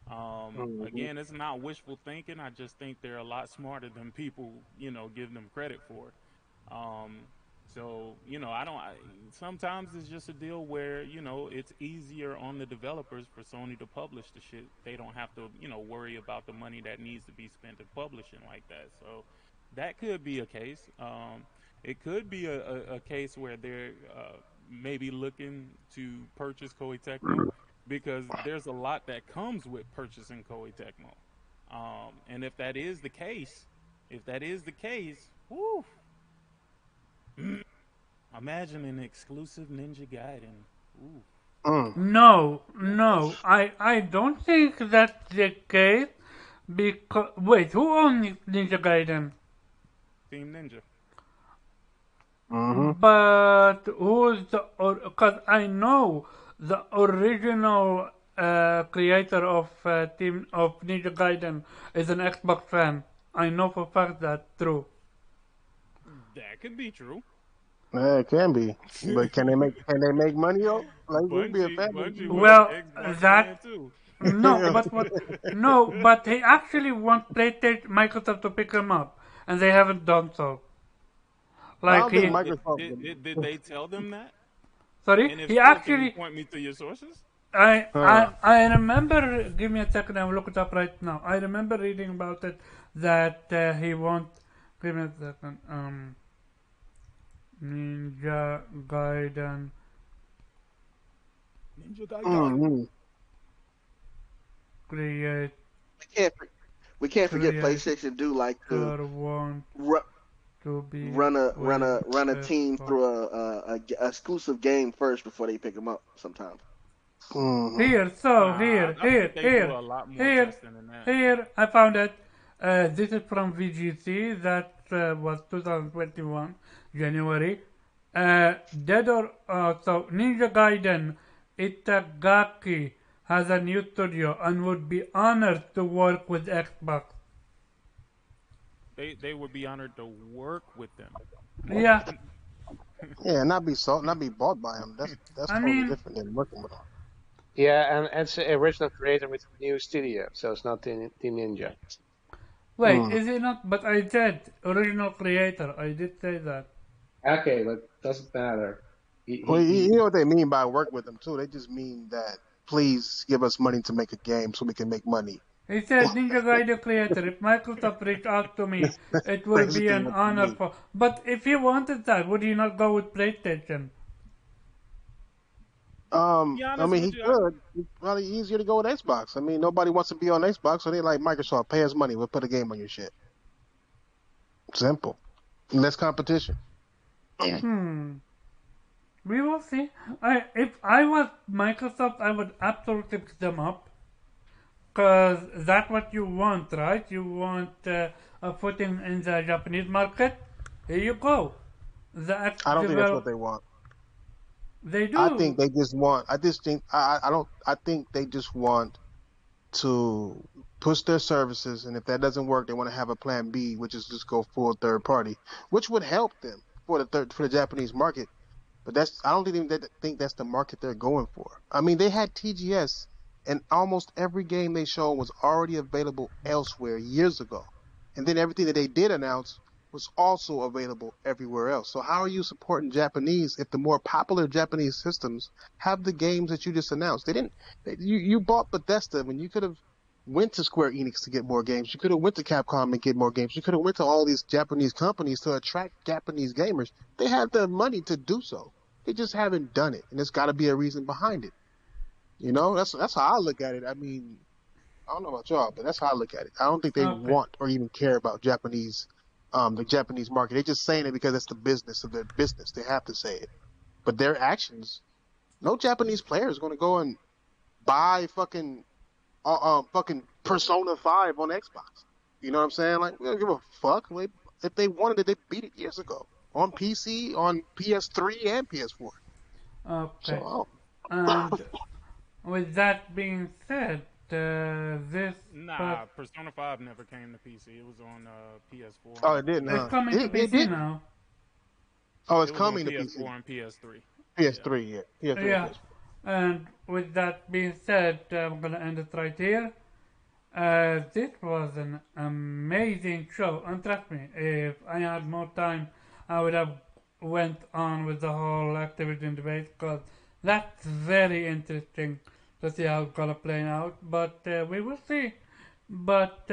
Mhm. Again, it's not wishful thinking. I just think they're a lot smarter than people, give them credit for. Um, so I don't. Sometimes it's just a deal where it's easier on the developers for Sony to publish the shit. They don't have to worry about the money that needs to be spent in publishing like that. So that could be a case. It could be a case where they're maybe looking to purchase Koei Tecmo because there's a lot that comes with purchasing Koei Tecmo. And if that is the case, whoo, imagine an exclusive Ninja Gaiden. Ooh, Mm. No. I don't think that's the case. Because wait, who owns Ninja Gaiden? Team Ninja. Mm-hmm. But who's the? Because I know the original creator of team of Ninja Gaiden is an Xbox fan. I know for a fact that's true. That could be true. Yeah, it can be, but can they make money though? Like we'd be a family. Bungie was an Well, Xbox fan that too. no, but what? No, but he actually want PlayStation Microsoft to pick him up, and they haven't done so. I Like don't think he, Microsoft Did they tell them that? sorry, And if he so, can you actually. point me to your sources? I, uh, I I remember. Give me a second. I'll look it up right now. I remember reading about it that he won't. Give me a second. Ninja Gaiden Ninja Gaiden. mm-hmm. create We can't for- we can't forget creator PlayStation do like to want ru- to be run a with team Xbox. through a exclusive game first before they pick them up. Sometimes. Mm-hmm. Here, so Nah, I think they do a lot more here, testing than that. here. I found it. This is from VGC. That was 2021 January. So Ninja Gaiden Itagaki has a new studio and would be honored to work with Xbox. They would be honored to work with them. Yeah, Yeah, not be bought by them. That's I totally mean, different than working with them. Yeah, and it's the original creator with new studio, so it's not Team Ninja. wait, Mm. is it not? But I said original creator. I did say that. Okay, but doesn't matter. Well, you He know what they mean by work with them too. They just mean that please give us money to make a game so we can make money. He said, Ninja Gaiden creator, if Microsoft reached out to me, That's it will be basically an what they honor mean. for. But if you wanted that, would you not go with PlayStation? Be I honest mean, with he you, could. It's probably easier to go with Xbox. I mean, nobody wants to be on Xbox, so they like Microsoft. Pay us money. We'll put a game on your shit. Simple. Less competition. Hmm. We will see. If I was Microsoft, I would absolutely pick them up. Because that's what you want, right? You want a footing in the Japanese market. Here you go. The ex I don't think that's what develop. they want. They I think do. they just want. I just think. I don't. I think they just want to push their services, and if that doesn't work, they want to have a plan B, which is just go full third party, which would help them for the Japanese market. But I don't think that's the market they're going for. I mean, they had TGS, and almost every game they showed was already available elsewhere years ago. And then everything that they did announce was also available everywhere else. So how are you supporting Japanese if the more popular Japanese systems have the games that you just announced? They didn't. You bought Bethesda when you could have went to Square Enix to get more games. You could have went to Capcom and get more games. You could have went to all these Japanese companies to attract Japanese gamers. They have the money to do so. They just haven't done it, and there's got to be a reason behind it. That's how I look at it. I mean, I don't know about y'all, but that's how I look at it. I don't think they Okay. want or even care about the Japanese market. They're just saying it because it's the business of their business. They have to say it, but their actions. No Japanese player is going to go and buy fucking Persona 5 on Xbox. You know what I'm saying? Like, we don't give a fuck. If they wanted it, they beat it years ago on PC, on PS3, and PS4. Okay. So, And with that being said, this Nah, but Persona 5 never came to PC. It was on PS4 oh, and it didn't, it's huh? coming to It PC didn't. now. Oh, it it's was on coming to PC. PS4 and PS3. Yeah. PS3, yeah. PS3 and Yeah. PS4. And with that being said, I'm gonna end it right here. This was an amazing show, and trust me, if I had more time, I would have went on with the whole Activision debate because that's very interesting to see how it's gonna play out. But we will see. But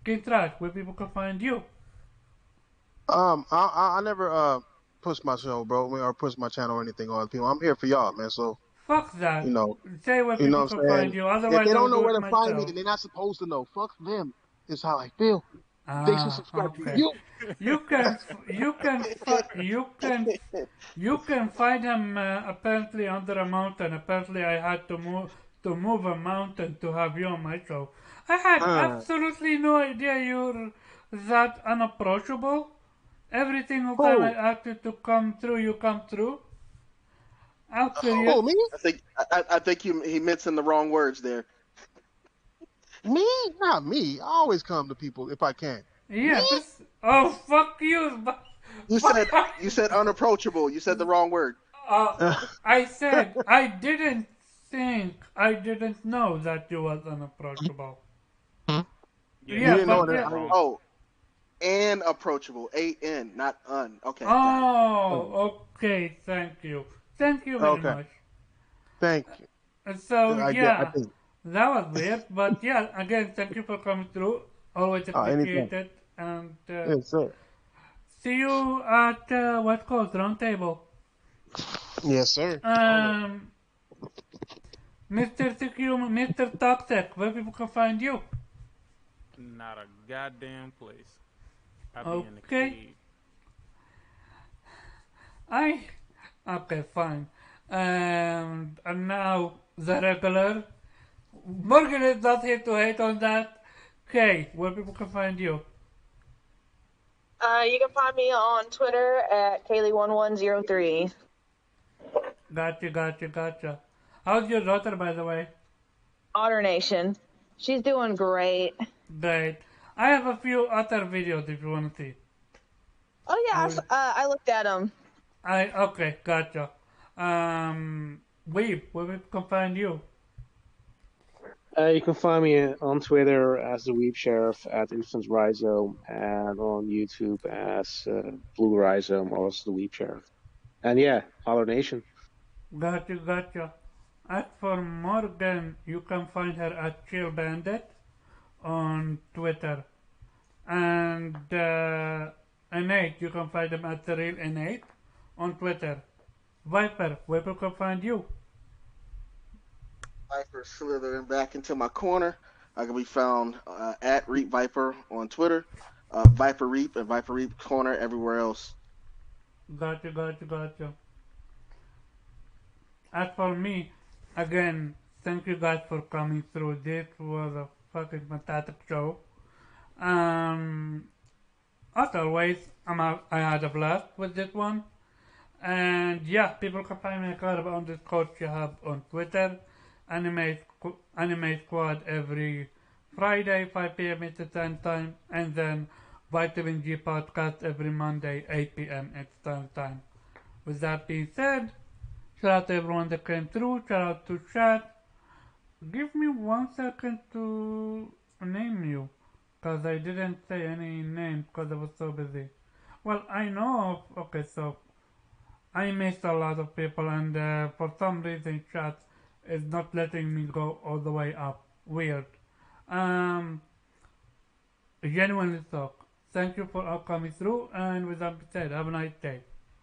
King Trash, where people can find you. I never push my show, bro, or push my channel or anything on people. I'm here for y'all, man. So Fuck you that. know, Say where you know people what can I'm find saying. you. If Otherwise, they I'll don't know do where it to find me, myself. then they're not supposed to know. Fuck them. Is how I feel. They should Ah, subscribe to okay. you. You can find him apparently under a mountain. Apparently, I had to move a mountain to have you on my show. I had Uh, absolutely no idea you're that unapproachable. Every single time I who? asked you to come through, you come through. How curious. Who? Me? I think he mentioned the wrong words there. Me? Not me. I always come to people if I can. Me? Yeah, but oh fuck you, but You said you said unapproachable. You said the wrong word. uh, Uh, I said I didn't know that you was unapproachable. Yeah, you Yeah, you didn't know but spelled that that yeah. wrong. Oh, and approachable. A-N, not un. Okay, got it. Oh, okay. Thank you very Okay. much. Thank you. So I get. I yeah, think. that was weird, but yeah. Again, thank you for coming through. Always Anything. appreciate it, and Yes, sir. see you at what's called roundtable. Yes, sir. All right. Um, Mr. CQ, Mr. Toxic, where people can find you? Not a goddamn place. I be in the Okay, cave. I okay, fine. And now the regular. Morgan is not here to hate on that. Okay, where people can find you? You can find me on Twitter at Kaylee1103. Gotcha. How's your daughter, by the way? Otter Nation. She's doing great. Great. I have a few other videos if you want to see. Oh yeah, I will, I looked at them. okay, gotcha. Weeb, where people can find you? You can find me on Twitter as the Weep Sheriff at Infant Rhizome and on YouTube as Blue Rhizome or as the Weep Sheriff. And yeah, Hollow Nation. Gotcha. As for Morgan, you can find her at Chill Bandit on Twitter. And Innate, you can find him at The Real Innate on Twitter. Viper, where people can find you? Viper slithering back into my corner. I can be found at Reap Viper on Twitter, Viper Reap and Viper Reap Corner everywhere else. Gotcha. As for me, again, thank you guys for coming through. This was a fucking fantastic show. Um, as always, I had a blast with this one. And yeah, people can find me on this coach you have on Twitter. Anime Squad every Friday, 5 p.m. Eastern Time, and then Vitamin G podcast every Monday, 8 p.m. Eastern Time. With that being said, shout out to everyone that came through. Shout out to chat. Give me 1 second to name you, cause I didn't say any names cause I was so busy. Well, I know of, okay, so I missed a lot of people and for some reason chat is not letting me go all the way up. Weird. Um, Genuinely so. Thank you for all coming through and with that being said, have a nice day.